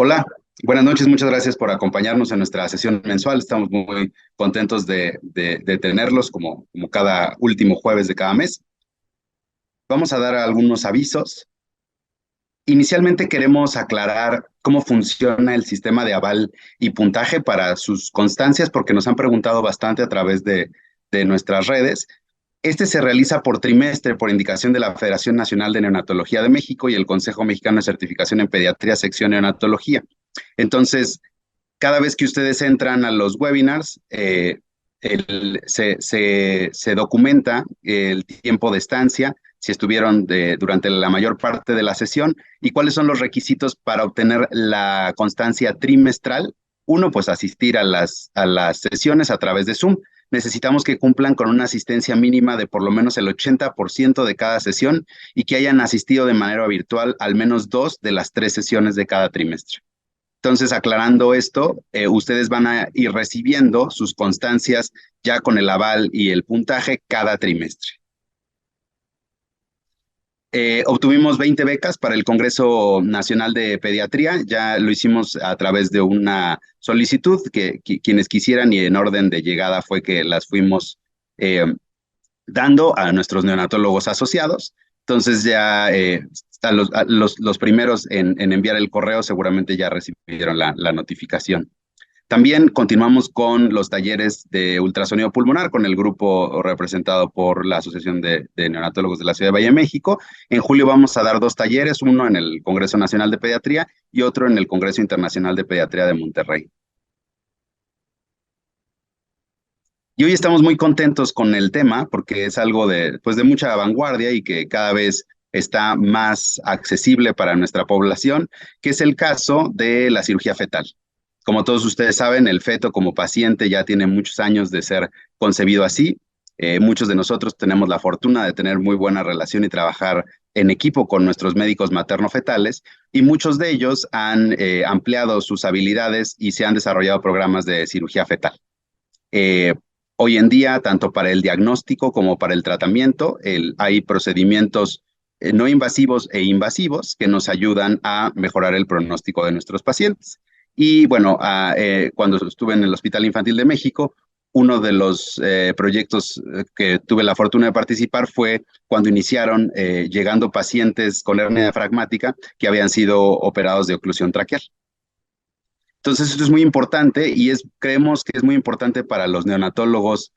Hola, buenas noches, muchas gracias por acompañarnos en nuestra sesión mensual. Estamos muy contentos de tenerlos como cada último jueves de cada mes. Vamos a dar algunos avisos. Inicialmente queremos aclarar cómo funciona el sistema de aval y puntaje para sus constancias, porque nos han preguntado bastante a través de nuestras redes. Este se realiza por trimestre por indicación de la Federación Nacional de Neonatología de México y el Consejo Mexicano de Certificación en Pediatría, sección Neonatología. Entonces, cada vez que ustedes entran a los webinars, se documenta el tiempo de estancia, si estuvieron durante la mayor parte de la sesión y cuáles son los requisitos para obtener la constancia trimestral. Uno, pues asistir a las sesiones a través de Zoom. Necesitamos que cumplan con una asistencia mínima de por lo menos el 80% de cada sesión y que hayan asistido de manera virtual al menos 2 de las 3 sesiones de cada trimestre. Entonces, aclarando esto, ustedes van a ir recibiendo sus constancias ya con el aval y el puntaje cada trimestre. Obtuvimos 20 becas para el Congreso Nacional de Pediatría. Ya lo hicimos a través de una solicitud que quienes quisieran y en orden de llegada fue que las fuimos eh, dando a nuestros neonatólogos asociados. Entonces ya los primeros en enviar el correo seguramente ya recibieron la notificación. También continuamos con los talleres de ultrasonido pulmonar con el grupo representado por la Asociación de Neonatólogos de la Ciudad de Valle de México. En julio vamos a dar 2 talleres, uno en el Congreso Nacional de Pediatría y otro en el Congreso Internacional de Pediatría de Monterrey. Y hoy estamos muy contentos con el tema porque es algo pues de mucha vanguardia y que cada vez está más accesible para nuestra población, que es el caso de la cirugía fetal. Como todos ustedes saben, el feto como paciente ya tiene muchos años de ser concebido así. Muchos de nosotros tenemos la fortuna de tener muy buena relación y trabajar en equipo con nuestros médicos materno-fetales y muchos de ellos han ampliado sus habilidades y se han desarrollado programas de cirugía fetal. Eh, Hoy en día, tanto para el diagnóstico como para el tratamiento, hay procedimientos no invasivos e invasivos que nos ayudan a mejorar el pronóstico de nuestros pacientes. Y bueno, cuando estuve en el Hospital Infantil de México, uno de los proyectos que tuve la fortuna de participar fue cuando iniciaron llegando pacientes con hernia diafragmática que habían sido operados de oclusión traqueal. Entonces, esto es muy importante y creemos que es muy importante para los neonatólogos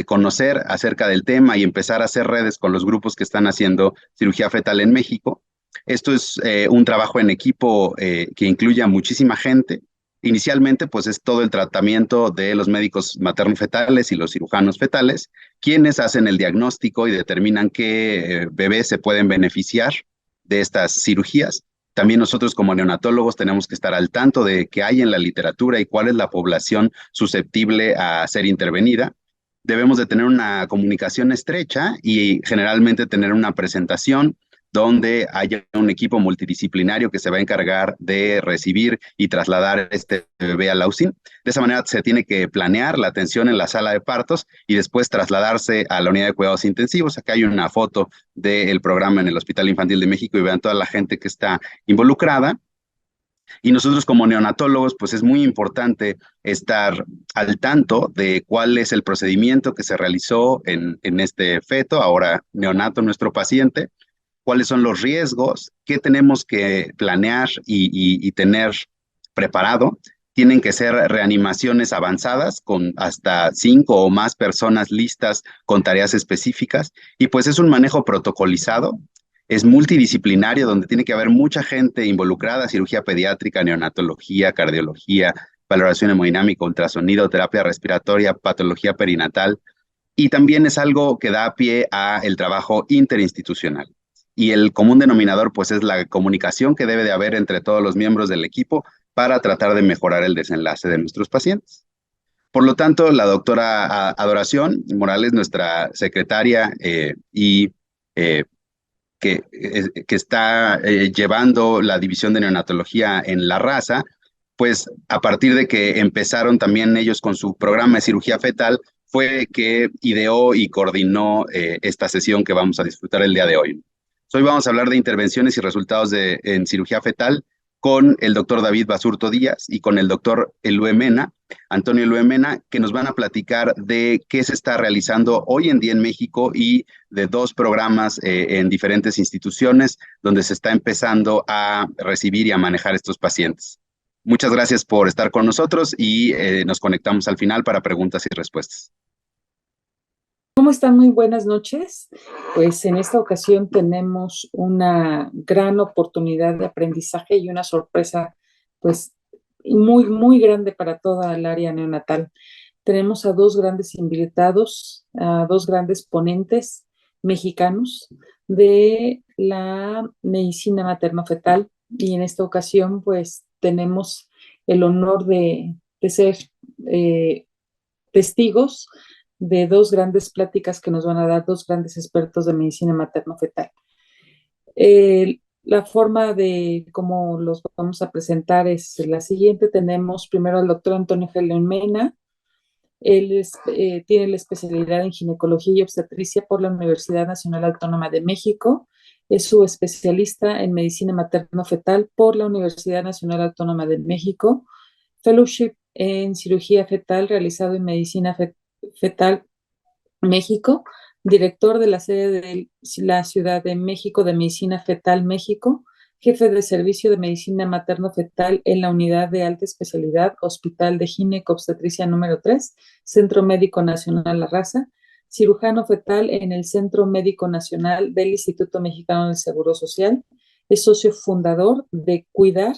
conocer acerca del tema y empezar a hacer redes con los grupos que están haciendo cirugía fetal en México. Esto es un trabajo en equipo que incluye a muchísima gente. Inicialmente, pues es todo el tratamiento de los médicos materno-fetales y los cirujanos fetales, quienes hacen el diagnóstico y determinan qué bebés se pueden beneficiar de estas cirugías. También nosotros como neonatólogos tenemos que estar al tanto de qué hay en la literatura y cuál es la población susceptible a ser intervenida. Debemos de tener una comunicación estrecha y generalmente tener una presentación donde haya un equipo multidisciplinario que se va a encargar de recibir y trasladar este bebé a la UCIN. De esa manera se tiene que planear la atención en la sala de partos y después trasladarse a la unidad de cuidados intensivos. Acá hay una foto del programa en el Hospital Infantil de México y vean toda la gente que está involucrada. Y nosotros como neonatólogos, pues es muy importante estar al tanto de cuál es el procedimiento que se realizó en este feto, ahora neonato, nuestro paciente, cuáles son los riesgos, qué tenemos que planear y tener preparado. Tienen que ser reanimaciones avanzadas con hasta 5 o más personas listas con tareas específicas y pues es un manejo protocolizado, es multidisciplinario donde tiene que haber mucha gente involucrada, cirugía pediátrica, neonatología, cardiología, valoración hemodinámica, ultrasonido, terapia respiratoria, patología perinatal y también es algo que da pie a el trabajo interinstitucional. Y el común denominador, pues, es la comunicación que debe de haber entre todos los miembros del equipo para tratar de mejorar el desenlace de nuestros pacientes. Por lo tanto, la doctora Adoración Morales, nuestra secretaria y que está llevando la división de neonatología en La Raza, pues a partir de que empezaron también ellos con su programa de cirugía fetal, fue que ideó y coordinó esta sesión que vamos a disfrutar el día de hoy. Hoy vamos a hablar de intervenciones y resultados en cirugía fetal con el doctor David Basurto Díaz y con el doctor Antonio Eluemena, que nos van a platicar de qué se está realizando hoy en día en México y de dos programas en diferentes instituciones donde se está empezando a recibir y a manejar estos pacientes. Muchas gracias por estar con nosotros y nos conectamos al final para preguntas y respuestas. ¿Cómo están? Muy buenas noches. Pues en esta ocasión tenemos una gran oportunidad de aprendizaje y una sorpresa, pues muy, muy grande para toda el área neonatal. Tenemos a dos grandes invitados, a dos grandes ponentes mexicanos de la medicina materno-fetal y en esta ocasión pues tenemos el honor de ser eh, testigos de dos grandes pláticas que nos van a dar dos grandes expertos de medicina materno-fetal. La forma de cómo los vamos a presentar es la siguiente. Tenemos primero al doctor Antonio Helen Mena. Tiene la especialidad en ginecología y obstetricia por la Universidad Nacional Autónoma de México. Es su especialista en medicina materno-fetal por la Universidad Nacional Autónoma de México. Fellowship en cirugía fetal realizado en medicina fetal México, director de la sede de la Ciudad de México de Medicina Fetal México, jefe de servicio de medicina materno-fetal en la unidad de alta especialidad Hospital de Gineco-Obstetricia número 3, Centro Médico Nacional La Raza, cirujano fetal en el Centro Médico Nacional del Instituto Mexicano del Seguro Social, es socio fundador de Cuidar,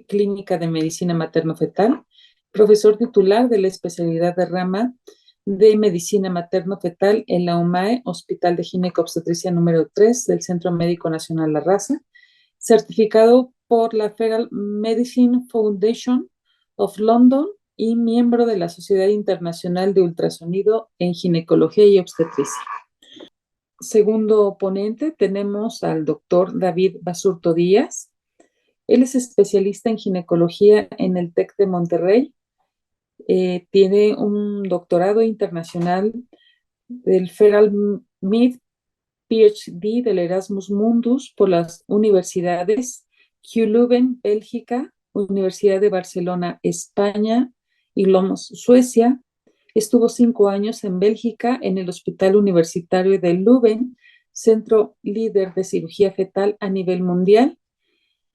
Clínica de Medicina Materno-Fetal, profesor titular de la especialidad de rama de Medicina Materno-Fetal en la UMAE, Hospital de Gineco-Obstetricia número 3 del Centro Médico Nacional La Raza, certificado por la Fetal Medicine Foundation of London y miembro de la Sociedad Internacional de Ultrasonido en Ginecología y Obstetricia. Segundo ponente tenemos al doctor David Basurto Díaz. Él es especialista en ginecología en el TEC de Monterrey. Tiene un doctorado internacional del Feral Mid PhD del Erasmus Mundus por las universidades Leuven, Bélgica, Universidad de Barcelona, España y Lomos, Suecia. Estuvo 5 años en Bélgica en el Hospital Universitario de Leuven, centro líder de cirugía fetal a nivel mundial.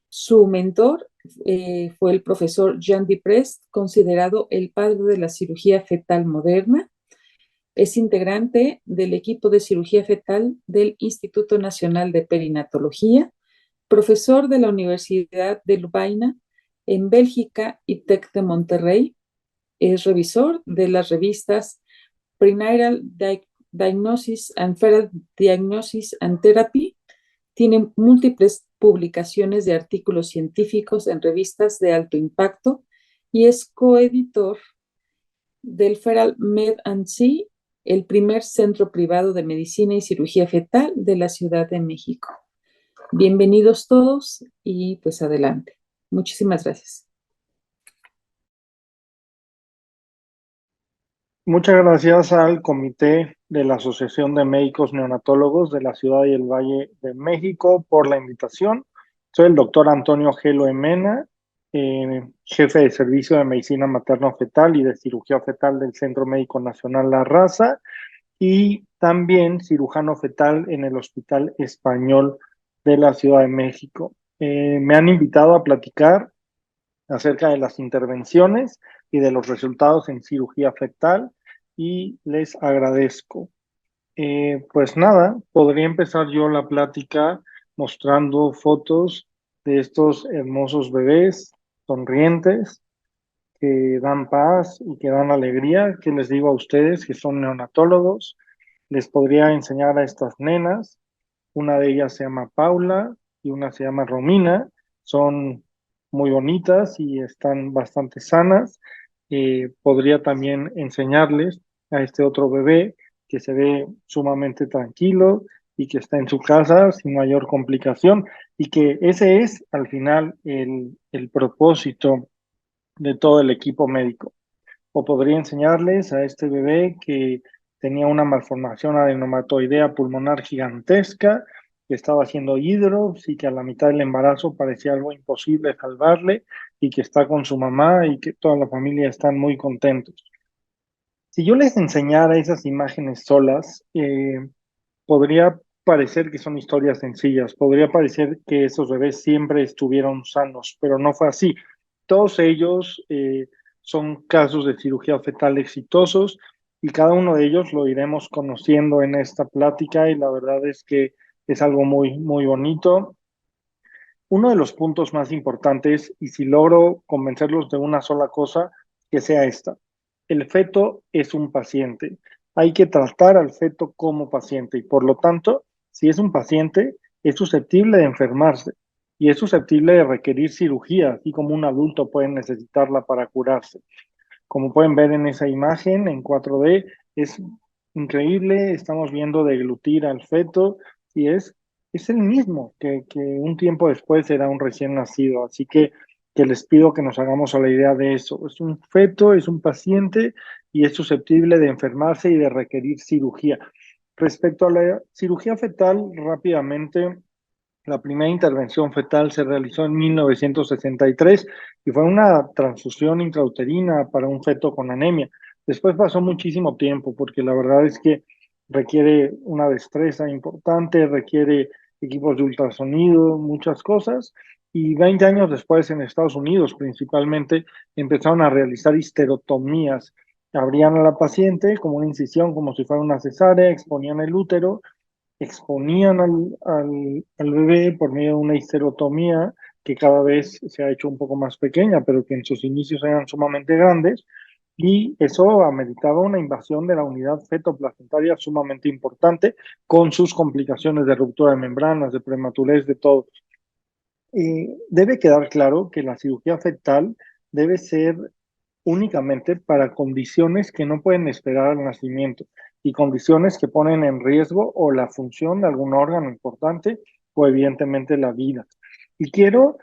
Su mentor fue el profesor Jean Diprest, considerado el padre de la cirugía fetal moderna. Es integrante del equipo de cirugía fetal del Instituto Nacional de Perinatología, profesor de la Universidad de Lovaina en Bélgica y TEC de Monterrey. Es revisor de las revistas Prenatal Diagnosis and Fetal Diagnosis and Therapy. Tiene múltiples publicaciones de artículos científicos en revistas de alto impacto y es coeditor del Feral Med and Sea, el primer centro privado de medicina y cirugía fetal de la Ciudad de México. Bienvenidos todos y pues adelante. Muchísimas gracias. Muchas gracias al Comité de la Asociación de Médicos Neonatólogos de la Ciudad y el Valle de México por la invitación. Soy el doctor Antonio Gelo Emena, jefe de servicio de medicina materno-fetal y de cirugía fetal del Centro Médico Nacional La Raza y también cirujano fetal en el Hospital Español de la Ciudad de México. Me han invitado a platicar acerca de las intervenciones y de los resultados en cirugía fetal y les agradezco. Pues nada, podría empezar yo la plática mostrando fotos de estos hermosos bebés sonrientes que dan paz y que dan alegría. Que les digo a ustedes que son neonatólogos, les podría enseñar a estas nenas. Una de ellas se llama Paula y una se llama Romina. Son muy bonitas y están bastante sanas. Podría también enseñarles a este otro bebé que se ve sumamente tranquilo y que está en su casa sin mayor complicación y que ese es al final el propósito de todo el equipo médico. O podría enseñarles a este bebé que tenía una malformación adenomatoidea pulmonar gigantesca que estaba haciendo hidrops y que a la mitad del embarazo parecía algo imposible salvarle y que está con su mamá y que toda la familia están muy contentos. Si yo les enseñara esas imágenes solas, podría parecer que son historias sencillas, podría parecer que esos bebés siempre estuvieron sanos, pero no fue así. Todos ellos son casos de cirugía fetal exitosos y cada uno de ellos lo iremos conociendo en esta plática y la verdad es que es algo muy, muy bonito. Uno de los puntos más importantes, y si logro convencerlos de una sola cosa, que sea esta. El feto es un paciente. Hay que tratar al feto como paciente y por lo tanto, si es un paciente, es susceptible de enfermarse y es susceptible de requerir cirugía, así como un adulto puede necesitarla para curarse. Como pueden ver en esa imagen en 4D, es increíble, estamos viendo deglutir al feto y es el mismo que un tiempo después era un recién nacido. Así que les pido que nos hagamos a la idea de eso. Es un feto, es un paciente y es susceptible de enfermarse y de requerir cirugía. Respecto a la cirugía fetal, rápidamente, la primera intervención fetal se realizó en 1963 y fue una transfusión intrauterina para un feto con anemia. Después pasó muchísimo tiempo porque la verdad es que requiere una destreza importante, requiere equipos de ultrasonido, muchas cosas. Y 20 años después en Estados Unidos principalmente empezaron a realizar histerotomías. Abrían a la paciente como una incisión, como si fuera una cesárea, exponían el útero, exponían al bebé por medio de una histerotomía que cada vez se ha hecho un poco más pequeña, pero que en sus inicios eran sumamente grandes, y eso ameritaba una invasión de la unidad fetoplacentaria sumamente importante, con sus complicaciones de ruptura de membranas, de prematurez, de todo. Debe quedar claro que la cirugía fetal debe ser únicamente para condiciones que no pueden esperar al nacimiento y condiciones que ponen en riesgo o la función de algún órgano importante o evidentemente la vida. Y quiero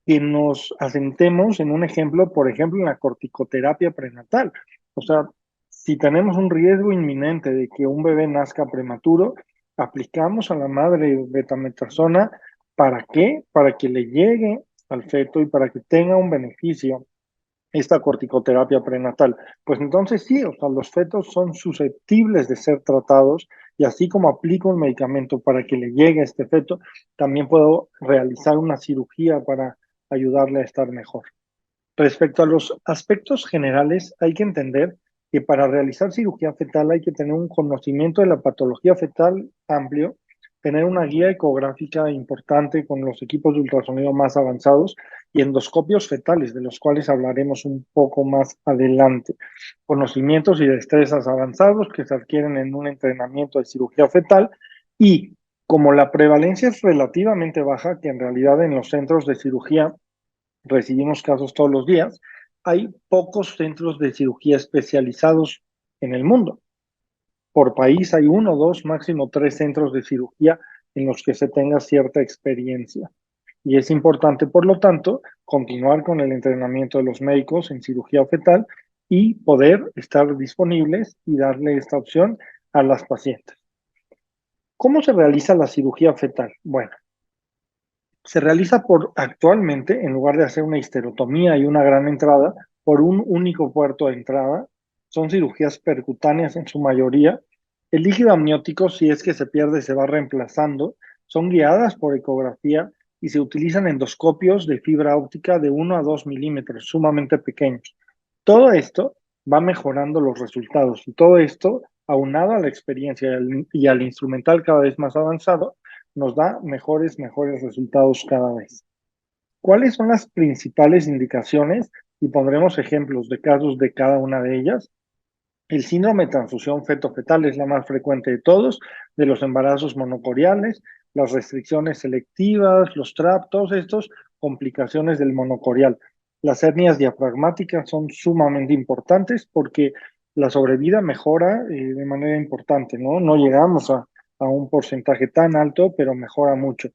que nos asentemos en un ejemplo, por ejemplo, en la corticoterapia prenatal. O sea, si tenemos un riesgo inminente de que un bebé nazca prematuro, aplicamos a la madre betametasona. ¿Para qué? Para que le llegue al feto y para que tenga un beneficio esta corticoterapia prenatal. Pues entonces sí, o sea, los fetos son susceptibles de ser tratados y así como aplico un medicamento para que le llegue a este feto, también puedo realizar una cirugía para ayudarle a estar mejor. Respecto a los aspectos generales, hay que entender que para realizar cirugía fetal hay que tener un conocimiento de la patología fetal amplio, tener una guía ecográfica importante con los equipos de ultrasonido más avanzados y endoscopios fetales, de los cuales hablaremos un poco más adelante. Conocimientos y destrezas avanzados que se adquieren en un entrenamiento de cirugía fetal y como la prevalencia es relativamente baja, que en realidad en los centros de cirugía recibimos casos todos los días, hay pocos centros de cirugía especializados en el mundo. Por país hay uno, dos, máximo tres centros de cirugía en los que se tenga cierta experiencia. Y es importante, por lo tanto, continuar con el entrenamiento de los médicos en cirugía fetal y poder estar disponibles y darle esta opción a las pacientes. ¿Cómo se realiza la cirugía fetal? Bueno, se realiza actualmente, en lugar de hacer una histerotomía y una gran entrada, por un único puerto de entrada. Son cirugías percutáneas en su mayoría. El líquido amniótico, si es que se pierde, se va reemplazando. Son guiadas por ecografía y se utilizan endoscopios de fibra óptica de 1 a 2 milímetros, sumamente pequeños. Todo esto va mejorando los resultados y todo esto, aunado a la experiencia y al instrumental cada vez más avanzado, nos da mejores resultados cada vez. ¿Cuáles son las principales indicaciones? Y pondremos ejemplos de casos de cada una de ellas. El síndrome de transfusión feto-fetal es la más frecuente de todos, de los embarazos monocoriales, las restricciones selectivas, los TRAP, todos estos complicaciones del monocorial. Las hernias diafragmáticas son sumamente importantes porque la sobrevida mejora de manera importante, ¿no? No llegamos a un porcentaje tan alto, pero mejora mucho.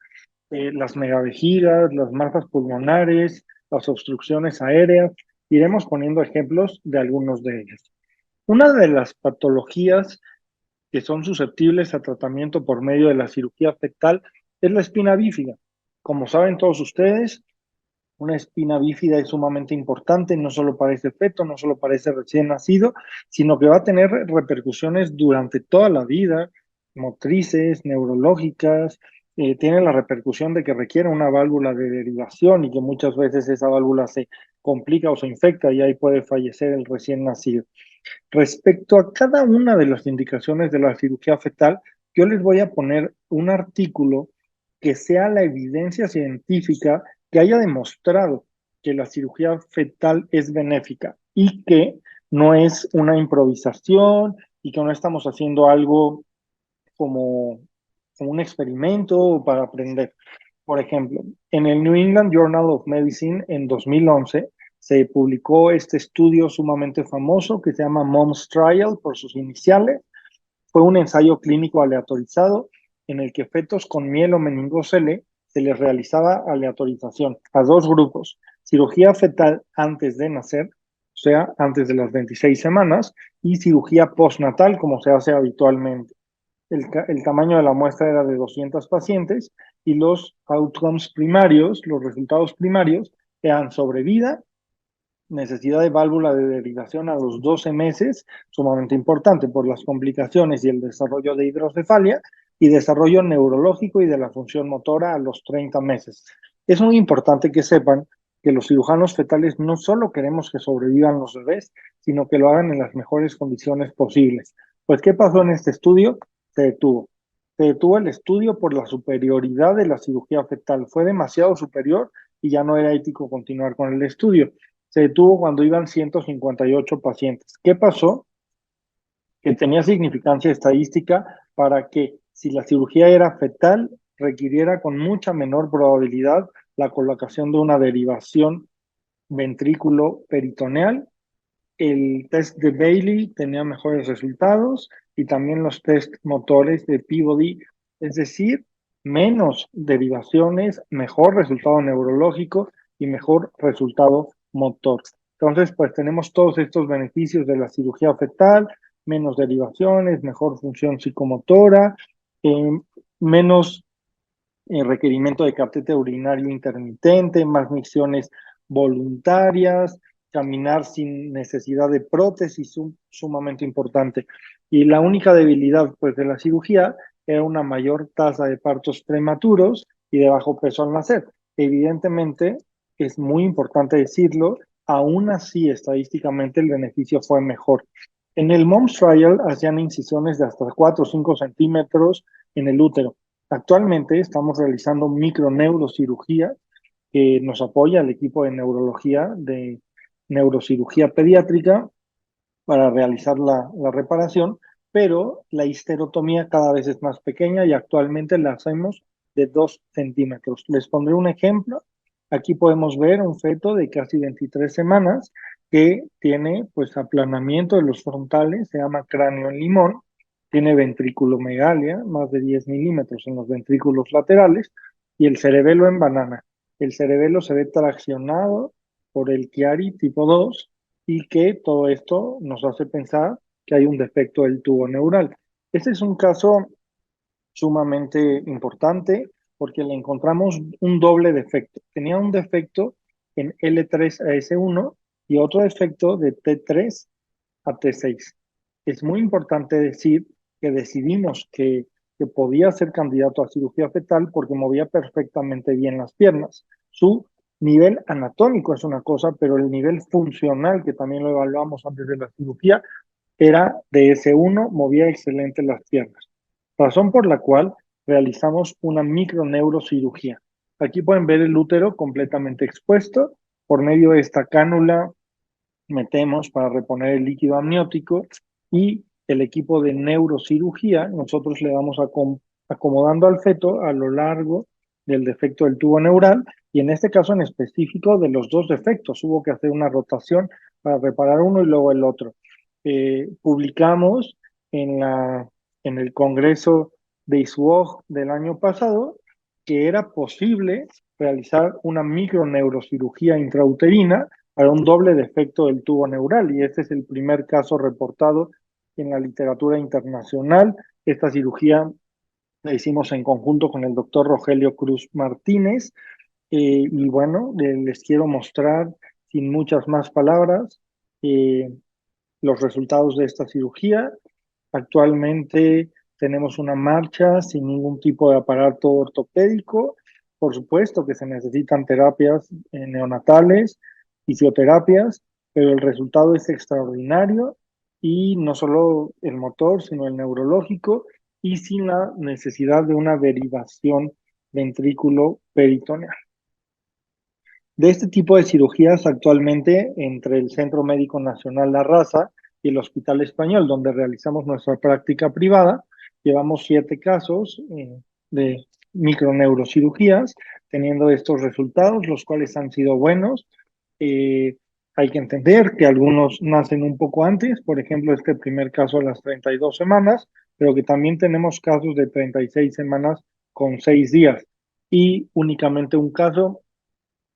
Las megavejigas, las masas pulmonares, las obstrucciones aéreas. Iremos poniendo ejemplos de algunos de ellos. Una de las patologías que son susceptibles a tratamiento por medio de la cirugía fetal es la espina bífida. Como saben todos ustedes, una espina bífida es sumamente importante, no solo para ese feto, no solo para ese recién nacido, sino que va a tener repercusiones durante toda la vida, motrices, neurológicas, tiene la repercusión de que requiere una válvula de derivación y que muchas veces esa válvula se complica o se infecta y ahí puede fallecer el recién nacido. Respecto a cada una de las indicaciones de la cirugía fetal, yo les voy a poner un artículo que sea la evidencia científica que haya demostrado que la cirugía fetal es benéfica y que no es una improvisación y que no estamos haciendo algo como, como un experimento para aprender. Por ejemplo, en el New England Journal of Medicine en 2011 se publicó este estudio sumamente famoso que se llama MOMS Trial por sus iniciales. Fue un ensayo clínico aleatorizado en el que fetos con mielo meningocele se les realizaba aleatorización a dos grupos, cirugía fetal antes de nacer, o sea, antes de las 26 semanas, y cirugía postnatal, como se hace habitualmente. El tamaño de la muestra era de 200 pacientes y los outcomes primarios, los resultados primarios, eran sobrevida, necesidad de válvula de derivación a los 12 meses, sumamente importante por las complicaciones y el desarrollo de hidrocefalia, y desarrollo neurológico y de la función motora a los 30 meses. Es muy importante que sepan que los cirujanos fetales no solo queremos que sobrevivan los bebés, sino que lo hagan en las mejores condiciones posibles. Pues, ¿qué pasó en este estudio? Se detuvo. Se detuvo el estudio por la superioridad de la cirugía fetal. Fue demasiado superior y ya no era ético continuar con el estudio. Se detuvo cuando iban 158 pacientes. ¿Qué pasó? Que tenía significancia estadística para que si la cirugía era fetal, requiriera con mucha menor probabilidad la colocación de una derivación ventrículo peritoneal. El test de Bailey tenía mejores resultados y también los test motores de Peabody, es decir, menos derivaciones, mejor resultado neurológico y mejor resultado motor. Entonces, pues tenemos todos estos beneficios de la cirugía fetal, menos derivaciones, mejor función psicomotora, eh, menos requerimiento de catéter urinario intermitente, más micciones voluntarias, caminar sin necesidad de prótesis, sumamente importante. Y la única debilidad pues, de la cirugía era una mayor tasa de partos prematuros y de bajo peso al nacer. Evidentemente, es muy importante decirlo, aún así estadísticamente el beneficio fue mejor. En el MOMS Trial hacían incisiones de hasta 4 o 5 centímetros en el útero. Actualmente estamos realizando microneurocirugía que nos apoya el equipo de neurocirugía pediátrica para realizar la reparación, pero la histerotomía cada vez es más pequeña y actualmente la hacemos de 2 centímetros. Les pondré un ejemplo. Aquí podemos ver un feto de casi 23 semanas que tiene pues aplanamiento de los frontales, se llama cráneo en limón, tiene ventriculomegalia, más de 10 milímetros en los ventrículos laterales, y el cerebelo en banana. El cerebelo se ve traccionado por el Chiari tipo 2 y que todo esto nos hace pensar que hay un defecto del tubo neural. Este es un caso sumamente importante porque le encontramos un doble defecto. Tenía un defecto en L3 a S1 y otro defecto de T3 a T6. Es muy importante decir que decidimos que podía ser candidato a cirugía fetal porque movía perfectamente bien las piernas. Su nivel anatómico es una cosa, pero el nivel funcional, que también lo evaluamos antes de la cirugía, era de S1, movía excelente las piernas. Razón por la cual realizamos una microneurocirugía. Aquí pueden ver el útero completamente expuesto. Por medio de esta cánula metemos para reponer el líquido amniótico y el equipo de neurocirugía, nosotros le vamos acomodando al feto a lo largo del defecto del tubo neural y en este caso en específico de los dos defectos. Hubo que hacer una rotación para reparar uno y luego el otro. Publicamos en el Congreso de ISUOG del año pasado que era posible realizar una microneurocirugía intrauterina para un doble defecto del tubo neural y este es el primer caso reportado en la literatura internacional. Esta cirugía La hicimos en conjunto con el doctor Rogelio Cruz Martínez. Y bueno, les quiero mostrar, sin muchas más palabras, eh, los resultados de esta cirugía. Actualmente tenemos una marcha sin ningún tipo de aparato ortopédico. Por supuesto que se necesitan terapias neonatales, fisioterapias, pero el resultado es extraordinario y no solo el motor, sino el neurológico y sin la necesidad de una derivación ventrículo-peritoneal. De este tipo de cirugías actualmente entre el Centro Médico Nacional La Raza y el Hospital Español, donde realizamos nuestra práctica privada, llevamos 7 casos de microneurocirugías, teniendo estos resultados, los cuales han sido buenos. Eh, Hay que entender que algunos nacen un poco antes, por ejemplo, este primer caso a las 32 semanas, pero que también tenemos casos de 36 semanas con 6 días y únicamente un caso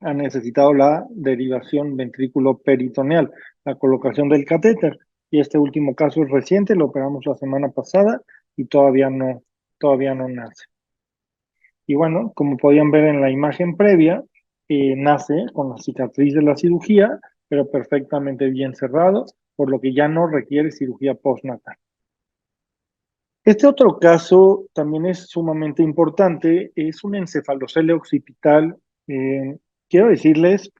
ha necesitado la derivación ventrículo-peritoneal, la colocación del catéter. Y este último caso es reciente, lo operamos la semana pasada y todavía no nace. Y bueno, como podían ver en la imagen previa, nace con la cicatriz de la cirugía, pero perfectamente bien cerrado, por lo que ya no requiere cirugía postnatal. Este otro caso también es sumamente importante, es un encefalocele occipital. Eh, Quiero decirles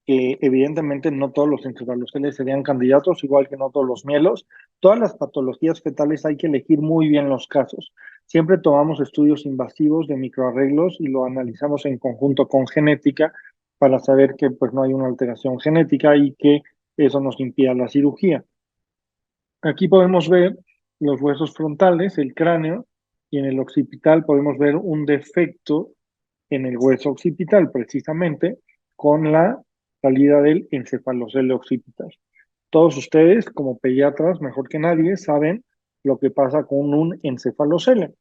que evidentemente no todos los encefaloceles serían candidatos, igual que no todos los mielos. Todas las patologías fetales hay que elegir muy bien los casos. Siempre tomamos estudios invasivos de microarreglos y lo analizamos en conjunto con genética para saber que pues, no hay una alteración genética y que eso nos impida la cirugía. Aquí podemos ver los huesos frontales, el cráneo, y en el occipital podemos ver un defecto en el hueso occipital, precisamente con la salida del encefalocele occipital. Todos ustedes, como pediatras, mejor que nadie, saben lo que pasa con un encefalocele.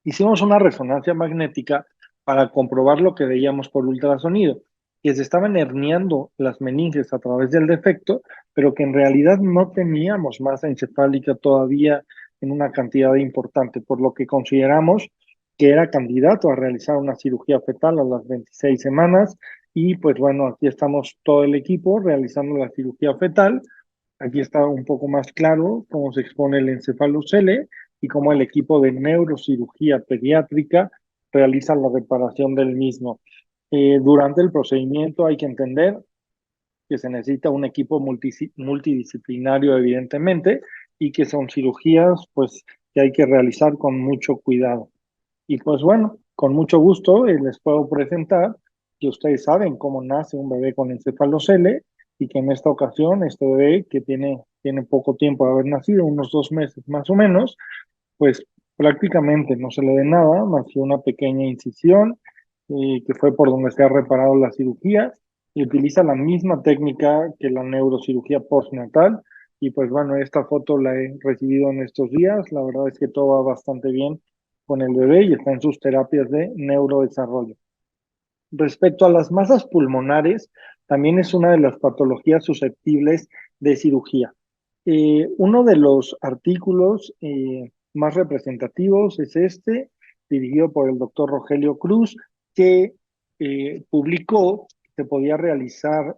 Hicimos una resonancia magnética para comprobar lo que veíamos por ultrasonido, que se estaban herniando las meninges a través del defecto, pero que en realidad no teníamos masa encefálica todavía en una cantidad importante, por lo que consideramos que era candidato a realizar una cirugía fetal a las 26 semanas. Y pues bueno, aquí estamos todo el equipo realizando la cirugía fetal. Aquí está un poco más claro cómo se expone el encefalocele y cómo el equipo de neurocirugía pediátrica realiza la reparación del mismo. Durante el procedimiento hay que entender que se necesita un equipo multidisciplinario, evidentemente, y que son cirugías pues, que hay que realizar con mucho cuidado. Y pues bueno, con mucho gusto les puedo presentar que ustedes saben cómo nace un bebé con encefalocele y que en esta ocasión este bebé que tiene poco tiempo de haber nacido, unos 2 meses más o menos, pues prácticamente no se le ve nada más que una pequeña incisión que fue por donde se ha reparado la cirugía y utiliza la misma técnica que la neurocirugía postnatal. Y pues bueno, esta foto la he recibido en estos días. La verdad es que todo va bastante bien con el bebé y está en sus terapias de neurodesarrollo. Respecto a las masas pulmonares, también es una de las patologías susceptibles de cirugía. Uno de los artículos más representativos es este, dirigido por el doctor Rogelio Cruz, que publicó que se podía realizar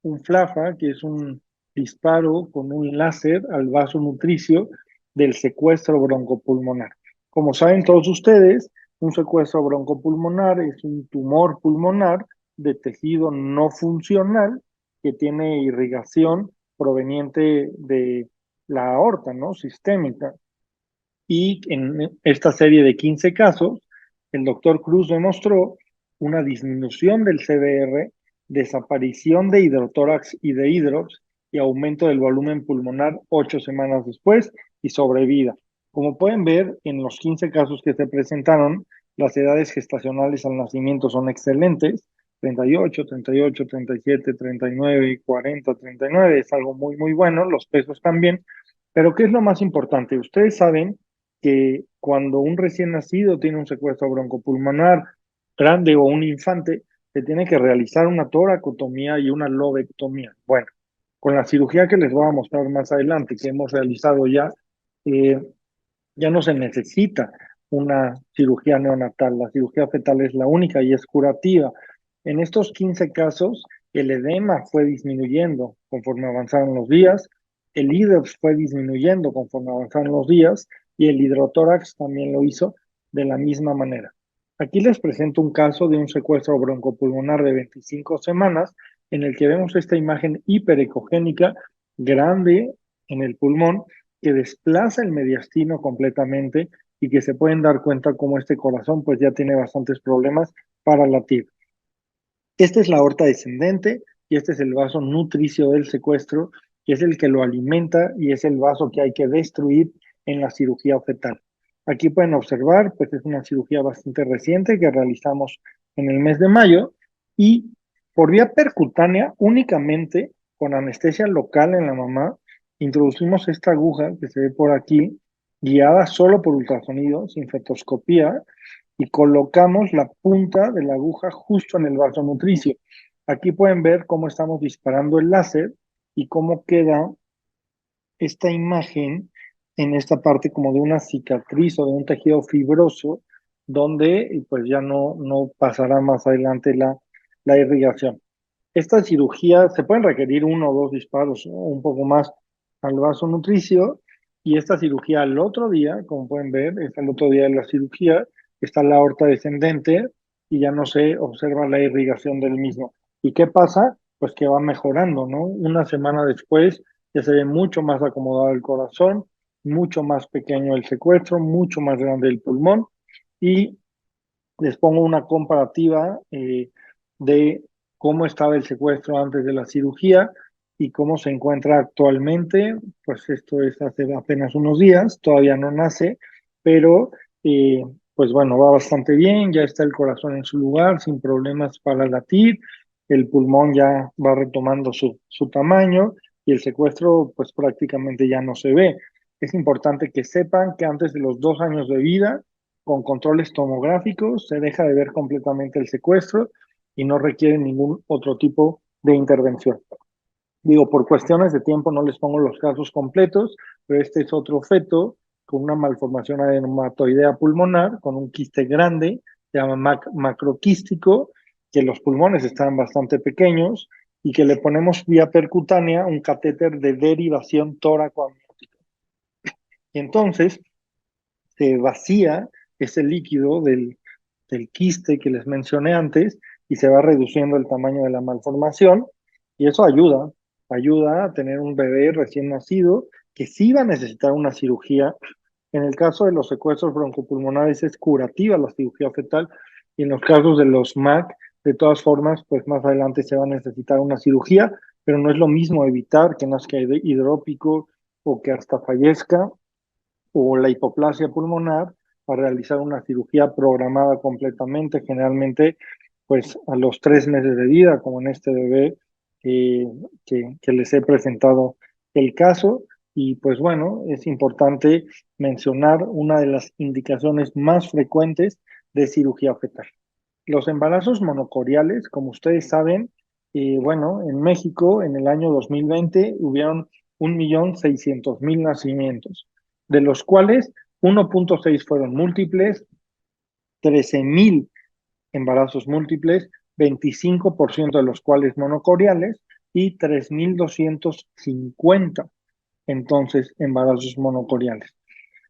un FLAFA, que es un disparo con un láser al vaso nutricio del secuestro broncopulmonar. Como saben todos ustedes, un secuestro broncopulmonar es un tumor pulmonar de tejido no funcional que tiene irrigación proveniente de la aorta, ¿no? Sistémica. Y en esta serie de 15 casos, el doctor Cruz demostró una disminución del CBR, desaparición de hidrotórax y de hidrox y aumento del volumen pulmonar 8 semanas después y sobrevida. Como pueden ver, en los 15 casos que se presentaron, las edades gestacionales al nacimiento son excelentes, 38, 38, 37, 39, 40, 39, es algo muy, muy bueno, los pesos también, pero ¿qué es lo más importante? Ustedes saben que cuando un recién nacido tiene un secuestro broncopulmonar grande o un infante, se tiene que realizar una toracotomía y una lobectomía. Bueno, con la cirugía que les voy a mostrar más adelante, que hemos realizado ya, ya no se necesita una cirugía neonatal. La cirugía fetal es la única y es curativa. En estos 15 casos, el edema fue disminuyendo conforme avanzaron los días, el IDEX fue disminuyendo conforme avanzaron los días y el hidrotórax también lo hizo de la misma manera. Aquí les presento un caso de un secuestro broncopulmonar de 25 semanas en el que vemos esta imagen hiperecogénica grande en el pulmón que desplaza el mediastino completamente y que se pueden dar cuenta cómo este corazón pues ya tiene bastantes problemas para latir. Esta es la aorta descendente y este es el vaso nutricio del secuestro, que es el que lo alimenta y es el vaso que hay que destruir en la cirugía fetal. Aquí pueden observar, pues es una cirugía bastante reciente que realizamos en el mes de mayo y por vía percutánea, únicamente con anestesia local en la mamá, introducimos esta aguja que se ve por aquí, guiada solo por ultrasonido, sin fetoscopía, y colocamos la punta de la aguja justo en el vaso nutricio. Aquí pueden ver cómo estamos disparando el láser y cómo queda esta imagen en esta parte como de una cicatriz o de un tejido fibroso donde pues ya no pasará más adelante la irrigación. Esta cirugía se pueden requerir 1 o 2 disparos o un poco más al vaso nutricio y esta cirugía al otro día, como pueden ver, es el otro día de la cirugía, está la aorta descendente y ya no se observa la irrigación del mismo. ¿Y qué pasa? Pues que va mejorando, ¿no? Una semana después ya se ve mucho más acomodado el corazón, mucho más pequeño el secuestro, mucho más grande el pulmón y les pongo una comparativa de cómo estaba el secuestro antes de la cirugía y cómo se encuentra actualmente. Pues esto es hace apenas unos días, todavía no nace, pero pues bueno, va bastante bien, ya está el corazón en su lugar, sin problemas para latir, el pulmón ya va retomando su tamaño y el secuestro pues prácticamente ya no se ve. Es importante que sepan que antes de los 2 años de vida, con controles tomográficos, se deja de ver completamente el secuestro y no requiere ningún otro tipo de intervención. Digo, por cuestiones de tiempo no les pongo los casos completos, pero este es otro feto con una malformación adenomatoidea pulmonar, con un quiste grande, se llama macroquístico, que los pulmones están bastante pequeños y que le ponemos vía percutánea un catéter de derivación tóraco-amniótica. Y entonces se vacía ese líquido del quiste que les mencioné antes y se va reduciendo el tamaño de la malformación y eso ayuda a tener un bebé recién nacido que sí va a necesitar una cirugía. En el caso de los secuestros broncopulmonares es curativa la cirugía fetal y en los casos de los MAC, de todas formas, pues más adelante se va a necesitar una cirugía, pero no es lo mismo evitar que nazca hidrópico o que hasta fallezca o la hipoplasia pulmonar a realizar una cirugía programada completamente, generalmente pues a los 3 meses de vida, como en este bebé que les he presentado el caso. Y pues bueno, es importante mencionar una de las indicaciones más frecuentes de cirugía fetal. Los embarazos monocoriales, como ustedes saben, bueno, en México en el año 2020 hubieron 1.600.000 nacimientos, de los cuales 1.6 fueron múltiples, 13.000 embarazos múltiples, 25% de los cuales monocoriales y 3.250 entonces embarazos monocoriales.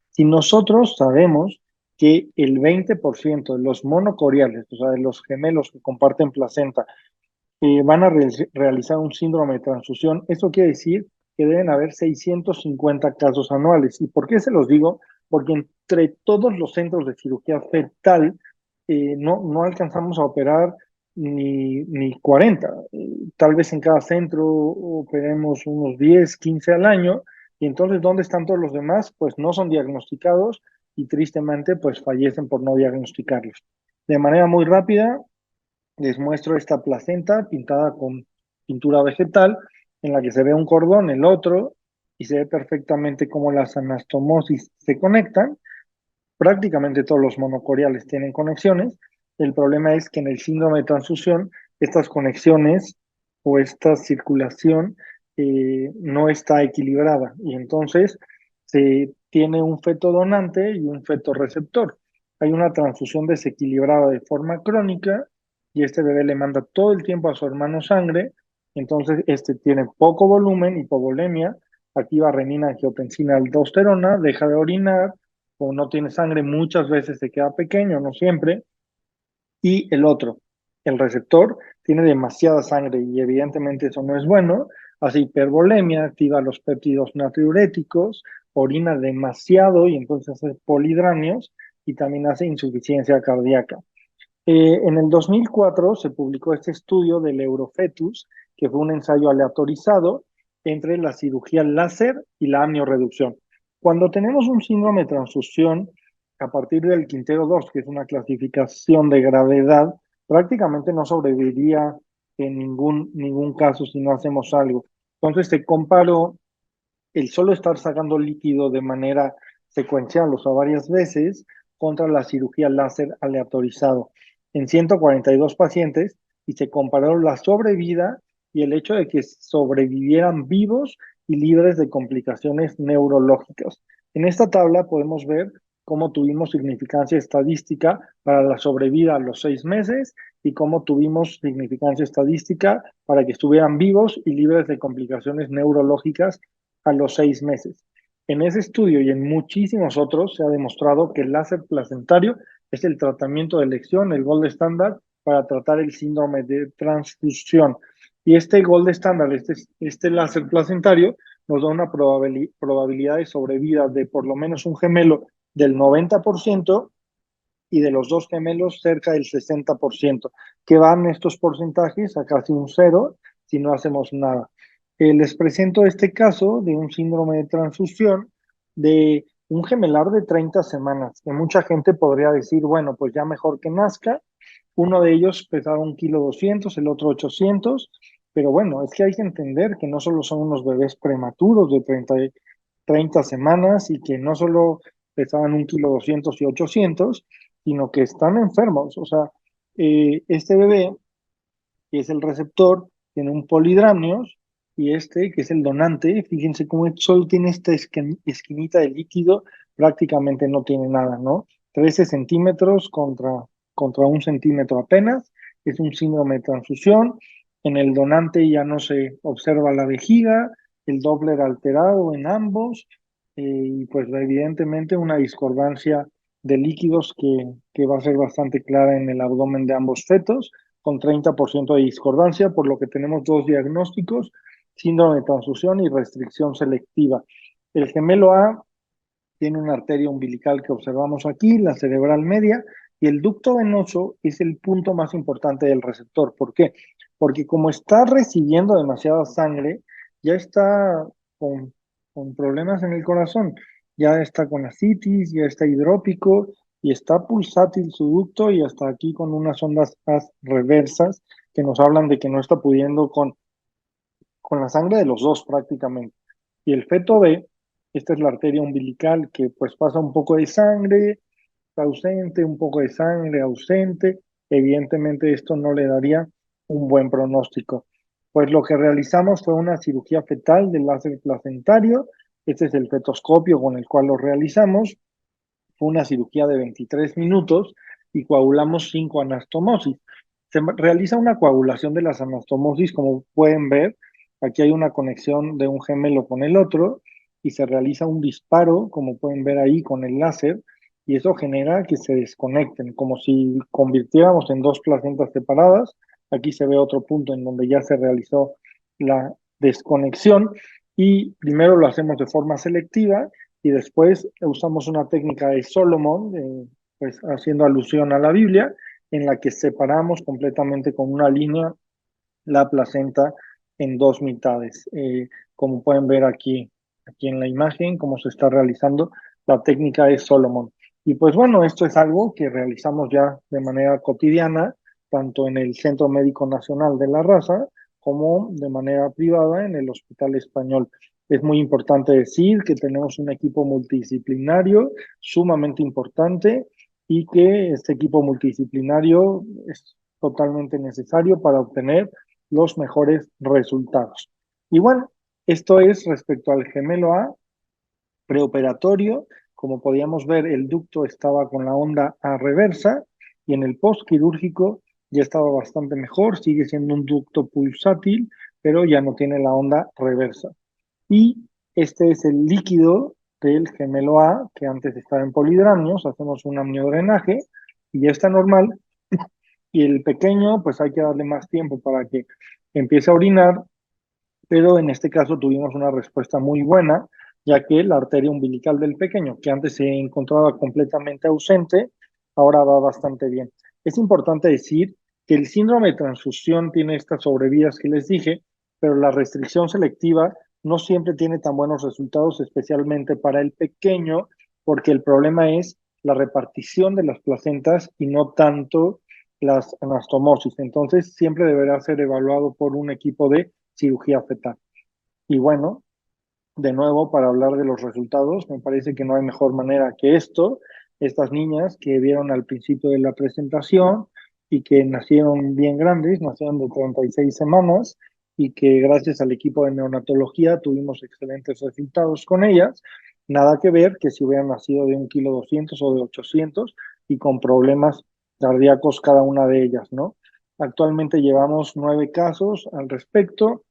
Si nosotros sabemos que el 20% de los monocoriales, o sea, de los gemelos que comparten placenta, van a realizar un síndrome de transfusión, eso quiere decir que deben haber 650 casos anuales. ¿Y por qué se los digo? Porque entre todos los centros de cirugía fetal no alcanzamos a operar ni 40. Tal vez en cada centro operemos unos 10, 15 al año. Y entonces, ¿dónde están todos los demás? Pues no son diagnosticados y tristemente pues fallecen por no diagnosticarlos. De manera muy rápida, les muestro esta placenta pintada con pintura vegetal, en la que se ve un cordón, el otro, y se ve perfectamente cómo las anastomosis se conectan. Prácticamente todos los monocoriales tienen conexiones. El problema es que en el síndrome de transfusión, estas conexiones o esta circulación no está equilibrada y entonces se tiene un feto donante y un feto receptor. hay una transfusión desequilibrada de forma crónica y este bebé le manda todo el tiempo a su hermano sangre, entonces este tiene poco volumen, hipovolemia, activa renina, angiotensina, aldosterona, deja de orinar, o no tiene sangre, muchas veces se queda pequeño, no siempre, y el otro, el receptor, tiene demasiada sangre y evidentemente eso no es bueno, hace hipervolemia, activa los péptidos natriuréticos, orina demasiado y entonces hace polidráneos y también hace insuficiencia cardíaca. En el 2004 se publicó este estudio del Eurofetus, que fue un ensayo aleatorizado entre la cirugía láser y la amniorreducción. Cuando tenemos un síndrome de transfusión, a partir del Quintero 2, que es una clasificación de gravedad, prácticamente no sobreviviría en ningún caso si no hacemos algo. Entonces se comparó el solo estar sacando líquido de manera secuencial, o sea, varias veces, contra la cirugía láser aleatorizado en 142 pacientes y se comparó la sobrevida y el hecho de que sobrevivieran vivos y libres de complicaciones neurológicas. En esta tabla podemos ver cómo tuvimos significancia estadística para la sobrevida a los 6 meses y cómo tuvimos significancia estadística para que estuvieran vivos y libres de complicaciones neurológicas a los 6 meses. En ese estudio y en muchísimos otros se ha demostrado que el láser placentario es el tratamiento de elección, el gold estándar para tratar el síndrome de transfusión. Y este gold estándar, este láser placentario, nos da una probabilidad de sobrevida de por lo menos un gemelo del 90% y de los dos gemelos cerca del 60%, que van estos porcentajes a casi un cero si no hacemos nada. Les presento este caso de un síndrome de transfusión de un gemelar de 30 semanas, que mucha gente podría decir, bueno, pues ya mejor que nazca. Uno de ellos pesaba 1,2 kg, el otro 800, pero bueno, es que hay que entender que no solo son unos bebés prematuros de 30 semanas y que no solo pesaban 1,2 kg y 800, sino que están enfermos. O sea, este bebé, que es el receptor, tiene un polidramnios y este, que es el donante, fíjense cómo solo tiene esta esquinita de líquido, prácticamente no tiene nada, ¿no? 13 centímetros contra 1 centímetro apenas, es un síndrome de transfusión. En el donante ya no se observa la vejiga, el Doppler alterado en ambos, y pues evidentemente una discordancia de líquidos que va a ser bastante clara en el abdomen de ambos fetos, con 30% de discordancia, por lo que tenemos dos diagnósticos, síndrome de transfusión y restricción selectiva. El gemelo A tiene una arteria umbilical que observamos aquí, la cerebral media, y el ducto venoso es el punto más importante del receptor. ¿Por qué? Porque como está recibiendo demasiada sangre, ya está con problemas en el corazón, ya está con ascitis, ya está hidrópico y está pulsátil su ducto y hasta aquí con unas ondas reversas que nos hablan de que no está pudiendo con la sangre de los dos prácticamente. Y el feto B, esta es la arteria umbilical que pues pasa un poco de sangre, está ausente, un poco de sangre ausente. Evidentemente esto no le daría un buen pronóstico. Pues lo que realizamos fue una cirugía fetal del láser placentario. Este es el fetoscopio con el cual lo realizamos. Fue una cirugía de 23 minutos y coagulamos 5 anastomosis. Se realiza una coagulación de las anastomosis, como pueden ver. Aquí hay una conexión de un gemelo con el otro y se realiza un disparo, como pueden ver ahí, con el láser, y eso genera que se desconecten, como si convirtiéramos en dos placentas separadas. Aquí se ve otro punto en donde ya se realizó la desconexión y primero lo hacemos de forma selectiva y después usamos una técnica de Solomon, pues haciendo alusión a la Biblia, en la que separamos completamente con una línea la placenta en dos mitades. Como pueden ver aquí en la imagen, cómo se está realizando la técnica de Solomon. Y pues bueno, esto es algo que realizamos ya de manera cotidiana, tanto en el Centro Médico Nacional de la Raza como de manera privada en el Hospital Español. Es muy importante decir que tenemos un equipo multidisciplinario sumamente importante y que este equipo multidisciplinario es totalmente necesario para obtener los mejores resultados. Y bueno, esto es respecto al gemelo A preoperatorio. Como podíamos ver, el ducto estaba con la onda a reversa y en el postquirúrgico ya estaba bastante mejor, sigue siendo un ducto pulsátil, pero ya no tiene la onda reversa. Y este es el líquido del gemelo A, que antes estaba en polidramios, hacemos un amniodrenaje y ya está normal. Y el pequeño, pues hay que darle más tiempo para que empiece a orinar, pero en este caso tuvimos una respuesta muy buena, ya que la arteria umbilical del pequeño, que antes se encontraba completamente ausente, ahora va bastante bien. Es importante decir que el síndrome de transfusión tiene estas sobrevidas que les dije, pero la restricción selectiva no siempre tiene tan buenos resultados, especialmente para el pequeño, porque el problema es la repartición de las placentas y no tanto las anastomosis. Entonces, siempre deberá ser evaluado por un equipo de cirugía fetal. Y bueno, de nuevo, para hablar de los resultados, me parece que no hay mejor manera que esto. Estas niñas que vieron al principio de la presentación y que nacieron bien grandes, nacieron de 36 semanas y que gracias al equipo de neonatología tuvimos excelentes resultados con ellas. Nada que ver que si hubieran nacido de 1,2 kg o de 800 y con problemas cardíacos cada una de ellas, ¿no? Actualmente llevamos 9 casos al respecto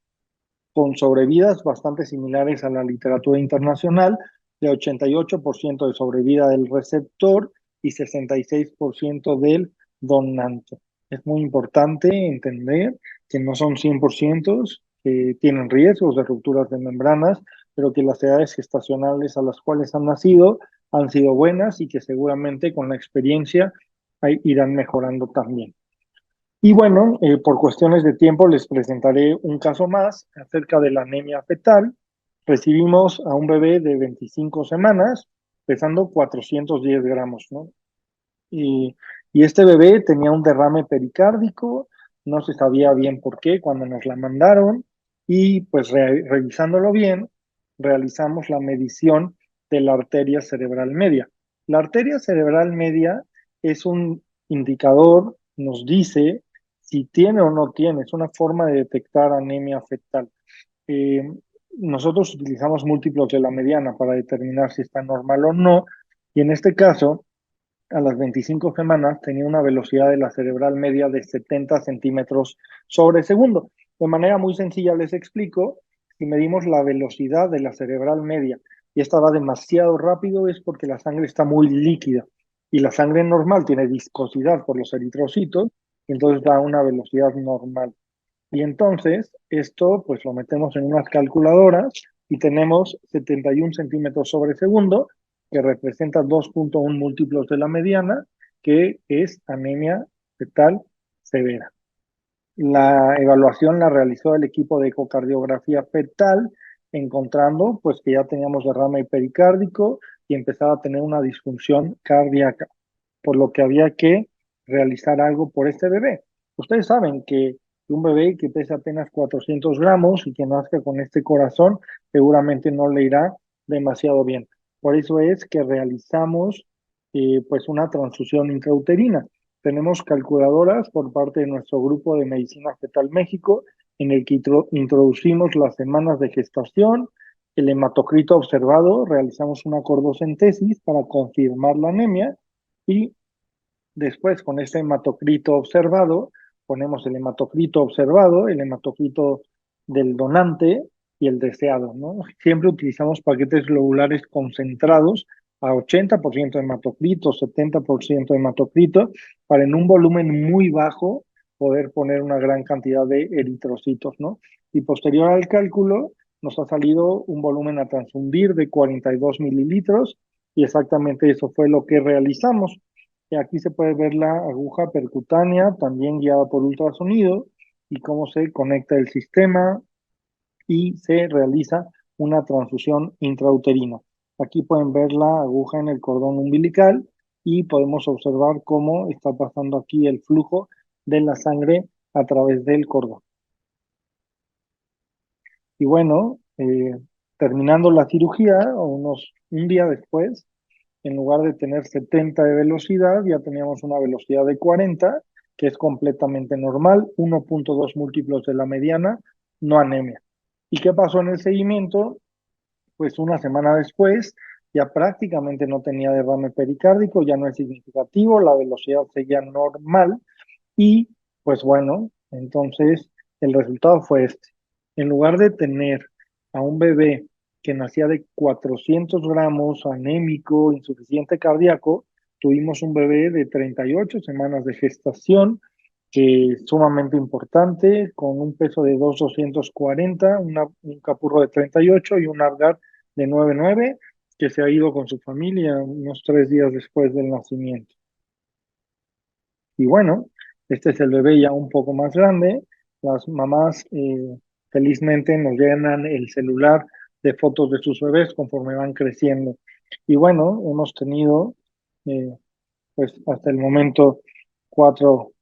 con sobrevidas bastante similares a la literatura internacional, de 88% de sobrevida del receptor y 66% del donante. Es muy importante entender que no son 100%, que tienen riesgos de rupturas de membranas, pero que las edades gestacionales a las cuales han nacido han sido buenas y que seguramente con la experiencia irán mejorando también. Y bueno, por cuestiones de tiempo les presentaré un caso más acerca de la anemia fetal. Recibimos a un bebé de 25 semanas, pesando 410 gramos, ¿no? Y, y este bebé tenía un derrame pericárdico, no se sabía bien por qué cuando nos la mandaron, y pues revisándolo bien, realizamos la medición de la arteria cerebral media. La arteria cerebral media es un indicador, nos dice si tiene o no tiene, es una forma de detectar anemia fetal. Eh, Nosotros utilizamos múltiplos de la mediana para determinar si está normal o no, y en este caso, a las 25 semanas tenía una velocidad de la cerebral media de 70 centímetros sobre segundo. De manera muy sencilla les explico, si medimos la velocidad de la cerebral media y esta va demasiado rápido es porque la sangre está muy líquida y la sangre normal tiene viscosidad por los eritrocitos y entonces da una velocidad normal. Y entonces esto pues lo metemos en unas calculadoras y tenemos 71 centímetros sobre segundo, que representa 2,1 múltiplos de la mediana, que es anemia fetal severa. La evaluación la realizó el equipo de ecocardiografía fetal, encontrando pues que ya teníamos derrame pericárdico y empezaba a tener una disfunción cardíaca, por lo que había que realizar algo por este bebé. Ustedes saben que un bebé que pesa apenas 400 gramos y que nazca con este corazón seguramente no le irá demasiado bien. Por eso es que realizamos pues una transfusión intrauterina. Tenemos calculadoras por parte de nuestro grupo de Medicina Fetal México, en el que introducimos las semanas de gestación, el hematocrito observado, realizamos una cordocentesis para confirmar la anemia y después con este hematocrito observado, ponemos el hematocrito observado, el hematocrito del donante y el deseado, ¿no? Siempre utilizamos paquetes globulares concentrados a 80% de hematocrito, 70% de hematocrito, para en un volumen muy bajo poder poner una gran cantidad de eritrocitos, ¿no? Y posterior al cálculo, nos ha salido un volumen a transfundir de 42 mililitros y exactamente eso fue lo que realizamos. Y aquí se puede ver la aguja percutánea, también guiada por ultrasonido, y cómo se conecta el sistema y se realiza una transfusión intrauterina. Aquí pueden ver la aguja en el cordón umbilical y podemos observar cómo está pasando aquí el flujo de la sangre a través del cordón. Y bueno, terminando la cirugía, un día después, en lugar de tener 70 de velocidad, ya teníamos una velocidad de 40, que es completamente normal, 1,2 múltiplos de la mediana, no anemia. ¿Y qué pasó en el seguimiento? Pues una semana después ya prácticamente no tenía derrame pericárdico, ya no es significativo, la velocidad seguía normal y pues bueno, entonces el resultado fue este. En lugar de tener a un bebé que nacía de 400 gramos, anémico, insuficiente cardíaco, tuvimos un bebé de 38 semanas de gestación, que es sumamente importante, con un peso de 2,240, un capurro de 38 y un Apgar de 9,9, que se ha ido con su familia unos 3 días después del nacimiento. Y bueno, este es el bebé ya un poco más grande. Las mamás felizmente nos llenan el celular de fotos de sus bebés conforme van creciendo. Y bueno, hemos tenido eh, pues hasta el momento cuatro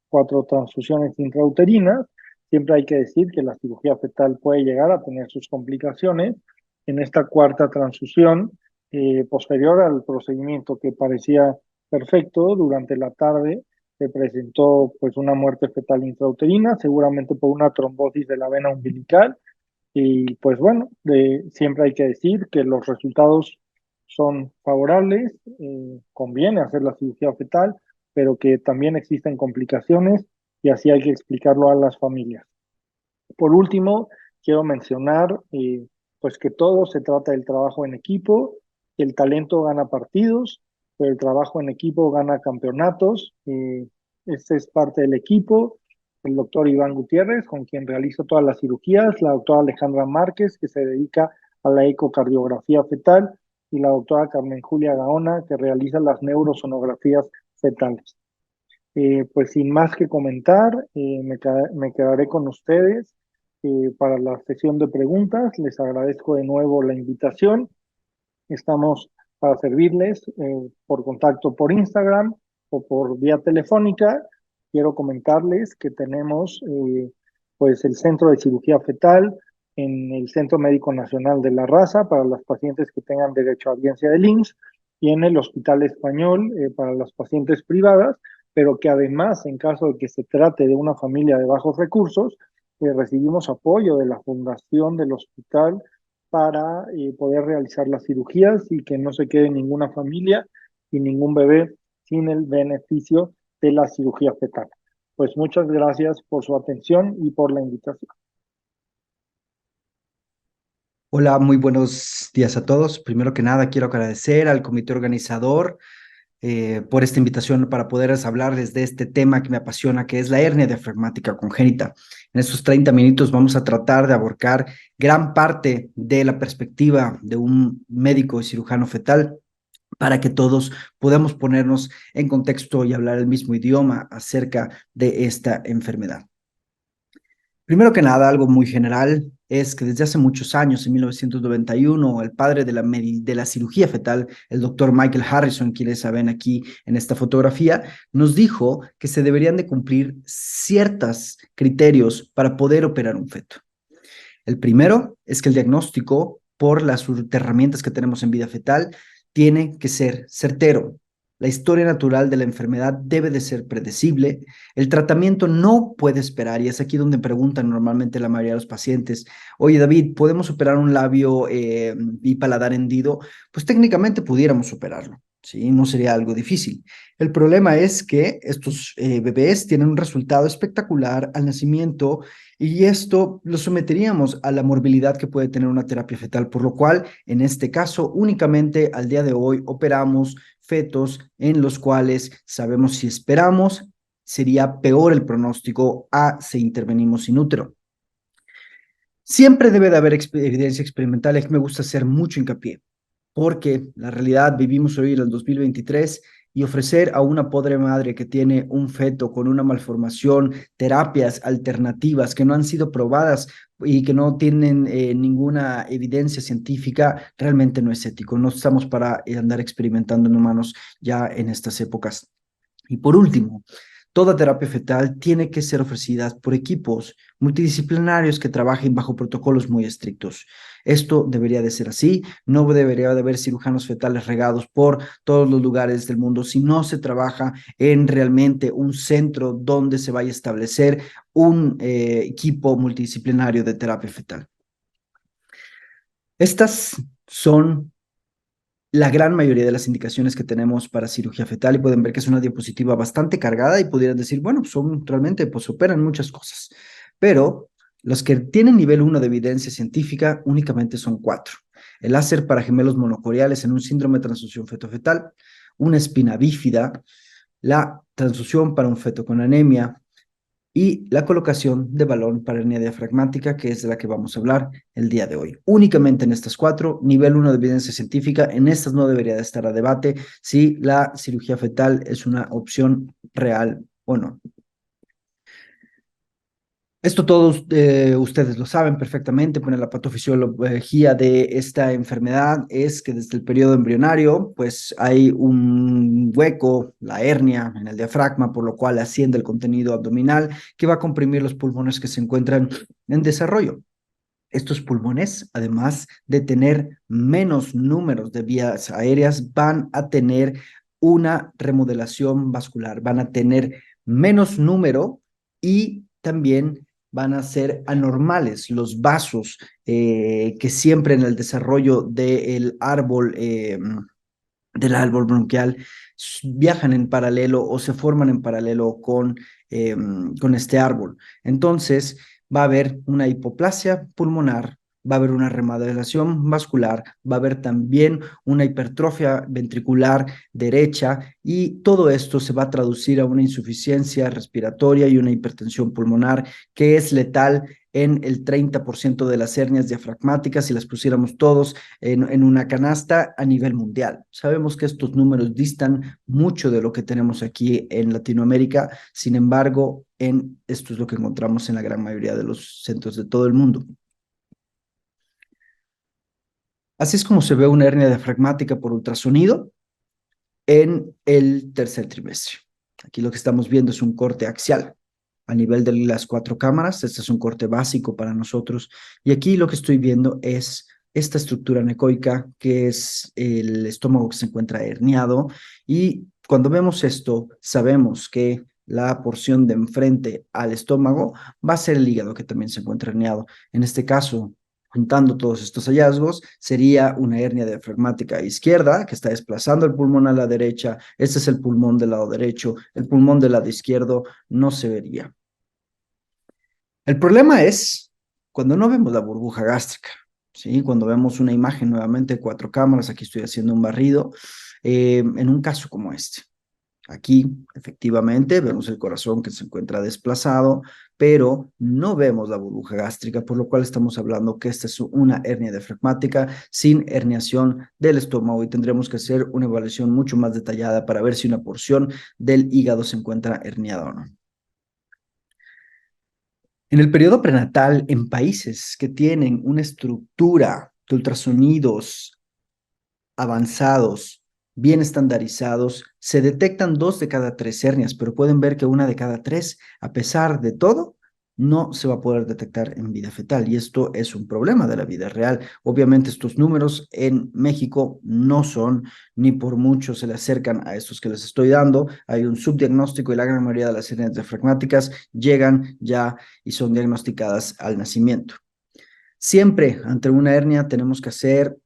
transfusiones intrauterinas. Siempre hay que decir que la cirugía fetal puede llegar a tener sus complicaciones. En esta cuarta transfusión, posterior al procedimiento que parecía perfecto, durante la tarde se presentó pues una muerte fetal intrauterina, seguramente por una trombosis de la vena umbilical. Y pues bueno, siempre hay que decir que los resultados son favorables, conviene hacer la cirugía fetal, pero que también existen complicaciones y así hay que explicarlo a las familias. Por último, quiero mencionar pues que todo se trata del trabajo en equipo, el talento gana partidos, pero el trabajo en equipo gana campeonatos. Este es parte del equipo, el doctor Iván Gutiérrez, con quien realizo todas las cirugías, la doctora Alejandra Márquez, que se dedica a la ecocardiografía fetal, y la doctora Carmen Julia Gaona, que realiza las neurosonografías fetales. Pues sin más que comentar, me quedaré con ustedes para la sesión de preguntas. Les agradezco de nuevo la invitación. Estamos para servirles por contacto por Instagram o por vía telefónica. Quiero comentarles que tenemos pues el Centro de Cirugía Fetal en el Centro Médico Nacional de la Raza para las pacientes que tengan derecho a audiencia del IMSS y en el Hospital Español para las pacientes privadas, pero que además, en caso de que se trate de una familia de bajos recursos, recibimos apoyo de la Fundación del Hospital para poder realizar las cirugías y que no se quede ninguna familia y ningún bebé sin el beneficio de la cirugía fetal. Pues muchas gracias por su atención y por la invitación. Hola, muy buenos días a todos. Primero que nada, quiero agradecer al comité organizador por esta invitación para poderles hablarles de este tema que me apasiona, que es la hernia diafragmática congénita. En estos 30 minutos vamos a tratar de abarcar gran parte de la perspectiva de un médico y cirujano fetal para que todos podamos ponernos en contexto y hablar el mismo idioma acerca de esta enfermedad. Primero que nada, algo muy general es que desde hace muchos años, en 1991, el padre de la cirugía fetal, el doctor Michael Harrison, quienes ven aquí en esta fotografía, nos dijo que se deberían de cumplir ciertos criterios para poder operar un feto. El primero es que el diagnóstico, por las herramientas que tenemos en vida fetal, tiene que ser certero. La historia natural de la enfermedad debe de ser predecible. El tratamiento no puede esperar, y es aquí donde preguntan normalmente la mayoría de los pacientes: oye, David, ¿podemos operar un labio y paladar hendido? Pues técnicamente pudiéramos operarlo, ¿sí? No sería algo difícil. El problema es que estos bebés tienen un resultado espectacular al nacimiento y esto lo someteríamos a la morbilidad que puede tener una terapia fetal, por lo cual, en este caso, únicamente al día de hoy operamos fetos en los cuales sabemos si esperamos, sería peor el pronóstico a si intervenimos in útero. Siempre debe de haber evidencia experimental, y me gusta hacer mucho hincapié, porque la realidad, vivimos hoy en el 2023 y ofrecer a una pobre madre que tiene un feto con una malformación terapias alternativas que no han sido probadas y que no tienen ninguna evidencia científica, realmente no es ético. No estamos para andar experimentando en humanos ya en estas épocas. Y por último, toda terapia fetal tiene que ser ofrecida por equipos multidisciplinarios que trabajen bajo protocolos muy estrictos. Esto debería de ser así, no debería de haber cirujanos fetales regados por todos los lugares del mundo si no se trabaja en realmente un centro donde se vaya a establecer un equipo multidisciplinario de terapia fetal. Estas son la gran mayoría de las indicaciones que tenemos para cirugía fetal, y pueden ver que es una diapositiva bastante cargada y pudieran decir, bueno, pues son realmente, pues operan muchas cosas, pero los que tienen nivel 1 de evidencia científica únicamente son 4. El láser para gemelos monocoriales en un síndrome de transfusión feto-fetal, una espina bífida, la transfusión para un feto con anemia, y la colocación de balón para hernia diafragmática, que es de la que vamos a hablar el día de hoy. Únicamente en estas 4, nivel 1 de evidencia científica, en estas no debería de estar a debate si la cirugía fetal es una opción real o no. Esto todos ustedes lo saben perfectamente, pero la patofisiología de esta enfermedad es que desde el periodo embrionario, pues hay un hueco, la hernia en el diafragma, por lo cual asciende el contenido abdominal que va a comprimir los pulmones que se encuentran en desarrollo. Estos pulmones, además de tener menos números de vías aéreas, van a tener una remodelación vascular, van a tener menos número y también van a ser anormales los vasos que siempre en el desarrollo del árbol bronquial viajan en paralelo o se forman en paralelo con este árbol. Entonces, va a haber una hipoplasia pulmonar, va a haber una remodelación vascular, va a haber también una hipertrofia ventricular derecha y todo esto se va a traducir a una insuficiencia respiratoria y una hipertensión pulmonar que es letal en el 30% de las hernias diafragmáticas si las pusiéramos todos en una canasta a nivel mundial. Sabemos que estos números distan mucho de lo que tenemos aquí en Latinoamérica, sin embargo, esto es lo que encontramos en la gran mayoría de los centros de todo el mundo. Así es como se ve una hernia diafragmática por ultrasonido en el tercer trimestre. Aquí lo que estamos viendo es un corte axial a nivel de las 4 cámaras. Este es un corte básico para nosotros. Y aquí lo que estoy viendo es esta estructura anecoica, que es el estómago que se encuentra herniado. Y cuando vemos esto, sabemos que la porción de enfrente al estómago va a ser el hígado, que también se encuentra herniado. En este caso, juntando todos estos hallazgos, sería una hernia diafragmática izquierda que está desplazando el pulmón a la derecha. Este es el pulmón del lado derecho. El pulmón del lado izquierdo no se vería. El problema es cuando no vemos la burbuja gástrica, ¿sí? Cuando vemos una imagen nuevamente, 4 cámaras, aquí estoy haciendo un barrido, en un caso como este. Aquí, efectivamente, vemos el corazón que se encuentra desplazado, pero no vemos la burbuja gástrica, por lo cual estamos hablando que esta es una hernia diafragmática sin herniación del estómago y tendremos que hacer una evaluación mucho más detallada para ver si una porción del hígado se encuentra herniada o no. En el periodo prenatal, en países que tienen una estructura de ultrasonidos avanzados, bien estandarizados, se detectan 2 de cada 3 hernias, pero pueden ver que 1 de cada 3, a pesar de todo, no se va a poder detectar en vida fetal. Y esto es un problema de la vida real. Obviamente estos números en México no son ni por mucho se le acercan a estos que les estoy dando. Hay un subdiagnóstico y la gran mayoría de las hernias diafragmáticas llegan ya y son diagnosticadas al nacimiento. Siempre ante una hernia tenemos que hacer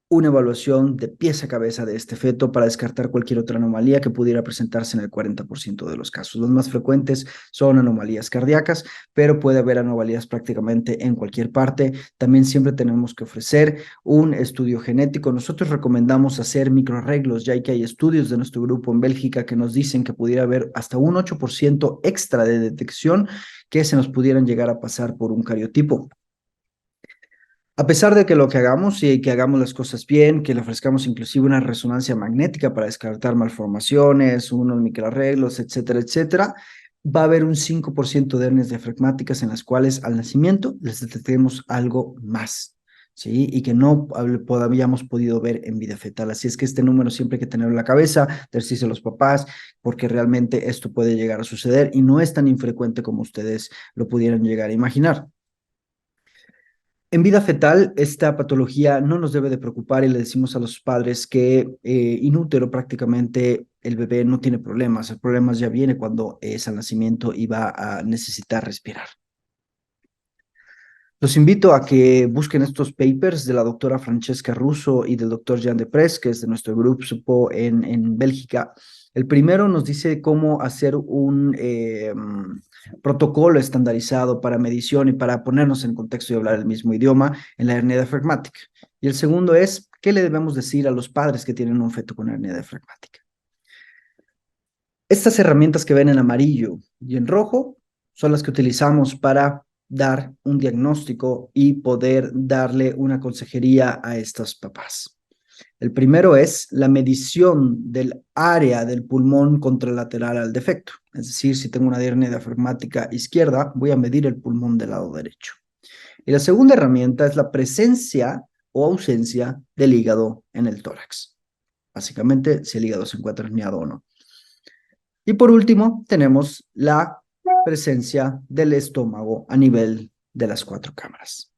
una evaluación de pies a cabeza de este feto para descartar cualquier otra anomalía que pudiera presentarse en el 40% de los casos. Los más frecuentes son anomalías cardíacas, pero puede haber anomalías prácticamente en cualquier parte. También siempre tenemos que ofrecer un estudio genético. Nosotros recomendamos hacer microarreglos, ya que hay estudios de nuestro grupo en Bélgica que nos dicen que pudiera haber hasta un 8% extra de detección que se nos pudieran llegar a pasar por un cariotipo. A pesar de que lo que hagamos y que hagamos las cosas bien, que le ofrezcamos inclusive una resonancia magnética para descartar malformaciones, unos microarreglos, etcétera, etcétera, va a haber un 5% de hernias diafragmáticas en las cuales al nacimiento les detectemos algo más, ¿sí? Y que no habíamos podido ver en vida fetal. Así es que este número siempre hay que tenerlo en la cabeza, decirse a los papás, porque realmente esto puede llegar a suceder y no es tan infrecuente como ustedes lo pudieran llegar a imaginar. En vida fetal, esta patología no nos debe de preocupar y le decimos a los padres que in útero prácticamente el bebé no tiene problemas. El problema ya viene cuando es al nacimiento y va a necesitar respirar. Los invito a que busquen estos papers de la doctora Francesca Russo y del doctor Jean Deprez, que es de nuestro grupo en Bélgica. El primero nos dice cómo hacer un protocolo estandarizado para medición y para ponernos en contexto y hablar el mismo idioma en la hernia diafragmática. Y el segundo es, ¿qué le debemos decir a los padres que tienen un feto con hernia diafragmática? Estas herramientas que ven en amarillo y en rojo son las que utilizamos para dar un diagnóstico y poder darle una consejería a estos papás. El primero es la medición del área del pulmón contralateral al defecto. Es decir, si tengo una hernia diafragmática izquierda, voy a medir el pulmón del lado derecho. Y la segunda herramienta es la presencia o ausencia del hígado en el tórax. Básicamente, si el hígado se encuentra herniado o no. Y por último, tenemos la presencia del estómago a nivel de las 4 cámaras.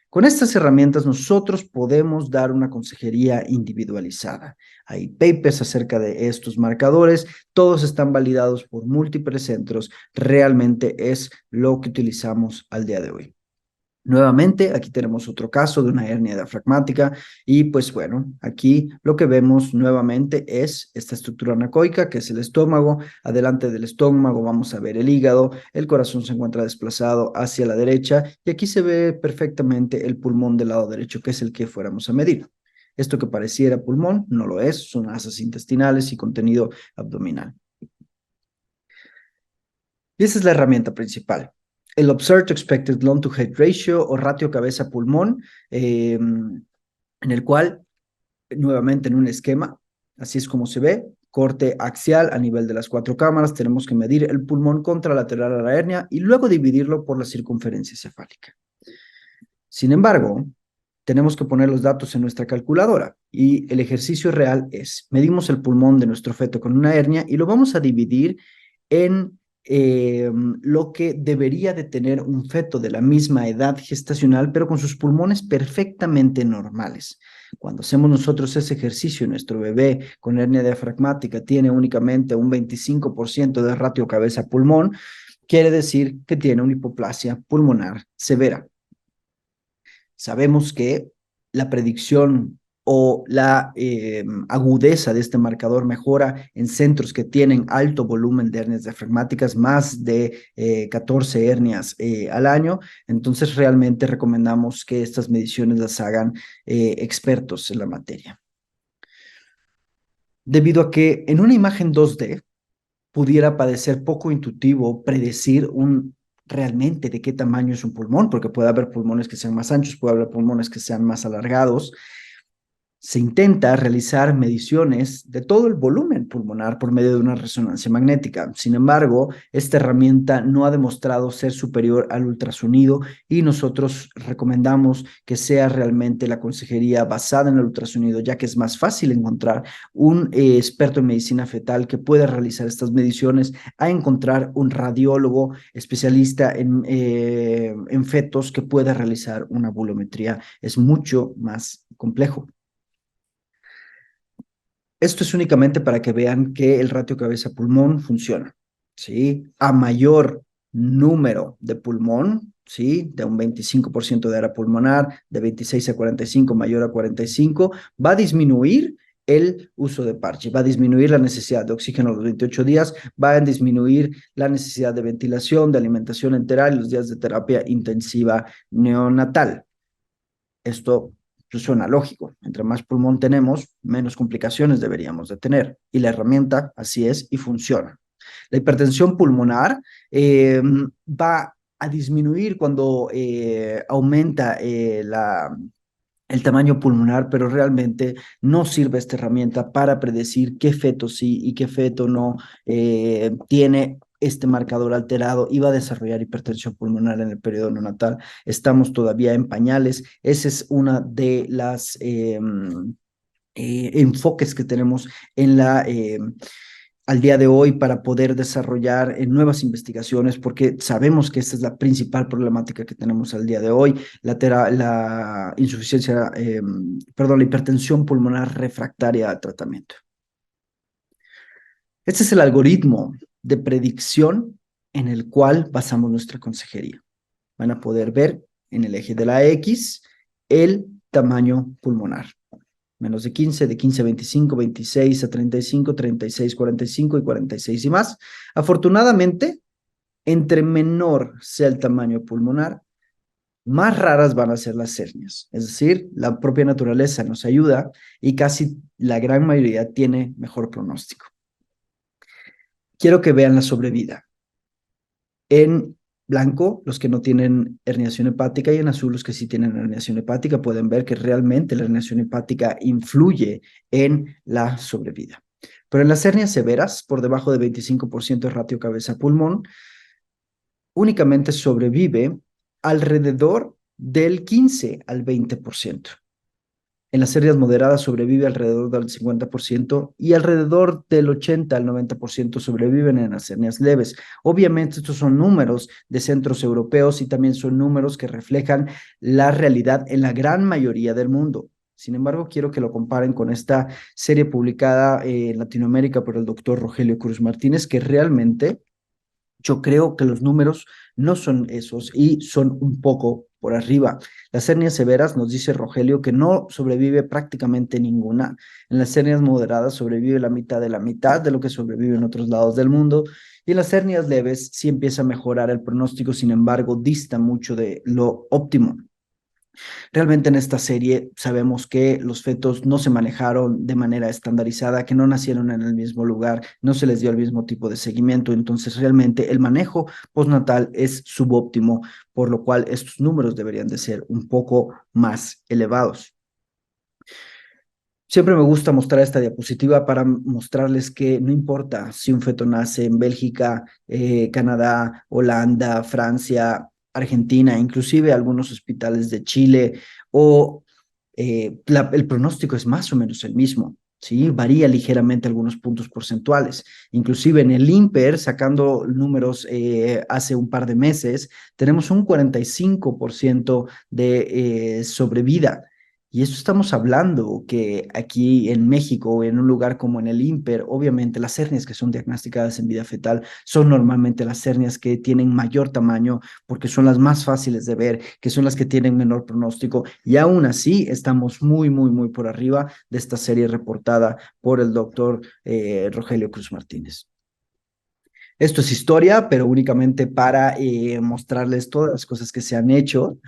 Con estas herramientas nosotros podemos dar una consejería individualizada. Hay papers acerca de estos marcadores, todos están validados por múltiples centros, realmente es lo que utilizamos al día de hoy. Nuevamente, aquí tenemos otro caso de una hernia diafragmática y pues bueno, aquí lo que vemos nuevamente es esta estructura anacoica que es el estómago. Adelante del estómago vamos a ver el hígado, el corazón se encuentra desplazado hacia la derecha y aquí se ve perfectamente el pulmón del lado derecho que es el que fuéramos a medir. Esto que pareciera pulmón no lo es, son asas intestinales y contenido abdominal. Y esa es la herramienta principal. El Observed Expected Lung to Head Ratio o ratio cabeza-pulmón, en el cual, nuevamente en un esquema, así es como se ve, corte axial a nivel de las 4 cámaras, tenemos que medir el pulmón contralateral a la hernia y luego dividirlo por la circunferencia cefálica. Sin embargo, tenemos que poner los datos en nuestra calculadora y el ejercicio real es, medimos el pulmón de nuestro feto con una hernia y lo vamos a dividir en lo que debería de tener un feto de la misma edad gestacional, pero con sus pulmones perfectamente normales. Cuando hacemos nosotros ese ejercicio, nuestro bebé con hernia diafragmática tiene únicamente un 25% de ratio cabeza-pulmón, quiere decir que tiene una hipoplasia pulmonar severa. Sabemos que la predicción o la agudeza de este marcador mejora en centros que tienen alto volumen de hernias diafragmáticas, más de 14 hernias al año. Entonces, realmente recomendamos que estas mediciones las hagan expertos en la materia. Debido a que en una imagen 2D pudiera parecer poco intuitivo predecir realmente de qué tamaño es un pulmón, porque puede haber pulmones que sean más anchos, puede haber pulmones que sean más alargados. Se intenta realizar mediciones de todo el volumen pulmonar por medio de una resonancia magnética. Sin embargo, esta herramienta no ha demostrado ser superior al ultrasonido y nosotros recomendamos que sea realmente la consejería basada en el ultrasonido, ya que es más fácil encontrar un experto en medicina fetal que pueda realizar estas mediciones a encontrar un radiólogo especialista en fetos que pueda realizar una volumetría. Es mucho más complejo. Esto es únicamente para que vean que el ratio cabeza-pulmón funciona, ¿sí? A mayor número de pulmón, ¿sí? De un 25% de área pulmonar, de 26 a 45, mayor a 45, va a disminuir el uso de parche, va a disminuir la necesidad de oxígeno a los 28 días, va a disminuir la necesidad de ventilación, de alimentación enteral y los días de terapia intensiva neonatal. Esto suena lógico. Entre más pulmón tenemos, menos complicaciones deberíamos de tener. Y la herramienta así es y funciona. La hipertensión pulmonar va a disminuir cuando aumenta el tamaño pulmonar, pero realmente no sirve esta herramienta para predecir qué feto sí y qué feto no tiene este marcador alterado y va a desarrollar hipertensión pulmonar en el periodo neonatal. Estamos todavía en pañales. Esa es una de las enfoques que tenemos en al día de hoy para poder desarrollar nuevas investigaciones, porque sabemos que esta es la principal problemática que tenemos al día de hoy, la insuficiencia, la hipertensión pulmonar refractaria al tratamiento. Este es el algoritmo de predicción en el cual basamos nuestra consejería. Van a poder ver en el eje de la X, el tamaño pulmonar. Menos de 15, de 15 a 25, 26 a 35, 36, 45 y 46 y más. Afortunadamente, entre menor sea el tamaño pulmonar, más raras van a ser las hernias. Es decir, la propia naturaleza nos ayuda y casi la gran mayoría tiene mejor pronóstico. Quiero que vean la sobrevida. En blanco, los que no tienen herniación hepática, y en azul, los que sí tienen herniación hepática. Pueden ver que realmente la herniación hepática influye en la sobrevida. Pero en las hernias severas, por debajo de 25% de ratio cabeza-pulmón, únicamente sobrevive alrededor del 15 al 20%. En las hernias moderadas sobrevive alrededor del 50% y alrededor del 80 al 90% sobreviven en las hernias leves. Obviamente estos son números de centros europeos y también son números que reflejan la realidad en la gran mayoría del mundo. Sin embargo, quiero que lo comparen con esta serie publicada en Latinoamérica por el doctor Rogelio Cruz Martínez, que realmente yo creo que los números no son esos y son un poco por arriba. Las hernias severas, nos dice Rogelio, que no sobrevive prácticamente ninguna. En las hernias moderadas sobrevive la mitad de lo que sobrevive en otros lados del mundo. Y en las hernias leves sí empieza a mejorar el pronóstico, sin embargo, dista mucho de lo óptimo. Realmente en esta serie sabemos que los fetos no se manejaron de manera estandarizada, que no nacieron en el mismo lugar, no se les dio el mismo tipo de seguimiento, entonces realmente el manejo postnatal es subóptimo, por lo cual estos números deberían de ser un poco más elevados. Siempre me gusta mostrar esta diapositiva para mostrarles que no importa si un feto nace en Bélgica, Canadá, Holanda, Francia, Argentina, inclusive algunos hospitales de Chile, o el pronóstico es más o menos el mismo, ¿sí? Varía ligeramente algunos puntos porcentuales. Inclusive en el INPER, sacando números hace un par de meses, tenemos un 45% de sobrevida. Y esto estamos hablando que aquí en México, en un lugar como en el INPER, obviamente las hernias que son diagnosticadas en vida fetal son normalmente las hernias que tienen mayor tamaño porque son las más fáciles de ver, que son las que tienen menor pronóstico. Y aún así estamos muy, muy, muy por arriba de esta serie reportada por el doctor Rogelio Cruz Martínez. Esto es historia, pero únicamente para mostrarles todas las cosas que se han hecho.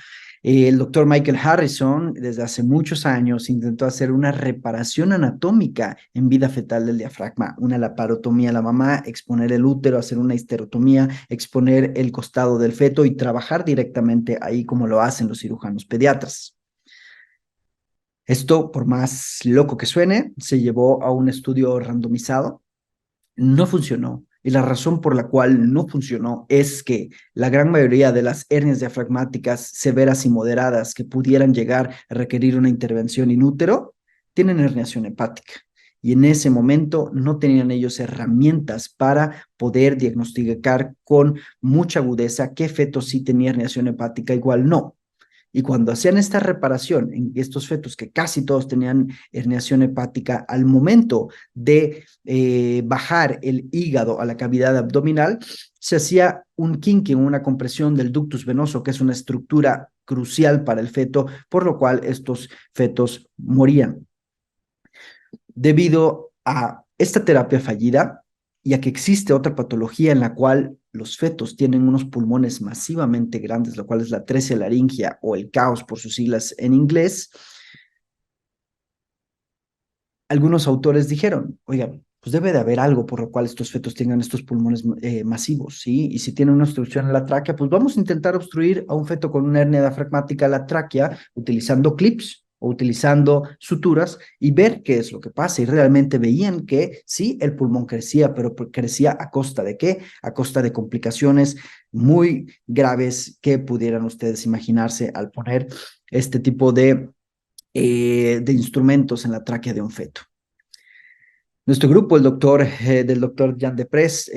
El doctor Michael Harrison, desde hace muchos años, intentó hacer una reparación anatómica en vida fetal del diafragma, una laparotomía a la mamá, exponer el útero, hacer una histerotomía, exponer el costado del feto y trabajar directamente ahí como lo hacen los cirujanos pediatras. Esto, por más loco que suene, se llevó a un estudio randomizado. No funcionó. Y la razón por la cual no funcionó es que la gran mayoría de las hernias diafragmáticas severas y moderadas que pudieran llegar a requerir una intervención in útero tienen herniación hepática. Y en ese momento no tenían ellos herramientas para poder diagnosticar con mucha agudeza qué feto sí tenía herniación hepática, igual no. Y cuando hacían esta reparación en estos fetos que casi todos tenían herniación hepática, al momento de bajar el hígado a la cavidad abdominal, se hacía un kinking, una compresión del ductus venoso, que es una estructura crucial para el feto, por lo cual estos fetos morían. Debido a esta terapia fallida y a que existe otra patología en la cual los fetos tienen unos pulmones masivamente grandes, lo cual es la atresia laringia o el caos por sus siglas en inglés, algunos autores dijeron, oigan, pues debe de haber algo por lo cual estos fetos tengan estos pulmones masivos, ¿sí? Y si tienen una obstrucción en la tráquea, pues vamos a intentar obstruir a un feto con una hernia diafragmática a la tráquea utilizando clips o utilizando suturas y ver qué es lo que pasa. Y realmente veían que sí, el pulmón crecía, pero crecía a costa de ¿qué? A costa de complicaciones muy graves que pudieran ustedes imaginarse al poner este tipo de instrumentos en la tráquea de un feto. Nuestro grupo, del doctor Jan Deprez,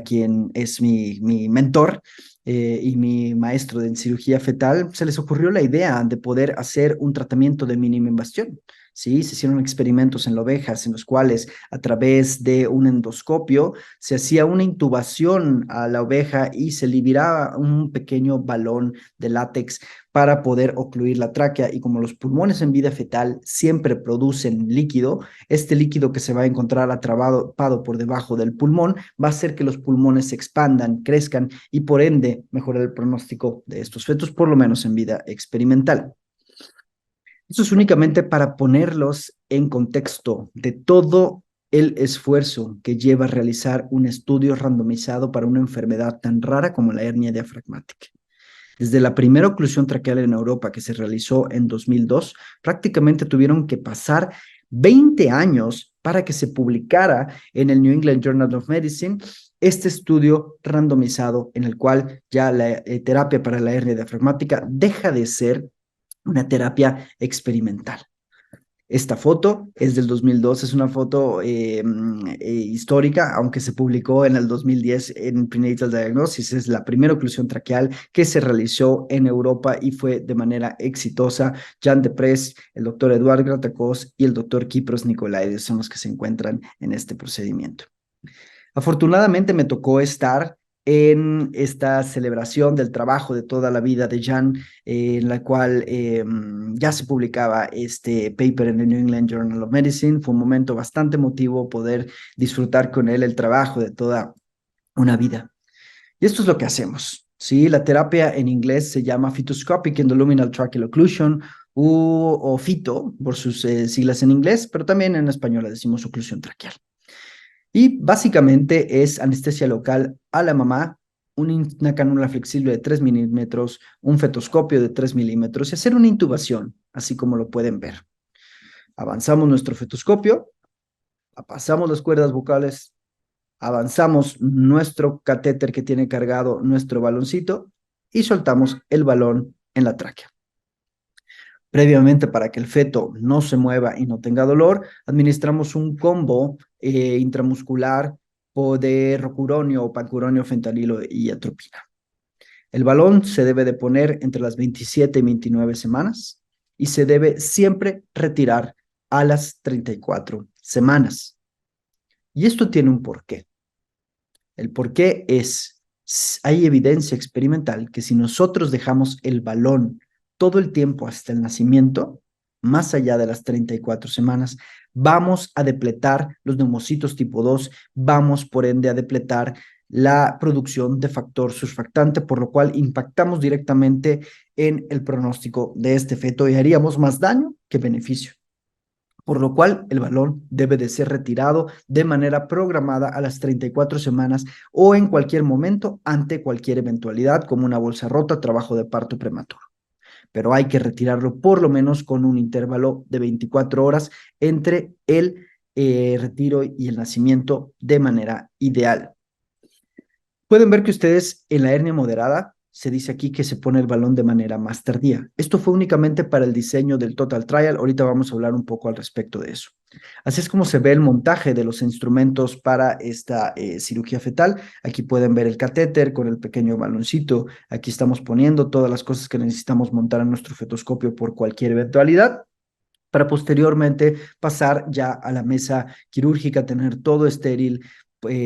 quien es mi mentor y mi maestro en cirugía fetal, se les ocurrió la idea de poder hacer un tratamiento de mínima invasión. ¿sí? Se hicieron experimentos en ovejas en los cuales a través de un endoscopio se hacía una intubación a la oveja y se liberaba un pequeño balón de látex para poder ocluir la tráquea. Y como los pulmones en vida fetal siempre producen líquido, este líquido que se va a encontrar atrapado por debajo del pulmón va a hacer que los pulmones se expandan, crezcan y por ende mejorar el pronóstico de estos fetos, por lo menos en vida experimental. Esto es únicamente para ponerlos en contexto de todo el esfuerzo que lleva a realizar un estudio randomizado para una enfermedad tan rara como la hernia diafragmática. Desde la primera oclusión traqueal en Europa que se realizó en 2002, prácticamente tuvieron que pasar 20 años para que se publicara en el New England Journal of Medicine este estudio randomizado en el cual ya la terapia para la hernia diafragmática deja de ser una terapia experimental. Esta foto es del 2002, es una foto histórica, aunque se publicó en el 2010 en Prenatal Diagnosis. Es la primera oclusión traqueal que se realizó en Europa y fue de manera exitosa. Jan Deprez, el doctor Eduard Gratacos y el doctor Kypros Nicolaides son los que se encuentran en este procedimiento. Afortunadamente me tocó estar en esta celebración del trabajo de toda la vida de Jan, en la cual ya se publicaba este paper en el New England Journal of Medicine. Fue un momento bastante emotivo poder disfrutar con él el trabajo de toda una vida. Y esto es lo que hacemos, ¿sí? La terapia en inglés se llama Fetoscopic Endoluminal Tracheal Occlusion o FITO por sus siglas en inglés, pero también en español le decimos oclusión traqueal. Y básicamente es anestesia local a la mamá, una cánula flexible de 3 milímetros, un fetoscopio de 3 milímetros y hacer una intubación, así como lo pueden ver. Avanzamos nuestro fetoscopio, pasamos las cuerdas vocales, avanzamos nuestro catéter que tiene cargado nuestro baloncito y soltamos el balón en la tráquea. Previamente, para que el feto no se mueva y no tenga dolor, administramos un combo intramuscular de rocuronio o pancuronio, fentanilo y atropina. El balón se debe de poner entre las 27 y 29 semanas y se debe siempre retirar a las 34 semanas. Y esto tiene un porqué. El porqué es, hay evidencia experimental que si nosotros dejamos el balón todo el tiempo hasta el nacimiento, más allá de las 34 semanas, vamos a depletar los neumocitos tipo 2, vamos por ende a depletar la producción de factor surfactante, por lo cual impactamos directamente en el pronóstico de este feto y haríamos más daño que beneficio. Por lo cual el balón debe de ser retirado de manera programada a las 34 semanas o en cualquier momento ante cualquier eventualidad como una bolsa rota, trabajo de parto prematuro. Pero hay que retirarlo por lo menos con un intervalo de 24 horas entre el retiro y el nacimiento de manera ideal. Pueden ver que ustedes en la hernia moderada se dice aquí que se pone el balón de manera más tardía. Esto fue únicamente para el diseño del Total Trial. Ahorita vamos a hablar un poco al respecto de eso. Así es como se ve el montaje de los instrumentos para esta cirugía fetal. Aquí pueden ver el catéter con el pequeño baloncito. Aquí estamos poniendo todas las cosas que necesitamos montar en nuestro fetoscopio por cualquier eventualidad, para posteriormente pasar ya a la mesa quirúrgica, tener todo estéril,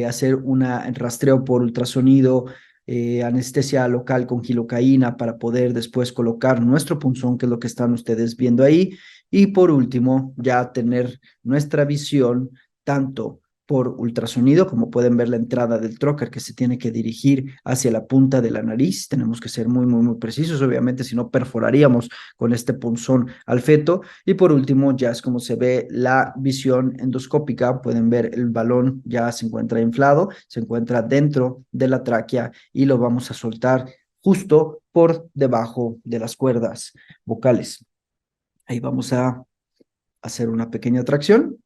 hacer un rastreo por ultrasonido, anestesia local con gilocaína para poder después colocar nuestro punzón, que es lo que están ustedes viendo ahí, y por último ya tener nuestra visión tanto por ultrasonido, como pueden ver la entrada del trocar que se tiene que dirigir hacia la punta de la nariz. Tenemos que ser muy precisos, obviamente, si no perforaríamos con este punzón al feto. Y por último, ya es como se ve la visión endoscópica. Pueden ver el balón ya se encuentra inflado, se encuentra dentro de la tráquea y lo vamos a soltar justo por debajo de las cuerdas vocales. Ahí vamos a hacer una pequeña tracción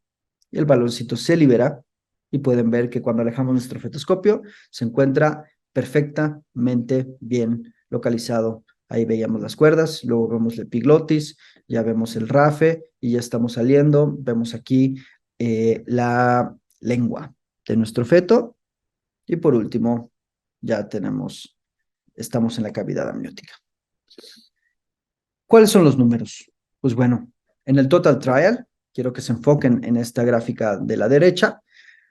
y el baloncito se libera y pueden ver que cuando alejamos nuestro fetoscopio se encuentra perfectamente bien localizado. Ahí veíamos las cuerdas, luego vemos el epiglotis, ya vemos el rafe y ya estamos saliendo. Vemos aquí la lengua de nuestro feto y por último ya estamos en la cavidad amniótica. ¿Cuáles son los números? Pues bueno, en el Total Trial quiero que se enfoquen en esta gráfica de la derecha,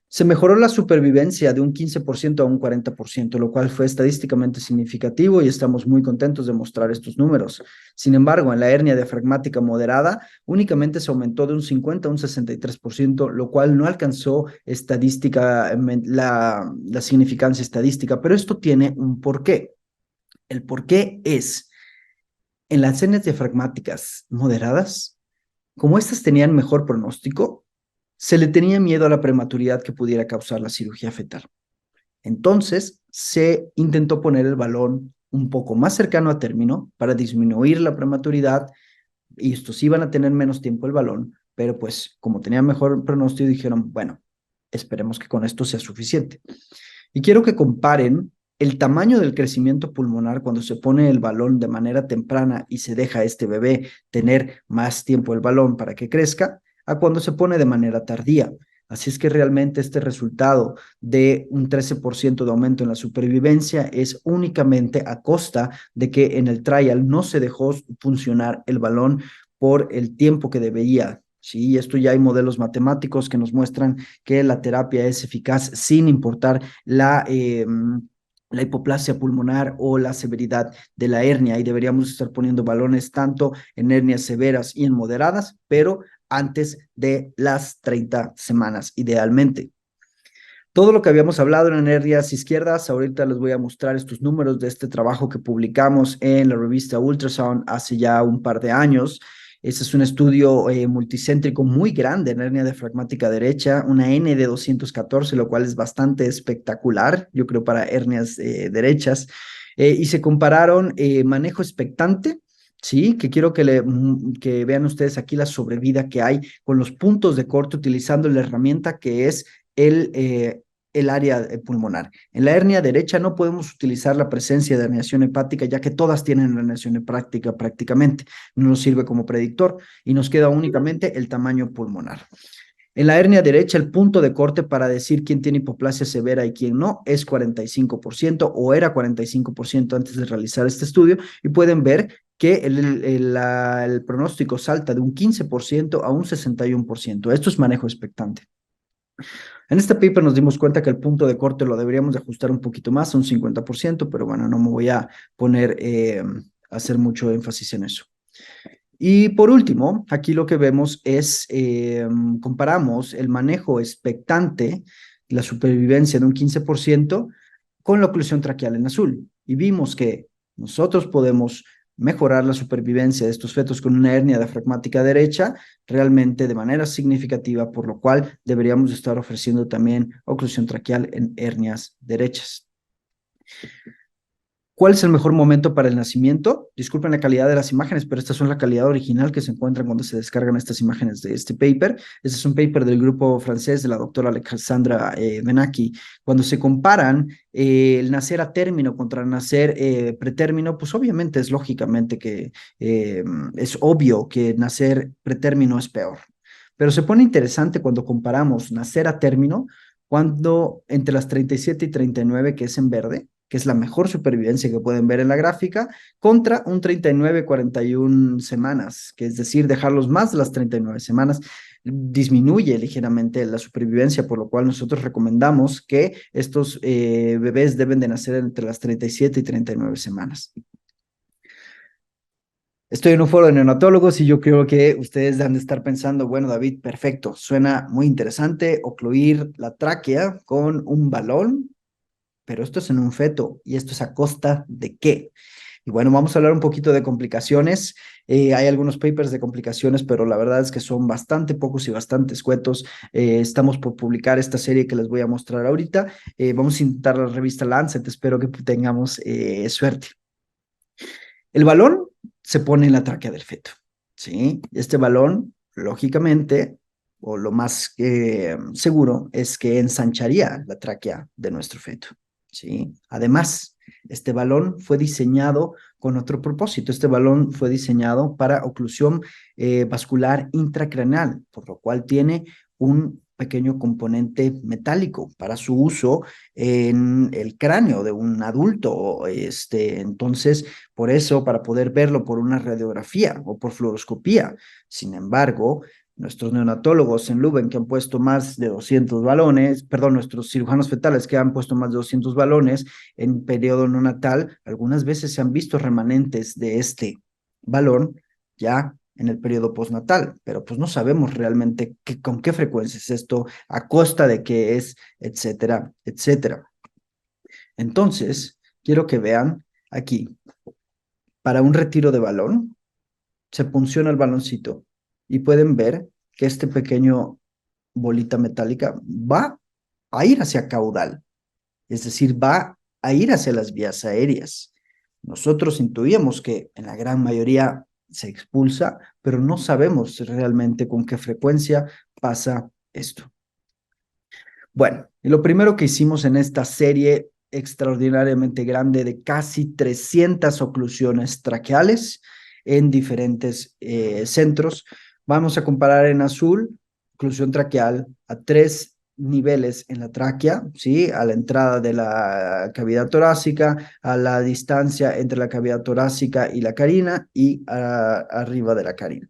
se mejoró la supervivencia de un 15% a un 40%, lo cual fue estadísticamente significativo y estamos muy contentos de mostrar estos números. Sin embargo, en la hernia diafragmática moderada únicamente se aumentó de un 50 a un 63%, lo cual no alcanzó la significancia estadística, pero esto tiene un porqué. El porqué es, en las hernias diafragmáticas moderadas, como estas tenían mejor pronóstico, se le tenía miedo a la prematuridad que pudiera causar la cirugía fetal. Entonces, se intentó poner el balón un poco más cercano a término para disminuir la prematuridad y estos iban a tener menos tiempo el balón, pero pues como tenían mejor pronóstico dijeron, bueno, esperemos que con esto sea suficiente. Y quiero que comparen el tamaño del crecimiento pulmonar cuando se pone el balón de manera temprana y se deja a este bebé tener más tiempo el balón para que crezca, a cuando se pone de manera tardía. Así es que realmente este resultado de un 13% de aumento en la supervivencia es únicamente a costa de que en el trial no se dejó funcionar el balón por el tiempo que debería. Sí, esto ya hay modelos matemáticos que nos muestran que la terapia es eficaz sin importar la hipoplasia pulmonar o la severidad de la hernia y deberíamos estar poniendo balones tanto en hernias severas y en moderadas, pero antes de las 30 semanas, idealmente. Todo lo que habíamos hablado en hernias izquierdas, ahorita les voy a mostrar estos números de este trabajo que publicamos en la revista Ultrasound hace ya un par de años. Este es un estudio multicéntrico muy grande en hernia diafragmática derecha, una N de 214, lo cual es bastante espectacular, yo creo, para hernias derechas. Y se compararon manejo expectante, sí, que quiero que vean ustedes aquí la sobrevida que hay con los puntos de corte utilizando la herramienta que es el área pulmonar. En la hernia derecha no podemos utilizar la presencia de herniación hepática, ya que todas tienen herniación hepática prácticamente. No nos sirve como predictor y nos queda únicamente el tamaño pulmonar. En la hernia derecha, el punto de corte para decir quién tiene hipoplasia severa y quién no es 45% o era 45% antes de realizar este estudio y pueden ver que el pronóstico salta de un 15% a un 61%. Esto es manejo expectante. En este paper nos dimos cuenta que el punto de corte lo deberíamos de ajustar un poquito más, un 50%, pero bueno, no me voy a poner a hacer mucho énfasis en eso. Y por último, aquí lo que vemos es, comparamos el manejo expectante, la supervivencia de un 15%, con la oclusión traqueal en azul. Y vimos que nosotros podemos mejorar la supervivencia de estos fetos con una hernia diafragmática derecha realmente de manera significativa, por lo cual deberíamos estar ofreciendo también oclusión traqueal en hernias derechas. ¿Cuál es el mejor momento para el nacimiento? Disculpen la calidad de las imágenes, pero estas son la calidad original que se encuentran cuando se descargan estas imágenes de este paper. Este es un paper del grupo francés de la doctora Alexandra Benaki. Cuando se comparan el nacer a término contra nacer pretérmino, pues obviamente es lógicamente que es obvio que nacer pretérmino es peor. Pero se pone interesante cuando comparamos nacer a término, cuando entre las 37 y 39, que es en verde, que es la mejor supervivencia que pueden ver en la gráfica, contra un 39-41 semanas, que es decir, dejarlos más de las 39 semanas, disminuye ligeramente la supervivencia, por lo cual nosotros recomendamos que estos bebés deben de nacer entre las 37 y 39 semanas. Estoy en un foro de neonatólogos y yo creo que ustedes han de estar pensando, bueno, David, perfecto, suena muy interesante ocluir la tráquea con un balón, pero esto es en un feto y esto es a costa de qué. Y bueno, vamos a hablar un poquito de complicaciones. Hay algunos papers de complicaciones, pero la verdad es que son bastante pocos y bastante escuetos. Estamos por publicar esta serie que les voy a mostrar ahorita. Vamos a intentar la revista Lancet, espero que tengamos suerte. El balón se pone en la tráquea del feto, ¿sí? Este balón, lógicamente, o lo más seguro, es que ensancharía la tráquea de nuestro feto, ¿sí? Además, este balón fue diseñado con otro propósito. Este balón fue diseñado para oclusión vascular intracraneal, por lo cual tiene un pequeño componente metálico para su uso en el cráneo de un adulto. Entonces, por eso, para poder verlo por una radiografía o por fluoroscopía. Sin embargo, nuestros neonatólogos en Leuven que han puesto más de 200 balones, perdón, nuestros cirujanos fetales que han puesto más de 200 balones en periodo neonatal, algunas veces se han visto remanentes de este balón ya en el periodo postnatal, pero pues no sabemos realmente con qué frecuencia es esto, a costa de qué es, etcétera, etcétera. Entonces, quiero que vean aquí, para un retiro de balón, se punciona el baloncito y pueden ver que este pequeño bolita metálica va a ir hacia caudal, es decir, va a ir hacia las vías aéreas. Nosotros intuíamos que en la gran mayoría se expulsa, pero no sabemos realmente con qué frecuencia pasa esto. Bueno, y lo primero que hicimos en esta serie extraordinariamente grande de casi 300 oclusiones traqueales en diferentes centros, vamos a comparar en azul oclusión traqueal a 3 niveles en la tráquea, ¿sí? A la entrada de la cavidad torácica, a la distancia entre la cavidad torácica y la carina y arriba de la carina.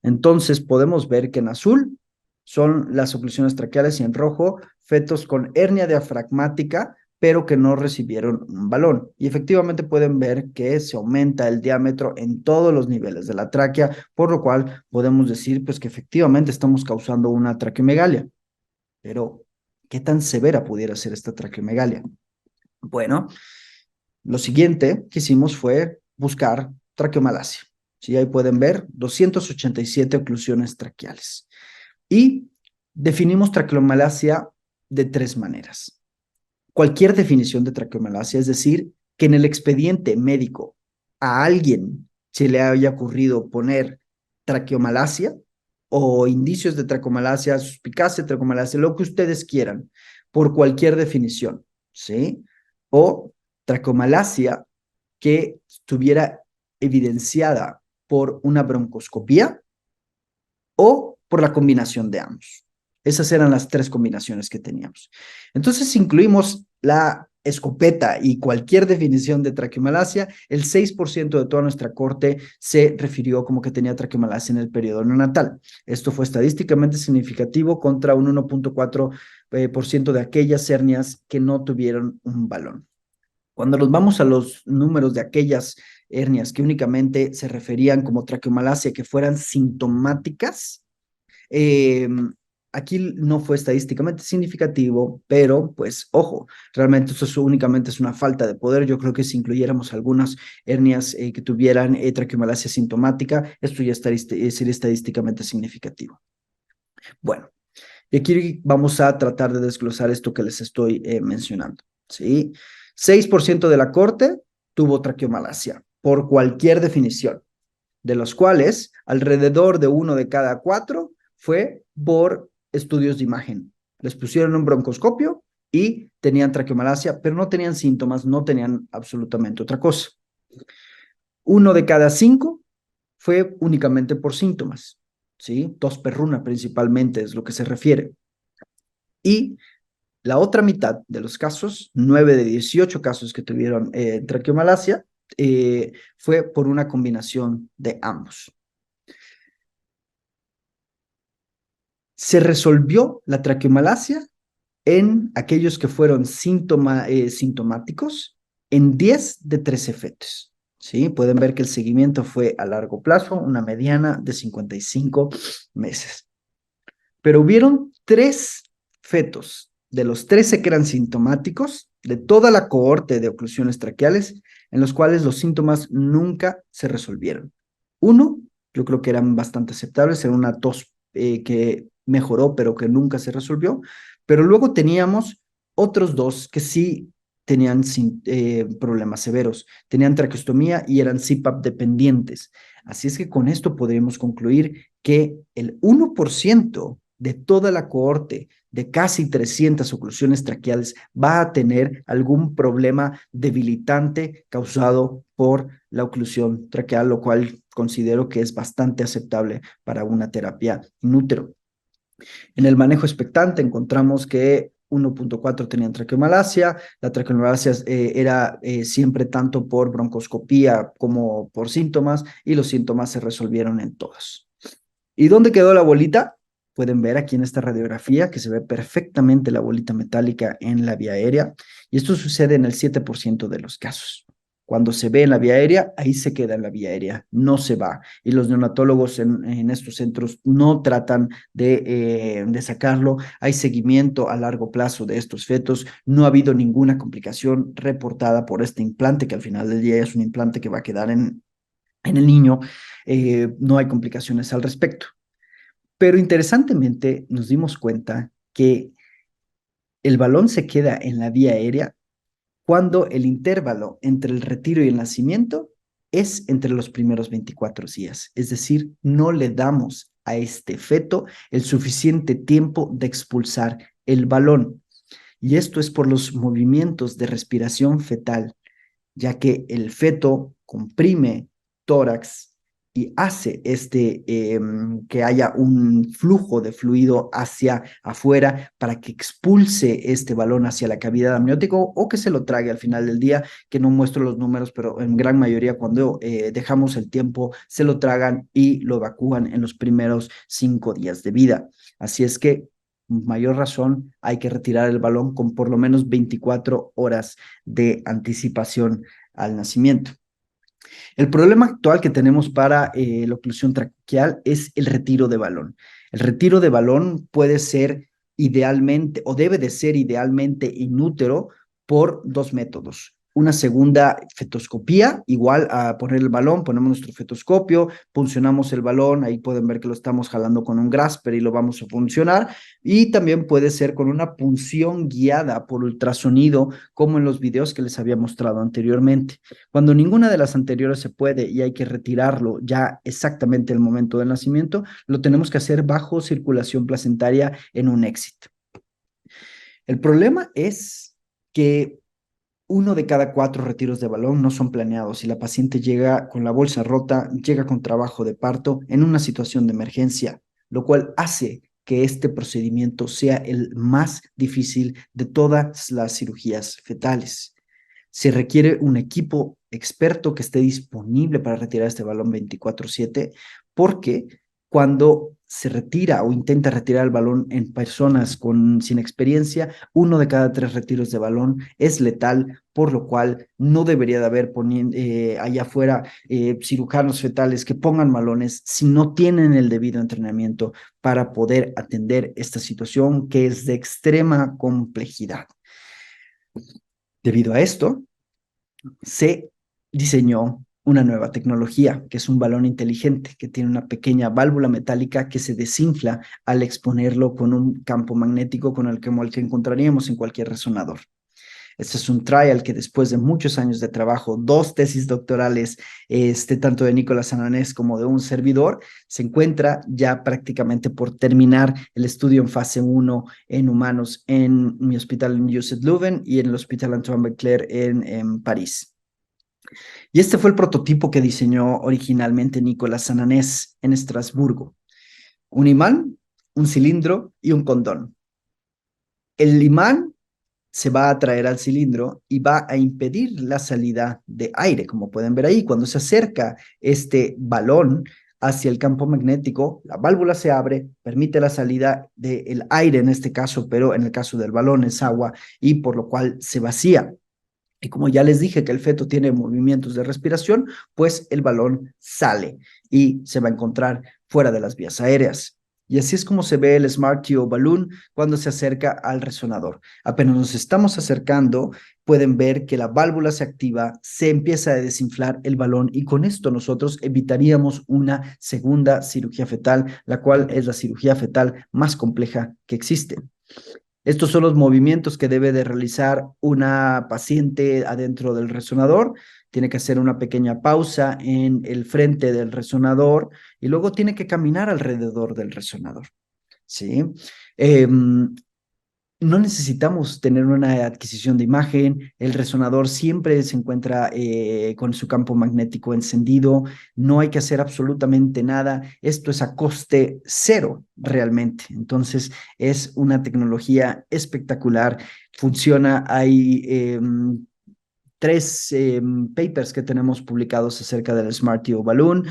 Entonces podemos ver que en azul son las oclusiones traqueales y en rojo fetos con hernia diafragmática, pero que no recibieron un balón. Y efectivamente pueden ver que se aumenta el diámetro en todos los niveles de la tráquea, por lo cual podemos decir pues que efectivamente estamos causando una traqueomegalia. Pero, ¿qué tan severa pudiera ser esta traqueomegalia? Bueno, lo siguiente que hicimos fue buscar traqueomalacia. Sí, ahí pueden ver 287 oclusiones traqueales. Y definimos traqueomalacia de 3 maneras. Cualquier definición de traqueomalacia, es decir, que en el expediente médico a alguien se le haya ocurrido poner traqueomalacia o indicios de traqueomalacia, suspicacia de traqueomalacia, lo que ustedes quieran, por cualquier definición, ¿sí? O traqueomalacia que estuviera evidenciada por una broncoscopía o por la combinación de ambos. Esas eran las 3 combinaciones que teníamos. Entonces, si incluimos la escopeta y cualquier definición de traqueomalacia, el 6% de toda nuestra corte se refirió como que tenía traqueomalacia en el periodo neonatal. Esto fue estadísticamente significativo contra un 1.4% de aquellas hernias que no tuvieron un balón. Cuando nos vamos a los números de aquellas hernias que únicamente se referían como traqueomalacia, que fueran sintomáticas, aquí no fue estadísticamente significativo, pero pues ojo, realmente eso únicamente es una falta de poder. Yo creo que si incluyéramos algunas hernias que tuvieran traqueomalacia sintomática, esto ya sería estadísticamente significativo. Bueno, y aquí vamos a tratar de desglosar esto que les estoy mencionando, ¿sí? 6% de la corte tuvo traqueomalacia, por cualquier definición, de los cuales alrededor de 1 de cada 4 fue por estudios de imagen. Les pusieron un broncoscopio y tenían traqueomalacia, pero no tenían síntomas, no tenían absolutamente otra cosa. 1 de cada 5 fue únicamente por síntomas, ¿sí? Tos perruna principalmente es lo que se refiere. Y la otra mitad de los casos, 9 de 18 casos que tuvieron traqueomalacia, fue por una combinación de ambos. Se resolvió la traqueomalacia en aquellos que fueron sintomáticos en 10 de 13 fetos. ¿Sí? Pueden ver que el seguimiento fue a largo plazo, una mediana de 55 meses. Pero hubieron 3 fetos de los 13 que eran sintomáticos de toda la cohorte de oclusiones traqueales en los cuales los síntomas nunca se resolvieron. Uno, yo creo que eran bastante aceptables, era una tos que mejoró pero que nunca se resolvió, pero luego teníamos otros 2 que sí tenían problemas severos, tenían traqueostomía y eran CPAP dependientes. Así es que con esto podríamos concluir que el 1% de toda la cohorte de casi 300 oclusiones traqueales va a tener algún problema debilitante causado por la oclusión traqueal, lo cual considero que es bastante aceptable para una terapia in útero. En el manejo expectante encontramos que 1.4 tenían traqueomalacia, la traqueomalacia era siempre tanto por broncoscopía como por síntomas y los síntomas se resolvieron en todos. ¿Y dónde quedó la bolita? Pueden ver aquí en esta radiografía que se ve perfectamente la bolita metálica en la vía aérea, y esto sucede en el 7% de los casos. Cuando se ve en la vía aérea, ahí se queda en la vía aérea, no se va. Y los neonatólogos en estos centros no tratan de sacarlo. Hay seguimiento a largo plazo de estos fetos. No ha habido ninguna complicación reportada por este implante, que al final del día es un implante que va a quedar en el niño. No hay complicaciones al respecto. Pero interesantemente nos dimos cuenta que el balón se queda en la vía aérea cuando el intervalo entre el retiro y el nacimiento es entre los primeros 24 días. Es decir, no le damos a este feto el suficiente tiempo de expulsar el balón. Y esto es por los movimientos de respiración fetal, ya que el feto comprime tórax y hace que haya un flujo de fluido hacia afuera para que expulse este balón hacia la cavidad amniótica o que se lo trague al final del día, que no muestro los números, pero en gran mayoría cuando dejamos el tiempo se lo tragan y lo evacúan en los primeros 5 días de vida. Así es que mayor razón hay que retirar el balón con por lo menos 24 horas de anticipación al nacimiento. El problema actual que tenemos para la oclusión traqueal es el retiro de balón. El retiro de balón puede ser idealmente o debe de ser idealmente inútero por dos métodos. Una segunda fetoscopía, igual a poner el balón, ponemos nuestro fetoscopio, puncionamos el balón, ahí pueden ver que lo estamos jalando con un grasper y lo vamos a puncionar, y también puede ser con una punción guiada por ultrasonido, como en los videos que les había mostrado anteriormente. Cuando ninguna de las anteriores se puede y hay que retirarlo ya exactamente el momento del nacimiento, lo tenemos que hacer bajo circulación placentaria en un éxito. El problema es que 1 de cada 4 retiros de balón no son planeados y la paciente llega con la bolsa rota, llega con trabajo de parto en una situación de emergencia, lo cual hace que este procedimiento sea el más difícil de todas las cirugías fetales. Se requiere un equipo experto que esté disponible para retirar este balón 24/7, porque cuando se retira o intenta retirar el balón en personas sin experiencia, 1 de cada 3 retiros de balón es letal, por lo cual no debería de haber allá afuera cirujanos fetales que pongan balones si no tienen el debido entrenamiento para poder atender esta situación que es de extrema complejidad. Debido a esto, se diseñó una nueva tecnología, que es un balón inteligente, que tiene una pequeña válvula metálica que se desinfla al exponerlo con un campo magnético como el que encontraríamos en cualquier resonador. Este es un trial que después de muchos años de trabajo, 2 tesis doctorales, tanto de Nicolás Sananés como de un servidor, se encuentra ya prácticamente por terminar el estudio en fase 1 en humanos en mi hospital en Neuchâtel y en el hospital Antoine Becler en París. Y este fue el prototipo que diseñó originalmente Nicolás Sananés en Estrasburgo. Un imán, un cilindro y un condón. El imán se va a atraer al cilindro y va a impedir la salida de aire, como pueden ver ahí. Cuando se acerca este balón hacia el campo magnético, la válvula se abre, permite la salida del aire en este caso, pero en el caso del balón es agua, y por lo cual se vacía. Y como ya les dije que el feto tiene movimientos de respiración, pues el balón sale y se va a encontrar fuera de las vías aéreas. Y así es como se ve el Smart TO Balloon cuando se acerca al resonador. Apenas nos estamos acercando, pueden ver que la válvula se activa, se empieza a desinflar el balón, y con esto nosotros evitaríamos una segunda cirugía fetal, la cual es la cirugía fetal más compleja que existe. Estos son los movimientos que debe de realizar una paciente adentro del resonador. Tiene que hacer una pequeña pausa en el frente del resonador y luego tiene que caminar alrededor del resonador, ¿sí? No necesitamos tener una adquisición de imagen. El resonador siempre se encuentra con su campo magnético encendido. No hay que hacer absolutamente nada. Esto es a coste cero realmente. Entonces es una tecnología espectacular. Funciona. Hay tres papers que tenemos publicados acerca del Smart TO Balloon,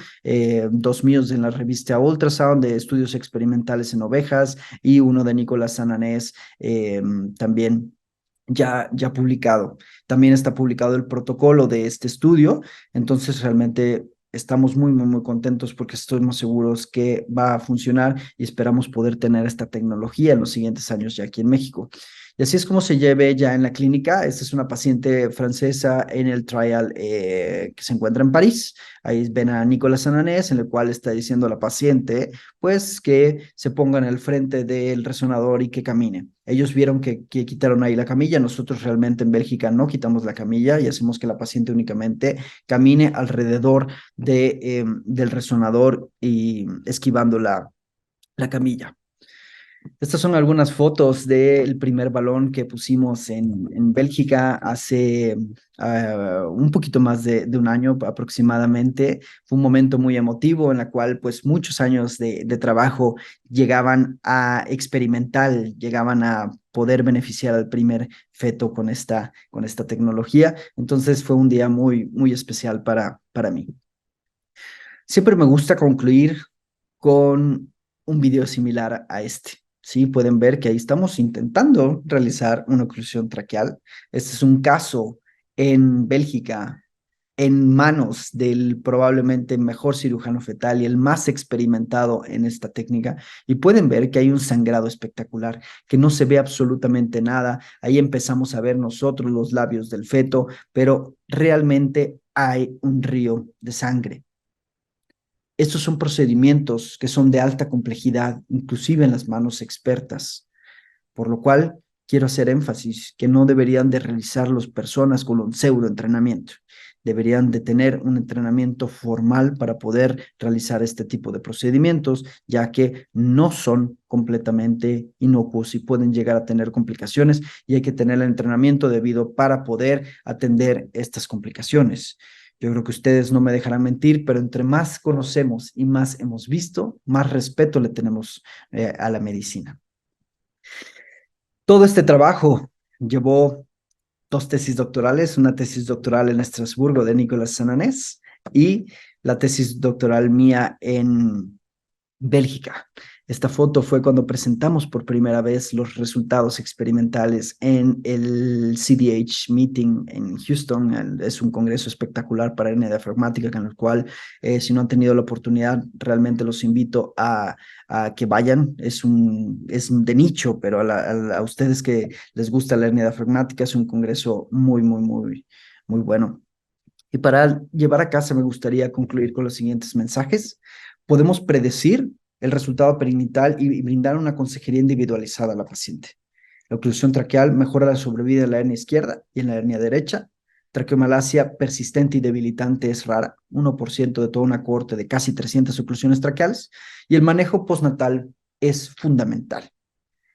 dos míos en la revista Ultrasound de estudios experimentales en ovejas y uno de Nicolás Sananés también ya publicado. También está publicado el protocolo de este estudio, entonces realmente estamos muy contentos porque estamos seguros que va a funcionar y esperamos poder tener esta tecnología en los siguientes años ya aquí en México. Y así es como se lleve ya en la clínica. Esta es una paciente francesa en el trial que se encuentra en París. Ahí ven a Nicolás Sananés, en el cual está diciendo a la paciente, pues, que se ponga en el frente del resonador y que camine. Ellos vieron que quitaron ahí la camilla. Nosotros realmente en Bélgica no quitamos la camilla y hacemos que la paciente únicamente camine alrededor del resonador y esquivando la camilla. Estas son algunas fotos del primer balón que pusimos en Bélgica hace un poquito más de un año aproximadamente. Fue un momento muy emotivo en el cual pues muchos años de trabajo llegaban a experimentar, llegaban a poder beneficiar al primer feto con esta tecnología. Entonces fue un día muy especial para mí. Siempre me gusta concluir con un video similar a este. Sí, pueden ver que ahí estamos intentando realizar una oclusión traqueal. Este es un caso en Bélgica, en manos del probablemente mejor cirujano fetal y el más experimentado en esta técnica. Y pueden ver que hay un sangrado espectacular, que no se ve absolutamente nada. Ahí empezamos a ver nosotros los labios del feto, pero realmente hay un río de sangre. Estos son procedimientos que son de alta complejidad, inclusive en las manos expertas, por lo cual quiero hacer énfasis que no deberían de realizarlos personas con un pseudoentrenamiento. Deberían de tener un entrenamiento formal para poder realizar este tipo de procedimientos, ya que no son completamente inocuos y pueden llegar a tener complicaciones y hay que tener el entrenamiento debido para poder atender estas complicaciones. Yo creo que ustedes no me dejarán mentir, pero entre más conocemos y más hemos visto, más respeto le tenemos a la medicina. Todo este trabajo llevó 2 tesis doctorales, una tesis doctoral en Estrasburgo de Nicolás Sananés y la tesis doctoral mía en Bélgica. Esta foto fue cuando presentamos por primera vez los resultados experimentales en el CDH Meeting en Houston. Es un congreso espectacular para hernia diafragmática en el cual, si no han tenido la oportunidad, realmente los invito a que vayan. Es de nicho, pero a ustedes que les gusta la hernia diafragmática es un congreso muy bueno. Y para llevar a casa me gustaría concluir con los siguientes mensajes. Podemos predecir el resultado perinatal y brindar una consejería individualizada a la paciente. La oclusión traqueal mejora la sobrevida en la hernia izquierda y en la hernia derecha. Traqueomalacia persistente y debilitante es rara, 1% de toda una cohorte de casi 300 oclusiones traqueales, y el manejo postnatal es fundamental.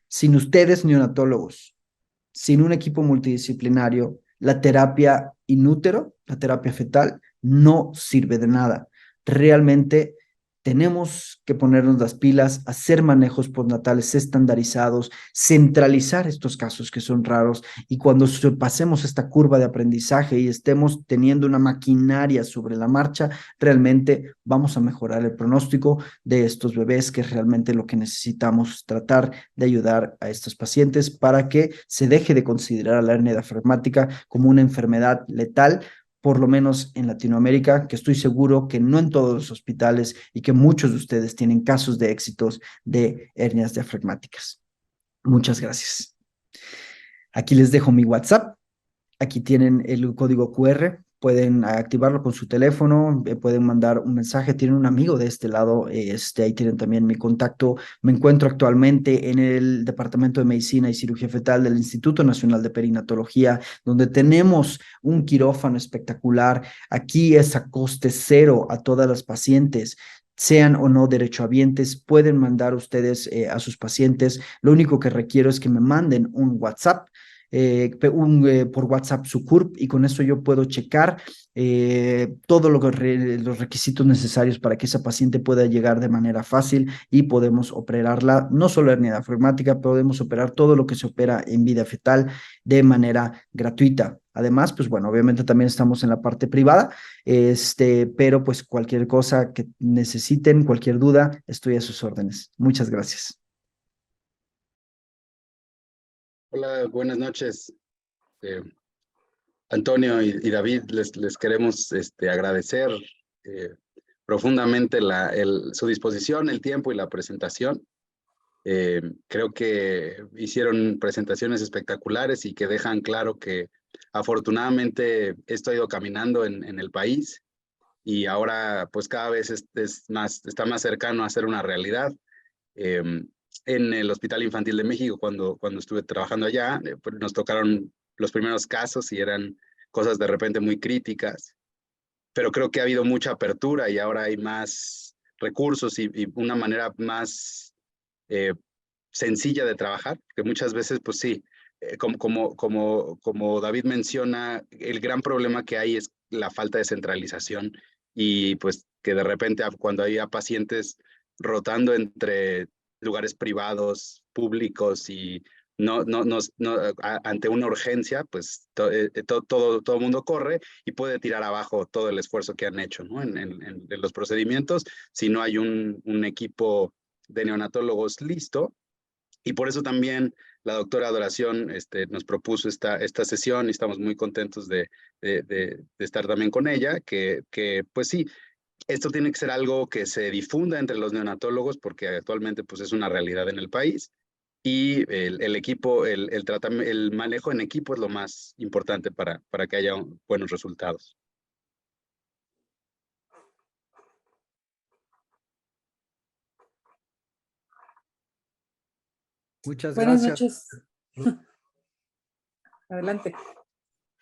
Sin ustedes, neonatólogos, sin un equipo multidisciplinario, la terapia in útero, la terapia fetal, no sirve de nada. Realmente tenemos que ponernos las pilas, hacer manejos postnatales estandarizados, centralizar estos casos que son raros y cuando pasemos esta curva de aprendizaje y estemos teniendo una maquinaria sobre la marcha, realmente vamos a mejorar el pronóstico de estos bebés, que es realmente lo que necesitamos tratar de ayudar a estos pacientes para que se deje de considerar a la hernia diafragmática como una enfermedad letal, por lo menos en Latinoamérica, que estoy seguro que no en todos los hospitales y que muchos de ustedes tienen casos de éxitos de hernias diafragmáticas. Muchas gracias. Aquí les dejo mi WhatsApp. Aquí tienen el código QR. Pueden activarlo con su teléfono, pueden mandar un mensaje, tienen un amigo de este lado, ahí tienen también mi contacto. Me encuentro actualmente en el Departamento de Medicina y Cirugía Fetal del Instituto Nacional de Perinatología, donde tenemos un quirófano espectacular. Aquí es a coste cero a todas las pacientes, sean o no derechohabientes, pueden mandar ustedes a sus pacientes. Lo único que requiero es que me manden un WhatsApp, por WhatsApp su CURP, y con eso yo puedo checar todos los requisitos necesarios para que esa paciente pueda llegar de manera fácil y podemos operarla, no solo hernia diafragmática, podemos operar todo lo que se opera en vida fetal de manera gratuita. Además, pues bueno, obviamente también estamos en la parte privada, pero pues cualquier cosa que necesiten, cualquier duda, estoy a sus órdenes. Muchas gracias. Hola, buenas noches. Eh, Antonio y David, les queremos agradecer eh, profundamente su disposición, el tiempo y la presentación. Creo que hicieron presentaciones espectaculares y que dejan claro que afortunadamente esto ha ido caminando en el país y ahora pues cada vez está más cercano a ser una realidad. En el Hospital Infantil de México, cuando estuve trabajando allá, pues nos tocaron los primeros casos y eran cosas de repente muy críticas, pero creo que ha habido mucha apertura y ahora hay más recursos y una manera más eh, sencilla de trabajar, que muchas veces, pues sí, como David menciona, el gran problema que hay es la falta de centralización y pues que de repente cuando había pacientes rotando entre lugares privados, públicos y ante una urgencia, pues todo mundo corre y puede tirar abajo todo el esfuerzo que han hecho, ¿no? En los procedimientos, si no hay un equipo de neonatólogos listo. Y por eso también la doctora Adoración nos propuso esta sesión y estamos muy contentos de estar también con ella, que pues sí, esto tiene que ser algo que se difunda entre los neonatólogos porque actualmente pues es una realidad en el país y el equipo, el manejo en equipo es lo más importante para que haya buenos resultados. Muchas Buenas gracias. noches. Adelante.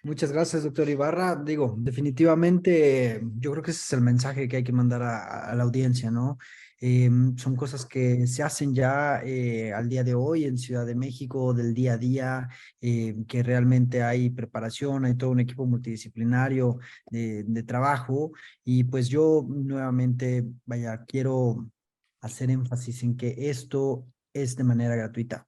Muchas gracias, doctor Ibarra. Digo, definitivamente yo creo que ese es el mensaje que hay que mandar a la audiencia, ¿no? Son cosas que se hacen ya al día de hoy en Ciudad de México, del día a día, que realmente hay preparación, hay todo un equipo multidisciplinario de trabajo y pues yo nuevamente, vaya, quiero hacer énfasis en que esto es de manera gratuita.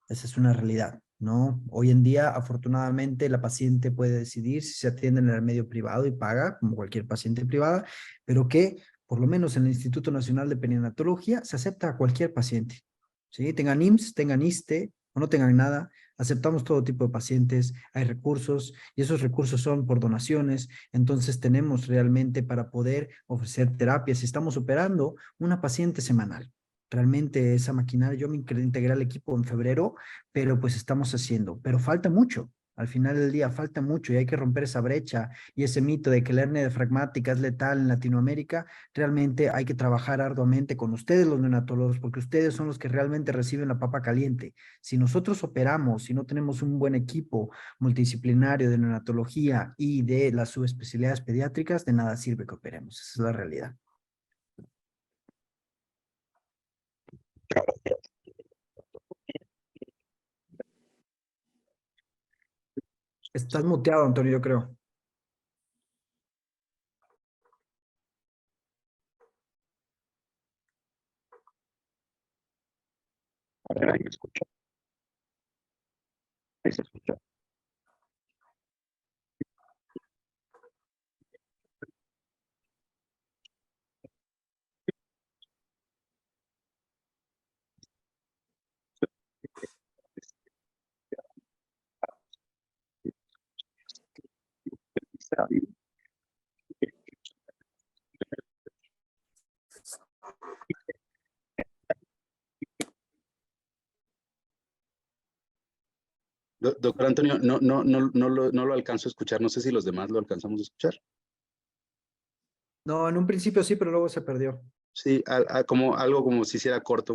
Esa es una realidad, ¿no? Hoy en día, afortunadamente, la paciente puede decidir si se atiende en el medio privado y paga, como cualquier paciente privada, pero que, por lo menos en el Instituto Nacional de Perinatología, se acepta a cualquier paciente, ¿sí? Tengan IMSS, tengan ISSSTE o no tengan nada, aceptamos todo tipo de pacientes, hay recursos y esos recursos son por donaciones, entonces tenemos realmente para poder ofrecer terapias. Estamos operando una paciente semanal. Realmente esa maquinaria, yo me integré al equipo en febrero, pero pues estamos haciendo, pero falta mucho. Al final del día falta mucho y hay que romper esa brecha y ese mito de que la hernia diafragmática es letal en Latinoamérica. Realmente hay que trabajar arduamente con ustedes, los neonatólogos, porque ustedes son los que realmente reciben la papa caliente. Si nosotros operamos, si no tenemos un buen equipo multidisciplinario de neonatología y de las subespecialidades pediátricas, de nada sirve que operemos. Esa es la realidad. Estás muteado, Antonio, yo creo. A ver, ahí me escucho. Ahí se escucha. Doctor Antonio, no lo alcanzo a escuchar. No sé si los demás lo alcanzamos a escuchar. No, en un principio sí, pero luego se perdió. Sí, como algo como si hiciera corto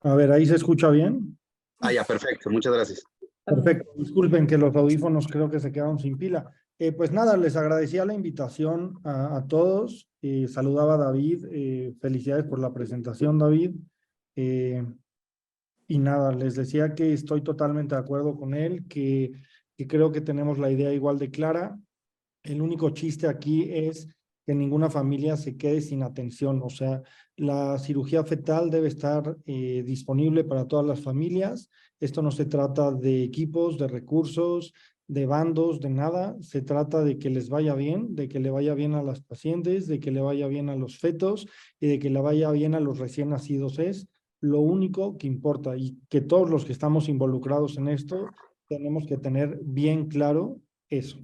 A ver, ahí se escucha bien. ya, perfecto. Muchas gracias. Perfecto. Disculpen que los audífonos creo que se quedaron sin pila. Pues nada, les agradecía la invitación a todos. Saludaba a David. Felicidades por la presentación, David. Y nada, les decía que estoy totalmente de acuerdo con él, que creo que tenemos la idea igual de clara. El único chiste aquí es que que ninguna familia se quede sin atención. O sea, la cirugía fetal debe estar disponible para todas las familias. Esto no se trata de equipos, de recursos, de bandos, de nada. Se trata de que les vaya bien, de que le vaya bien a las pacientes, de que le vaya bien a los fetos y de que le vaya bien a los recién nacidos. Es lo único que importa, y que todos los que estamos involucrados en esto tenemos que tener bien claro eso.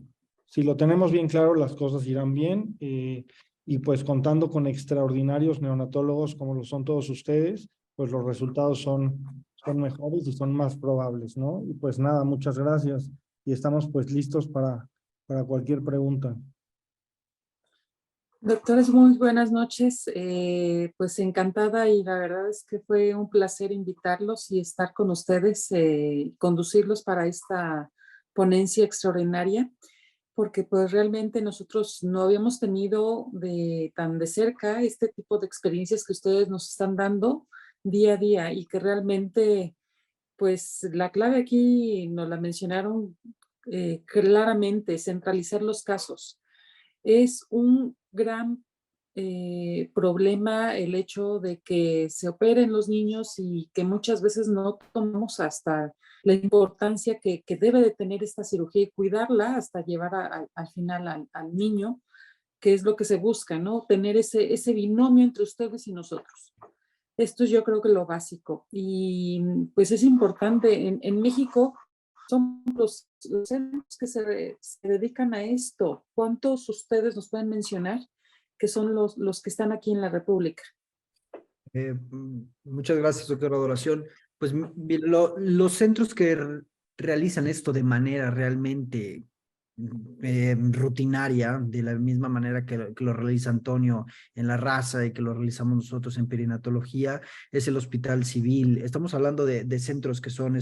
Si lo tenemos bien claro, las cosas irán bien, y pues contando con extraordinarios neonatólogos como lo son todos ustedes, pues los resultados son mejores y son más probables, ¿no? Y pues nada, muchas gracias y estamos pues listos para cualquier pregunta. Doctores, muy buenas noches. Pues encantada, y la verdad es que fue un placer invitarlos y estar con ustedes, conducirlos para esta ponencia extraordinaria, porque pues realmente nosotros no habíamos tenido tan de cerca este tipo de experiencias que ustedes nos están dando día a día, y que realmente pues la clave aquí nos la mencionaron claramente: centralizar los casos. Es un gran problema el hecho de que se operen los niños y que muchas veces no tomamos hasta la importancia que debe de tener esta cirugía, y cuidarla hasta llevar al final al niño, que es lo que se busca, ¿no? Tener ese binomio entre ustedes y nosotros. Esto yo creo que lo básico. Y pues es importante. En México son los centros que se dedican a esto. ¿Cuántos ustedes nos pueden mencionar que son los que están aquí en la República? Muchas gracias, doctora Adoración. Pues los centros que realizan esto de manera realmente rutinaria, de la misma manera que lo realiza Antonio en La Raza y que lo realizamos nosotros en perinatología, es el Hospital Civil. Estamos hablando de centros que son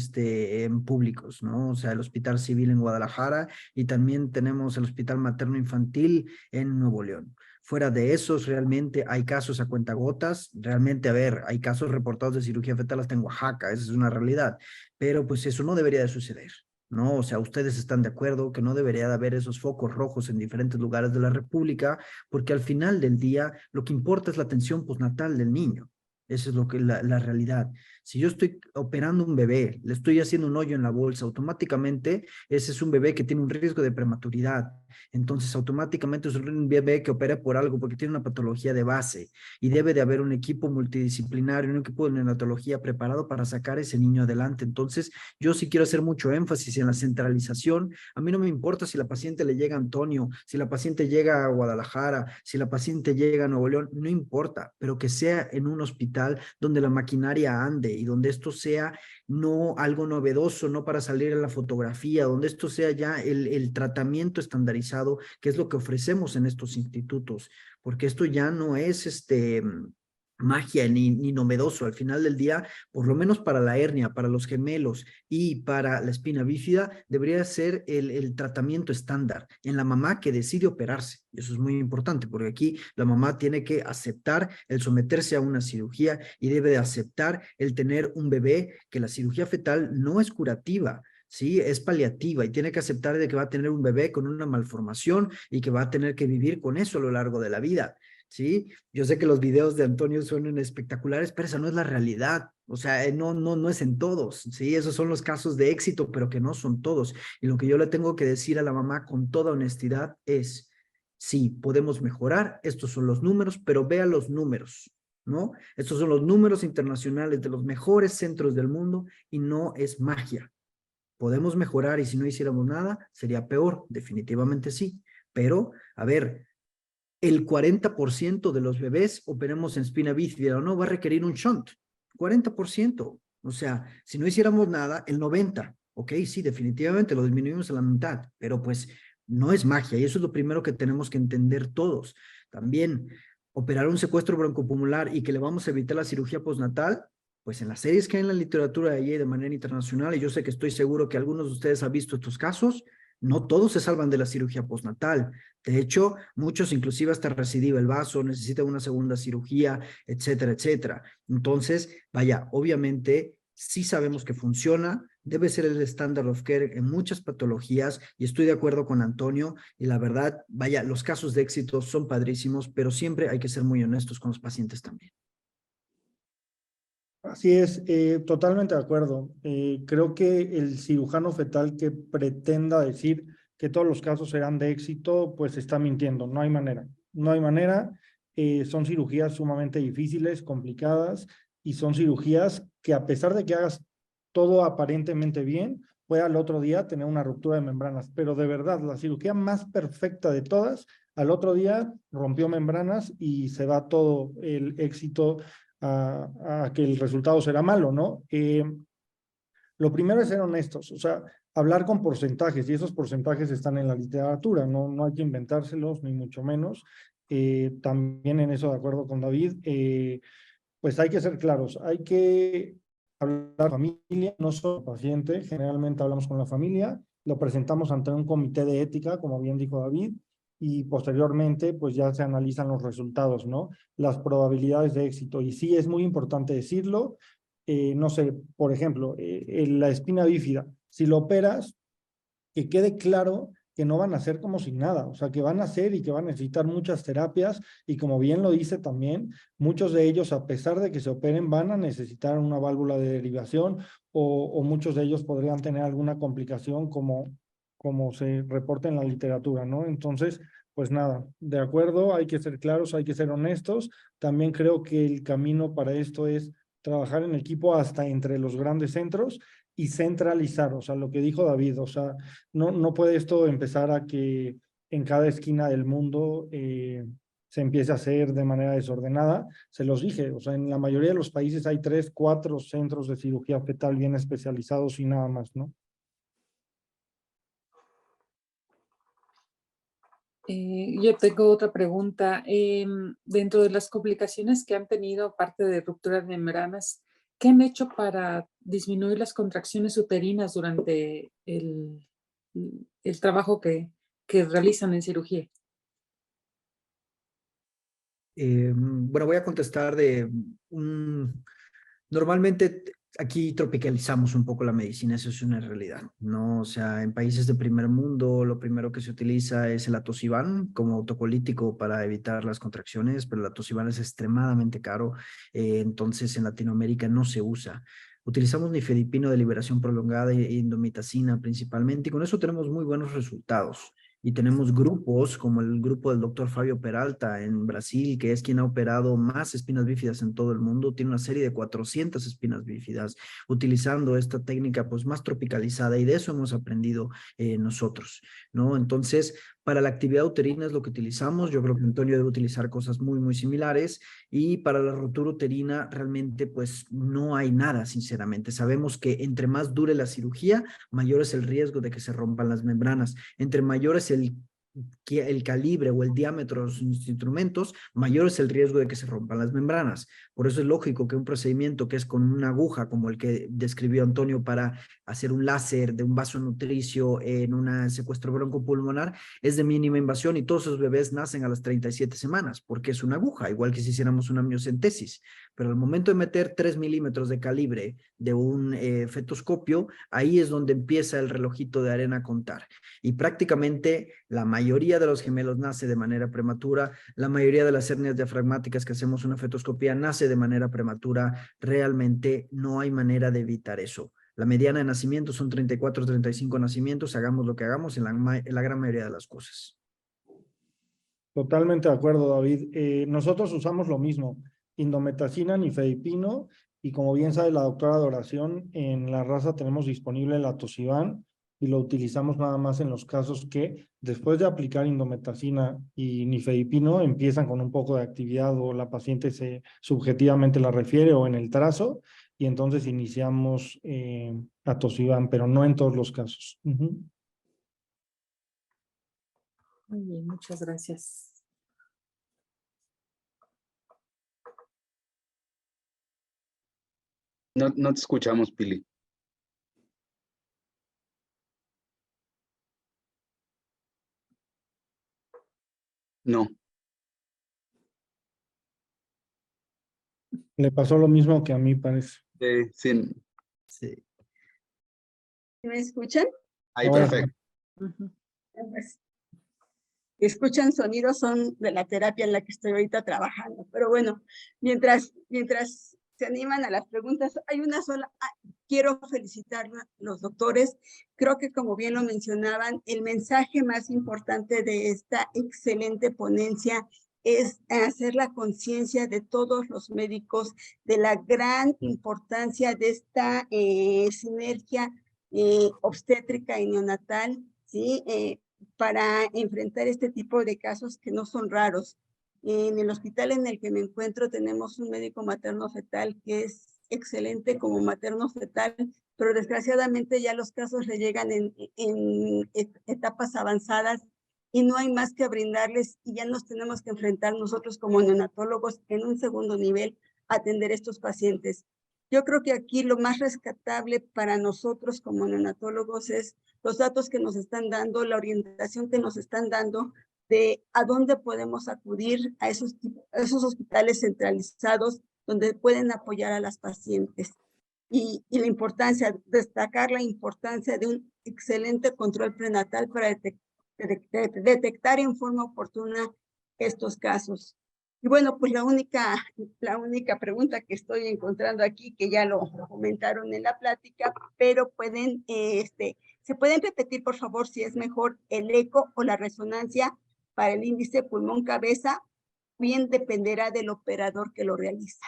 públicos, ¿no? O sea, el Hospital Civil en Guadalajara, y también tenemos el Hospital Materno Infantil en Nuevo León. Fuera de esos, realmente hay casos a cuentagotas. Realmente, a ver, hay casos reportados de cirugía fetal hasta en Oaxaca, esa es una realidad. Pero pues eso no debería de suceder, ¿no? O sea, ustedes están de acuerdo que no debería de haber esos focos rojos en diferentes lugares de la República, porque al final del día lo que importa es la atención postnatal del niño. Eso es lo que la realidad. Si yo estoy operando un bebé, le estoy haciendo un hoyo en la bolsa, automáticamente ese es un bebé que tiene un riesgo de prematuridad. Entonces, automáticamente es un bebé que opera por algo, porque tiene una patología de base, y debe de haber un equipo multidisciplinario, un equipo de neonatología preparado para sacar a ese niño adelante. Entonces, yo sí quiero hacer mucho énfasis en la centralización. A mí no me importa si la paciente le llega a Antonio, si la paciente llega a Guadalajara, si la paciente llega a Nuevo León, no importa, pero que sea en un hospital donde la maquinaria ande y donde esto sea no algo novedoso, no para salir en la fotografía, donde esto sea ya el tratamiento estandarizado, que es lo que ofrecemos en estos institutos, porque esto ya no es magia ni novedoso. Al final del día, por lo menos para la hernia, para los gemelos y para la espina bífida, debería ser el tratamiento estándar en la mamá que decide operarse. Eso es muy importante, porque aquí la mamá tiene que aceptar el someterse a una cirugía y debe de aceptar el tener un bebé, que la cirugía fetal no es curativa. Sí, es paliativa, y tiene que aceptar de que va a tener un bebé con una malformación y que va a tener que vivir con eso a lo largo de la vida. ¿Sí? Yo sé que los videos de Antonio suenan espectaculares, pero esa no es la realidad. O sea, no es en todos, ¿sí? Esos son los casos de éxito, pero que no son todos. Y lo que yo le tengo que decir a la mamá con toda honestidad es, sí, podemos mejorar, estos son los números, pero vea los números, ¿no? Estos son los números internacionales de los mejores centros del mundo, y no es magia. Podemos mejorar, y si no hiciéramos nada, sería peor, definitivamente sí. Pero, a ver, el 40% de los bebés operemos en espina bífida o no va a requerir un shunt. 40%. O sea, si no hiciéramos nada, el 90%. Ok, sí, definitivamente lo disminuimos a la mitad, pero pues no es magia, y eso es lo primero que tenemos que entender todos. También, operar un secuestro broncopulmonar y que le vamos a evitar la cirugía postnatal, pues en las series que hay en la literatura de allí de manera internacional, y yo sé que estoy seguro que algunos de ustedes han visto estos casos, no todos se salvan de la cirugía postnatal. De hecho, muchos inclusive hasta recidiva el vaso, necesitan una segunda cirugía, etcétera, etcétera. Entonces, vaya, obviamente sí sabemos que funciona, debe ser el standard of care en muchas patologías y estoy de acuerdo con Antonio y la verdad, vaya, los casos de éxito son padrísimos, pero siempre hay que ser muy honestos con los pacientes también. Así es, totalmente de acuerdo. Creo que el cirujano fetal que pretenda decir que todos los casos serán de éxito, pues está mintiendo. No hay manera. No hay manera. Son cirugías sumamente difíciles, complicadas, y son cirugías que a pesar de que hagas todo aparentemente bien, puede al otro día tener una ruptura de membranas. Pero de verdad, la cirugía más perfecta de todas, al otro día rompió membranas y se va todo el éxito a que el resultado será malo, ¿no? Lo primero es ser honestos, o sea, hablar con porcentajes, y esos porcentajes están en la literatura, no hay que inventárselos, ni mucho menos. También en eso de acuerdo con David, pues hay que ser claros, hay que hablar con la familia, no solo el paciente, generalmente hablamos con la familia, lo presentamos ante un comité de ética, como bien dijo David, y posteriormente pues ya se analizan los resultados, ¿no? Las probabilidades de éxito. Y sí es muy importante decirlo, no sé, por ejemplo, la espina bífida, si lo operas, que quede claro que no van a ser como si nada, o sea, que van a ser y que van a necesitar muchas terapias y como bien lo dice también, muchos de ellos, a pesar de que se operen, van a necesitar una válvula de derivación o muchos de ellos podrían tener alguna complicación como se reporta en la literatura, ¿no? Entonces, pues nada, de acuerdo, hay que ser claros, hay que ser honestos. También creo que el camino para esto es trabajar en equipo hasta entre los grandes centros y centralizar, o sea, lo que dijo David, o sea, no puede esto empezar a que en cada esquina del mundo se empiece a hacer de manera desordenada. Se los dije, o sea, en la mayoría de los países hay 3, 4 centros de cirugía fetal bien especializados y nada más, ¿no? Yo tengo otra pregunta. Dentro de las complicaciones que han tenido, aparte de ruptura de membranas, ¿qué han hecho para disminuir las contracciones uterinas durante el trabajo que realizan en cirugía? Bueno, voy a contestar de un... Normalmente aquí tropicalizamos un poco la medicina, eso es una realidad, ¿no? O sea, en países de primer mundo lo primero que se utiliza es el atosiban como autocolítico para evitar las contracciones, pero el atosiban es extremadamente caro, entonces en Latinoamérica no se usa. Utilizamos nifedipino de liberación prolongada e indomitacina principalmente y con eso tenemos muy buenos resultados. Y tenemos grupos como el grupo del doctor Fabio Peralta en Brasil, que es quien ha operado más espinas bífidas en todo el mundo. Tiene una serie de 400 espinas bífidas utilizando esta técnica pues más tropicalizada y de eso hemos aprendido nosotros, ¿no? Entonces, para la actividad uterina es lo que utilizamos. Yo creo que Antonio debe utilizar cosas muy, muy similares y para la ruptura uterina realmente pues no hay nada, sinceramente. Sabemos que entre más dure la cirugía, mayor es el riesgo de que se rompan las membranas. Entre mayor es el calibre o el diámetro de los instrumentos, mayor es el riesgo de que se rompan las membranas. Por eso es lógico que un procedimiento que es con una aguja, como el que describió Antonio para hacer un láser de un vaso nutricio en un secuestro broncopulmonar, es de mínima invasión y todos esos bebés nacen a las 37 semanas, porque es una aguja, igual que si hiciéramos una amniocentesis. Pero al momento de meter 3 milímetros de calibre de un fetoscopio, ahí es donde empieza el relojito de arena a contar. Y prácticamente la mayoría de los gemelos nace de manera prematura, la mayoría de las hernias diafragmáticas que hacemos una fetoscopía nace de manera prematura, realmente no hay manera de evitar eso. La mediana de nacimiento son 34, 35 nacimientos, hagamos lo que hagamos en la gran mayoría de las cosas. Totalmente de acuerdo, David. Nosotros usamos lo mismo, indometacina, nifedipino, y como bien sabe la doctora Adoración, en la raza tenemos disponible el atosiban y lo utilizamos nada más en los casos que después de aplicar indometacina y nifedipino empiezan con un poco de actividad o la paciente se subjetivamente la refiere o en el trazo y entonces iniciamos atosiban, pero no en todos los casos. Muy bien, muchas gracias. No te escuchamos, Pili. No. Le pasó lo mismo que a mí, parece. Sí. Sí. ¿Me escuchan? Ahí, Ahora perfecto. Ujú. Pues, escuchan sonidos, son de la terapia en la que estoy ahorita trabajando. Pero bueno, mientras se animan a las preguntas, hay una sola. Quiero felicitar a los doctores. Creo que, como bien lo mencionaban, el mensaje más importante de esta excelente ponencia es hacer la conciencia de todos los médicos de la gran importancia de esta sinergia obstétrica y neonatal, ¿sí? Para enfrentar este tipo de casos que no son raros. En el hospital en el que me encuentro tenemos un médico materno-fetal que es excelente como materno-fetal, pero desgraciadamente ya los casos le llegan en etapas avanzadas y no hay más que brindarles, y ya nos tenemos que enfrentar nosotros como neonatólogos en un segundo nivel a atender a estos pacientes. Yo creo que aquí lo más rescatable para nosotros como neonatólogos es los datos que nos están dando, la orientación que nos están dando de a dónde podemos acudir a esos hospitales centralizados donde pueden apoyar a las pacientes. Y la importancia, destacar la importancia de un excelente control prenatal para detectar en forma oportuna estos casos. Y bueno, pues la única pregunta que estoy encontrando aquí, que ya lo comentaron en la plática, pero ¿se pueden repetir, por favor, si es mejor el eco o la resonancia para el índice pulmón-cabeza? Bien dependerá del operador que lo realiza.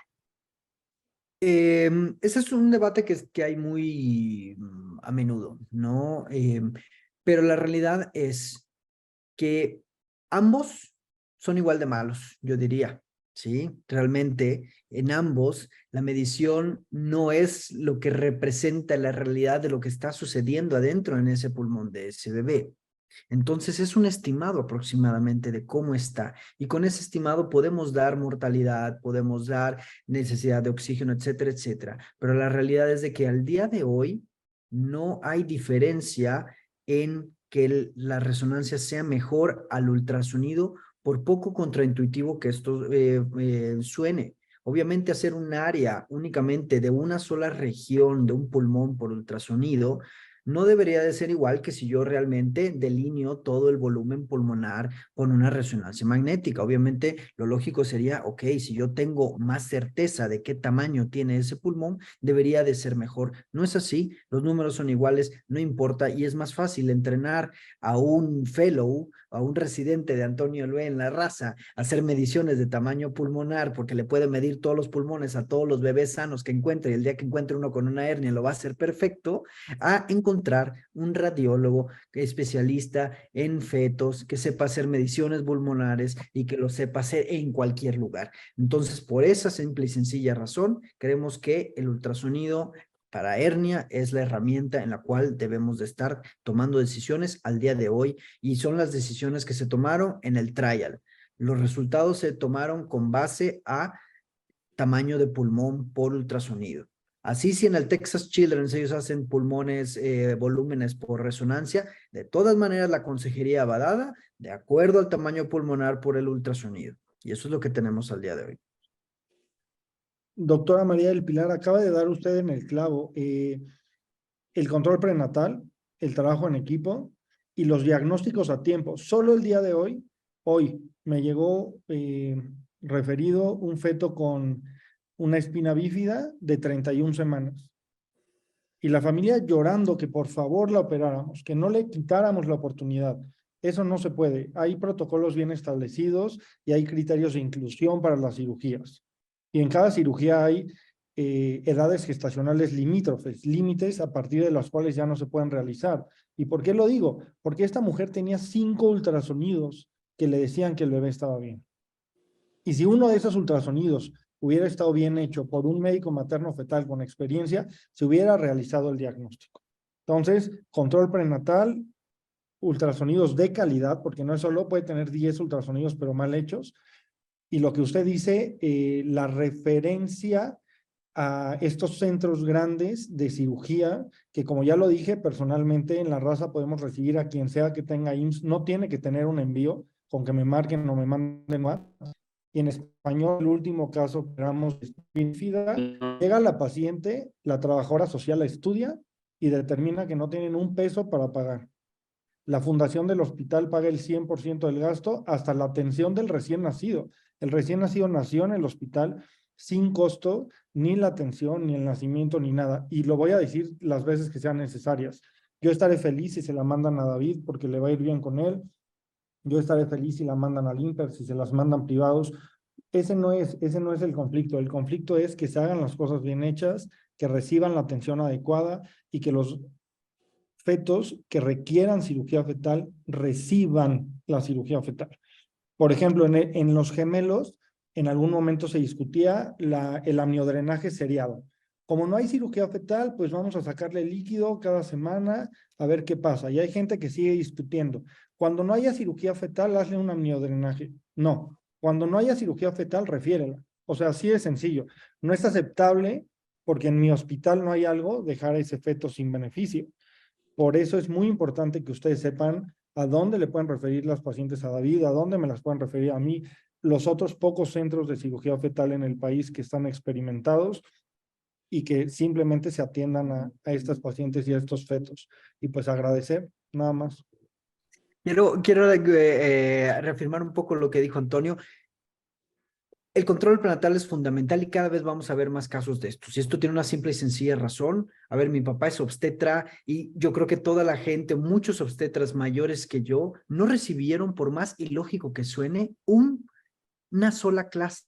Ese es un debate que hay muy a menudo, ¿no? Pero la realidad es que ambos son igual de malos, yo diría, ¿sí? Realmente en ambos la medición no es lo que representa la realidad de lo que está sucediendo adentro en ese pulmón de ese bebé. Entonces es un estimado aproximadamente de cómo está, y con ese estimado podemos dar mortalidad, podemos dar necesidad de oxígeno, etcétera, etcétera. Pero la realidad es de que al día de hoy no hay diferencia en que la resonancia sea mejor al ultrasonido, por poco contraintuitivo que esto suene. Obviamente hacer un área únicamente de una sola región de un pulmón por ultrasonido no debería de ser igual que si yo realmente delineo todo el volumen pulmonar con una resonancia magnética. Obviamente lo lógico sería, ok, si yo tengo más certeza de qué tamaño tiene ese pulmón, debería de ser mejor. No es así, los números son iguales, no importa, y es más fácil entrenar a un fellow, a un residente de Antonio Elue en La Raza, a hacer mediciones de tamaño pulmonar, porque le puede medir todos los pulmones a todos los bebés sanos que encuentre, y el día que encuentre uno con una hernia lo va a hacer perfecto, a encontrar un radiólogo especialista en fetos que sepa hacer mediciones pulmonares y que lo sepa hacer en cualquier lugar. Entonces, por esa simple y sencilla razón, creemos que el ultrasonido para hernia es la herramienta en la cual debemos de estar tomando decisiones al día de hoy, y son las decisiones que se tomaron en el trial. Los resultados se tomaron con base a tamaño de pulmón por ultrasonido. Así, si en el Texas Children's ellos hacen pulmones, volúmenes por resonancia, de todas maneras la consejería va dada de acuerdo al tamaño pulmonar por el ultrasonido. Y eso es lo que tenemos al día de hoy. Doctora María del Pilar, acaba de dar usted en el clavo el control prenatal, el trabajo en equipo y los diagnósticos a tiempo. Solo el día de hoy me llegó referido un feto con una espina bífida de 31 semanas. Y la familia llorando que por favor la operáramos, que no le quitáramos la oportunidad. Eso no se puede. Hay protocolos bien establecidos y hay criterios de inclusión para las cirugías. Y en cada cirugía hay edades gestacionales limítrofes, límites a partir de los cuales ya no se pueden realizar. ¿Y por qué lo digo? Porque esta mujer tenía 5 ultrasonidos que le decían que el bebé estaba bien. Y si uno de esos ultrasonidos hubiera estado bien hecho por un médico materno fetal con experiencia, se hubiera realizado el diagnóstico. Entonces, control prenatal, ultrasonidos de calidad, porque no es solo, puede tener 10 ultrasonidos, pero mal hechos. Y lo que usted dice, la referencia a estos centros grandes de cirugía, que como ya lo dije, personalmente en La Raza podemos recibir a quien sea que tenga IMSS, no tiene que tener un envío, con que me marquen o me manden WhatsApp. Y en español, el último caso que operamos es bífida, llega la paciente, la trabajadora social la estudia y determina que no tienen un peso para pagar. La fundación del hospital paga el 100% del gasto hasta la atención del recién nacido. El recién nacido nació en el hospital sin costo, ni la atención, ni el nacimiento, ni nada. Y lo voy a decir las veces que sean necesarias. Yo estaré feliz si se la mandan a David porque le va a ir bien con él. Yo estaré feliz si la mandan al Inter, si se las mandan privados. Ese no es el conflicto. El conflicto es que se hagan las cosas bien hechas, que reciban la atención adecuada y que los fetos que requieran cirugía fetal reciban la cirugía fetal. Por ejemplo, en los gemelos, en algún momento se discutía el amniodrenaje seriado. Como no hay cirugía fetal, pues vamos a sacarle líquido cada semana a ver qué pasa. Y hay gente que sigue discutiendo. Cuando no haya cirugía fetal, hazle un amniodrenaje. No, cuando no haya cirugía fetal, refiérela. O sea, así de sencillo. No es aceptable, porque en mi hospital no hay algo, dejar a ese feto sin beneficio. Por eso es muy importante que ustedes sepan a dónde le pueden referir las pacientes a David, a dónde me las pueden referir a mí, los otros pocos centros de cirugía fetal en el país que están experimentados y que simplemente se atiendan a estas pacientes y a estos fetos. Y pues agradecer, nada más. Quiero reafirmar un poco lo que dijo Antonio. El control prenatal es fundamental y cada vez vamos a ver más casos de estos. Y esto tiene una simple y sencilla razón. A ver, mi papá es obstetra y yo creo que toda la gente, muchos obstetras mayores que yo, no recibieron, por más ilógico que suene, una sola clase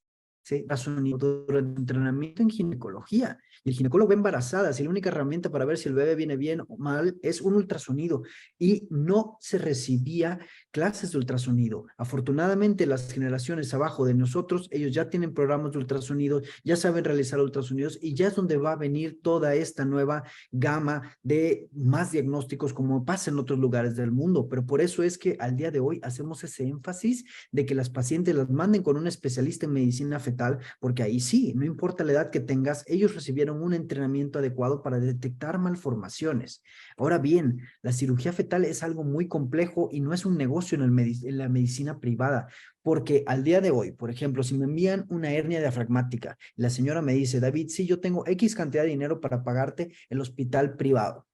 durante entrenamiento en ginecología. Y el ginecólogo ve embarazadas y la única herramienta para ver si el bebé viene bien o mal es un ultrasonido. Y no se recibía clases de ultrasonido. Afortunadamente, las generaciones abajo de nosotros, ellos ya tienen programas de ultrasonido, ya saben realizar ultrasonidos y ya es donde va a venir toda esta nueva gama de más diagnósticos como pasa en otros lugares del mundo. Pero por eso es que al día de hoy hacemos ese énfasis de que las pacientes las manden con un especialista en medicina fetal, porque ahí sí, no importa la edad que tengas, ellos recibieron un entrenamiento adecuado para detectar malformaciones. Ahora bien, la cirugía fetal es algo muy complejo y no es un negocio en la medicina privada, porque al día de hoy, por ejemplo, si me envían una hernia diafragmática, la señora me dice, David, sí, yo tengo X cantidad de dinero para pagarte el hospital privado.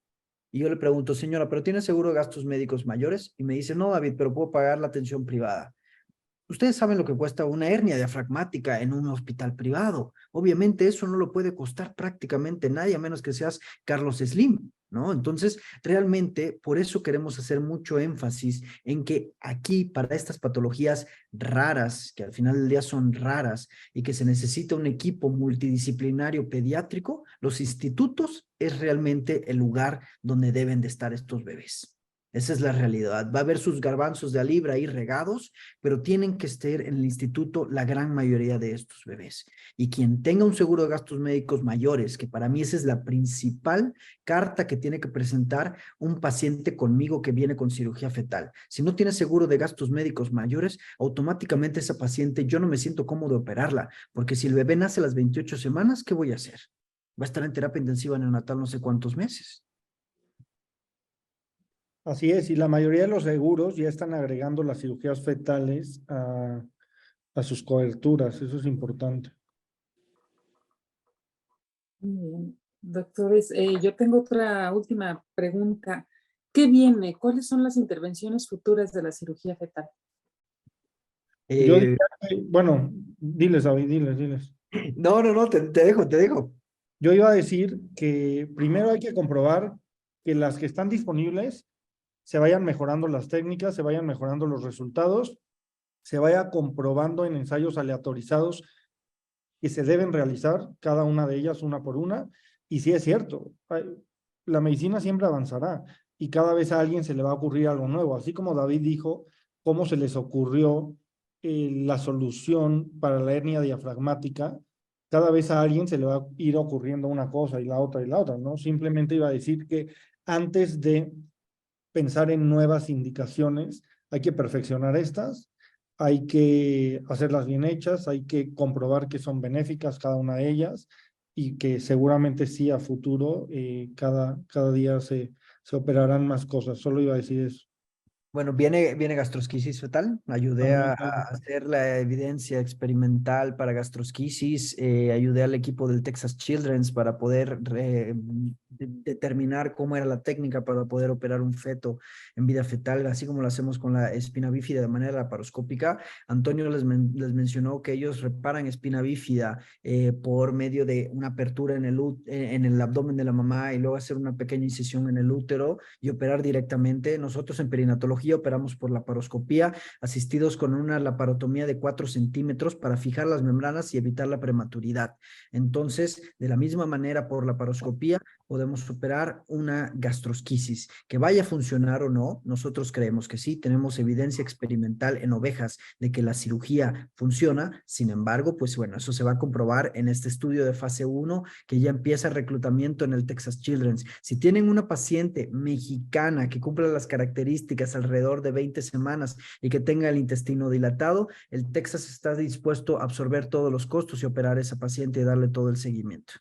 Y yo le pregunto, señora, ¿pero tiene seguro de gastos médicos mayores? Y me dice, no, David, pero puedo pagar la atención privada. Ustedes saben lo que cuesta una hernia diafragmática en un hospital privado. Obviamente eso no lo puede costar prácticamente nadie, a menos que seas Carlos Slim, ¿no? Entonces, realmente, por eso queremos hacer mucho énfasis en que aquí, para estas patologías raras, que al final del día son raras, y que se necesita un equipo multidisciplinario pediátrico, los institutos es realmente el lugar donde deben de estar estos bebés. Esa es la realidad. Va a haber sus garbanzos de a libra ahí regados, pero tienen que estar en el instituto la gran mayoría de estos bebés. Y quien tenga un seguro de gastos médicos mayores, que para mí esa es la principal carta que tiene que presentar un paciente conmigo que viene con cirugía fetal. Si no tiene seguro de gastos médicos mayores, automáticamente esa paciente yo no me siento cómodo de operarla, porque si el bebé nace a las 28 semanas, ¿qué voy a hacer? Va a estar en terapia intensiva neonatal no sé cuántos meses. Así es, y la mayoría de los seguros ya están agregando las cirugías fetales a sus coberturas, eso es importante. Muy bien. Doctores, yo tengo otra última pregunta. ¿Qué viene? ¿Cuáles son las intervenciones futuras de la cirugía fetal? Yo diría que, bueno, diles, David, diles. No, te dejo. Yo iba a decir que primero hay que comprobar que las que están disponibles se vayan mejorando las técnicas, se vayan mejorando los resultados, se vaya comprobando en ensayos aleatorizados que se deben realizar, cada una de ellas una por una, y sí es cierto, la medicina siempre avanzará y cada vez a alguien se le va a ocurrir algo nuevo, así como David dijo, cómo se les ocurrió la solución para la hernia diafragmática, cada vez a alguien se le va a ir ocurriendo una cosa y la otra, ¿no? Simplemente iba a decir que antes de pensar en nuevas indicaciones, hay que perfeccionar estas, hay que hacerlas bien hechas, hay que comprobar que son benéficas cada una de ellas y que seguramente sí a futuro cada día se operarán más cosas. Solo iba a decir eso. Bueno, viene gastrosquisis fetal. Ayudé a hacer la evidencia experimental para gastrosquisis. Ayudé al equipo del Texas Children's para poder determinar cómo era la técnica para poder operar un feto en vida fetal, así como lo hacemos con la espina bífida de manera laparoscópica. Antonio les mencionó que ellos reparan espina bífida por medio de una apertura en el abdomen de la mamá y luego hacer una pequeña incisión en el útero y operar directamente. Nosotros en perinatología operamos por laparoscopía, asistidos con una laparotomía de 4 centímetros para fijar las membranas y evitar la prematuridad. Entonces, de la misma manera, por laparoscopía podemos superar una gastrosquisis. Que vaya a funcionar o no, nosotros creemos que sí, tenemos evidencia experimental en ovejas de que la cirugía funciona. Sin embargo, pues bueno, eso se va a comprobar en este estudio de fase 1 que ya empieza el reclutamiento en el Texas Children's. Si tienen una paciente mexicana que cumpla las características alrededor de 20 semanas y que tenga el intestino dilatado, el Texas está dispuesto a absorber todos los costos y operar a esa paciente y darle todo el seguimiento.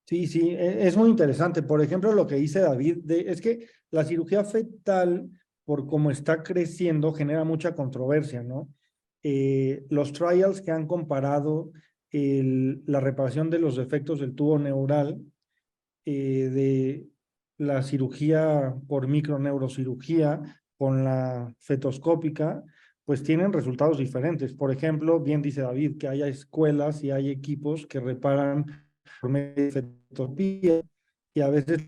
Sí, sí, es muy interesante. Por ejemplo, lo que dice David, es que la cirugía fetal, por cómo está creciendo, genera mucha controversia, ¿no? Los trials que han comparado la reparación de los defectos del tubo neural de la cirugía por microneurocirugía con la fetoscópica, pues tienen resultados diferentes. Por ejemplo, bien dice David, que haya escuelas y hay equipos que reparan por medio de fetoscopía y a veces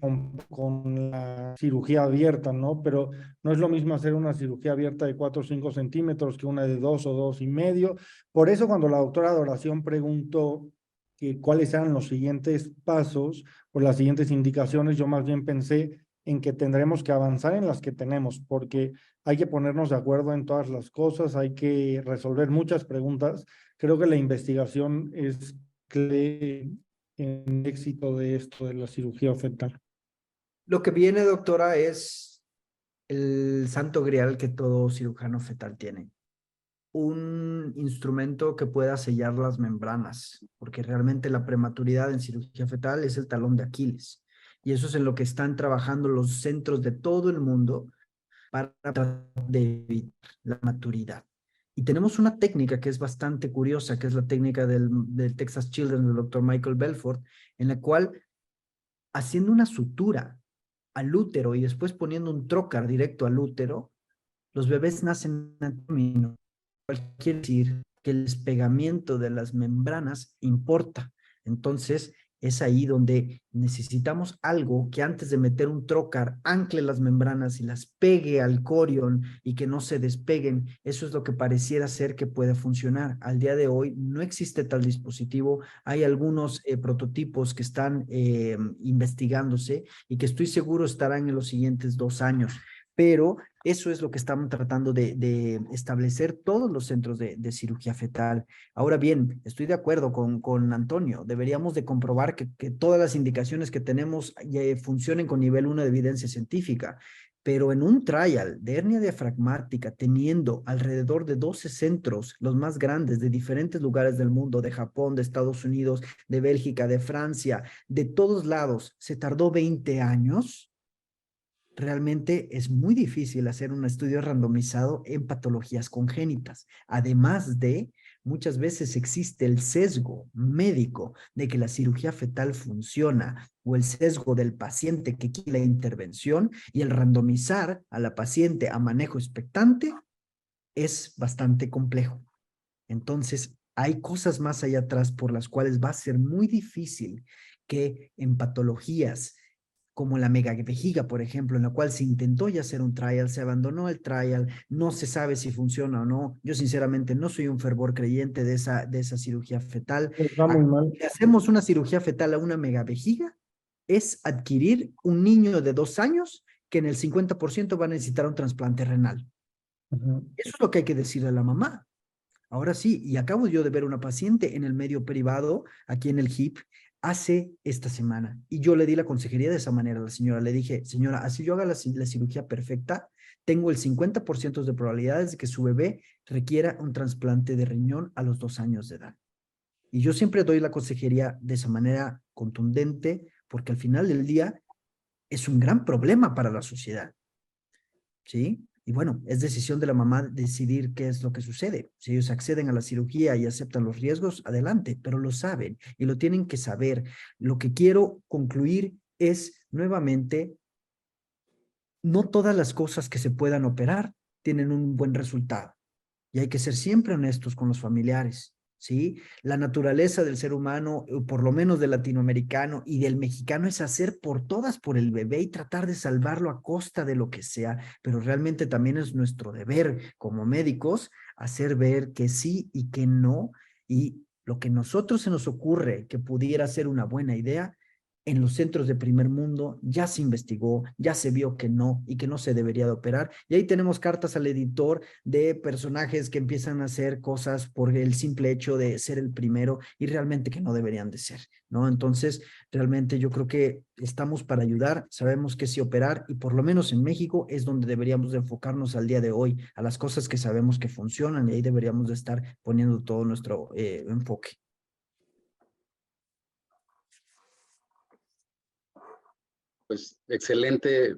con la cirugía abierta, ¿no? Pero no es lo mismo hacer una cirugía abierta de 4 o 5 centímetros que una de 2 o 2,5. Por eso cuando la doctora Adoración preguntó que cuáles eran los siguientes pasos o las siguientes indicaciones, yo más bien pensé en que tendremos que avanzar en las que tenemos, porque hay que ponernos de acuerdo en todas las cosas, hay que resolver muchas preguntas. Creo que la investigación es clave en el éxito de esto de la cirugía fetal. Lo que viene, doctora, es el santo grial que todo cirujano fetal tiene. Un instrumento que pueda sellar las membranas, porque realmente la prematuridad en cirugía fetal es el talón de Aquiles. Y eso es en lo que están trabajando los centros de todo el mundo para tratar de evitar la maturidad. Y tenemos una técnica que es bastante curiosa, que es la técnica del Texas Children, del doctor Michael Belfort, en la cual haciendo una sutura al útero y después poniendo un trocar directo al útero, los bebés nacen en camino. Quiere decir que el despegamiento de las membranas importa. Entonces, es ahí donde necesitamos algo que antes de meter un trocar ancle las membranas y las pegue al corion y que no se despeguen. Eso es lo que pareciera ser que puede funcionar. Al día de hoy no existe tal dispositivo. Hay algunos prototipos que están investigándose y que estoy seguro estarán en los siguientes 2 años. Pero eso es lo que estamos tratando de establecer todos los centros de cirugía fetal. Ahora bien, estoy de acuerdo con Antonio. Deberíamos de comprobar que todas las indicaciones que tenemos funcionen con nivel 1 de evidencia científica. Pero en un trial de hernia diafragmática, teniendo alrededor de 12 centros, los más grandes de diferentes lugares del mundo, de Japón, de Estados Unidos, de Bélgica, de Francia, de todos lados, se tardó 20 años. Realmente es muy difícil hacer un estudio randomizado en patologías congénitas. Además de, muchas veces existe el sesgo médico de que la cirugía fetal funciona o el sesgo del paciente que quiere la intervención y el randomizar a la paciente a manejo expectante es bastante complejo. Entonces, hay cosas más allá atrás por las cuales va a ser muy difícil que en patologías como la megavejiga, por ejemplo, en la cual se intentó ya hacer un trial, se abandonó el trial, no se sabe si funciona o no. Yo sinceramente no soy un fervor creyente de esa cirugía fetal. Está muy mal. Si hacemos una cirugía fetal a una megavejiga, es adquirir un niño de 2 años que en el 50% va a necesitar un trasplante renal. Eso es lo que hay que decirle a la mamá. Ahora sí, y acabo yo de ver una paciente en el medio privado, aquí en el HIP, hace esta semana. Y yo le di la consejería de esa manera a la señora. Le dije, señora, así yo haga la cirugía perfecta, tengo el 50% de probabilidades de que su bebé requiera un trasplante de riñón a los 2 años de edad. Y yo siempre doy la consejería de esa manera contundente, porque al final del día es un gran problema para la sociedad. ¿Sí? Y bueno, es decisión de la mamá decidir qué es lo que sucede. Si ellos acceden a la cirugía y aceptan los riesgos, adelante, pero lo saben y lo tienen que saber. Lo que quiero concluir es nuevamente, no todas las cosas que se puedan operar tienen un buen resultado. Y hay que ser siempre honestos con los familiares, ¿sí? La naturaleza del ser humano, por lo menos del latinoamericano y del mexicano, es hacer por todas por el bebé y tratar de salvarlo a costa de lo que sea, pero realmente también es nuestro deber como médicos hacer ver que sí y que no, y lo que nosotros se nos ocurre que pudiera ser una buena idea, en los centros de primer mundo ya se investigó, ya se vio que no y que no se debería de operar. Y ahí tenemos cartas al editor de personajes que empiezan a hacer cosas por el simple hecho de ser el primero y realmente que no deberían de ser, ¿no? Entonces, realmente yo creo que estamos para ayudar, sabemos que sí operar y por lo menos en México es donde deberíamos de enfocarnos al día de hoy, a las cosas que sabemos que funcionan y ahí deberíamos de estar poniendo todo nuestro enfoque. Pues excelente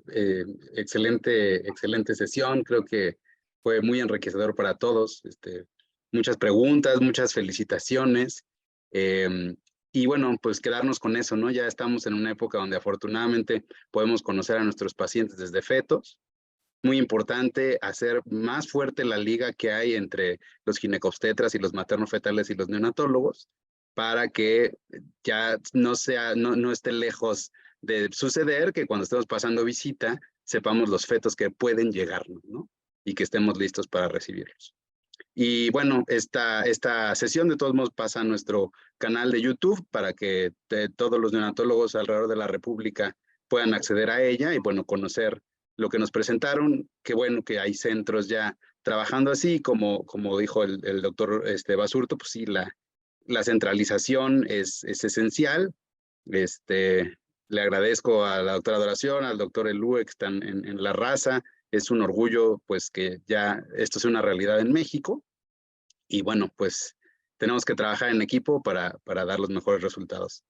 sesión. Creo que fue muy enriquecedor para todos. Muchas preguntas, muchas felicitaciones. Y bueno, pues quedarnos con eso, ¿no? Ya estamos en una época donde afortunadamente podemos conocer a nuestros pacientes desde fetos. Muy importante hacer más fuerte la liga que hay entre los ginecobstetras y los materno-fetales y los neonatólogos para que ya no esté lejos de suceder que cuando estemos pasando visita sepamos los fetos que pueden llegarnos, ¿no? Y que estemos listos para recibirlos. Y bueno, esta sesión de todos modos pasa a nuestro canal de YouTube para que todos los neonatólogos alrededor de la República puedan acceder a ella y bueno, conocer lo que nos presentaron. Qué bueno que hay centros ya trabajando así, como dijo el doctor Basurto, pues sí, la centralización es esencial. Le agradezco a la doctora Adoración, al doctor Elúe que están en La Raza. Es un orgullo pues que ya esto sea una realidad en México. Y bueno, pues tenemos que trabajar en equipo para dar los mejores resultados.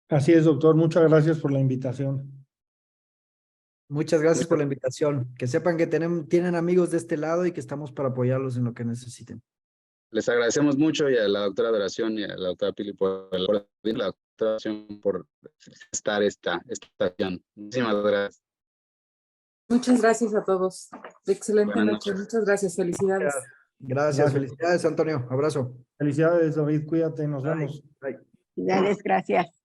Así es, doctor. Muchas gracias por la invitación. Muchas gracias por la invitación. Que sepan que tienen amigos de este lado y que estamos para apoyarlos en lo que necesiten. Les agradecemos mucho y a la doctora Adoración y a la doctora Pili por la doctora Adoración por estar esta sesión. Muchísimas gracias. Muchas gracias a todos. Excelente Buenas noche. noches. Muchas gracias. Felicidades. Gracias. Felicidades, Antonio. Abrazo. Felicidades, David. Cuídate. Nos Bye. vemos. Bye. Dales, gracias.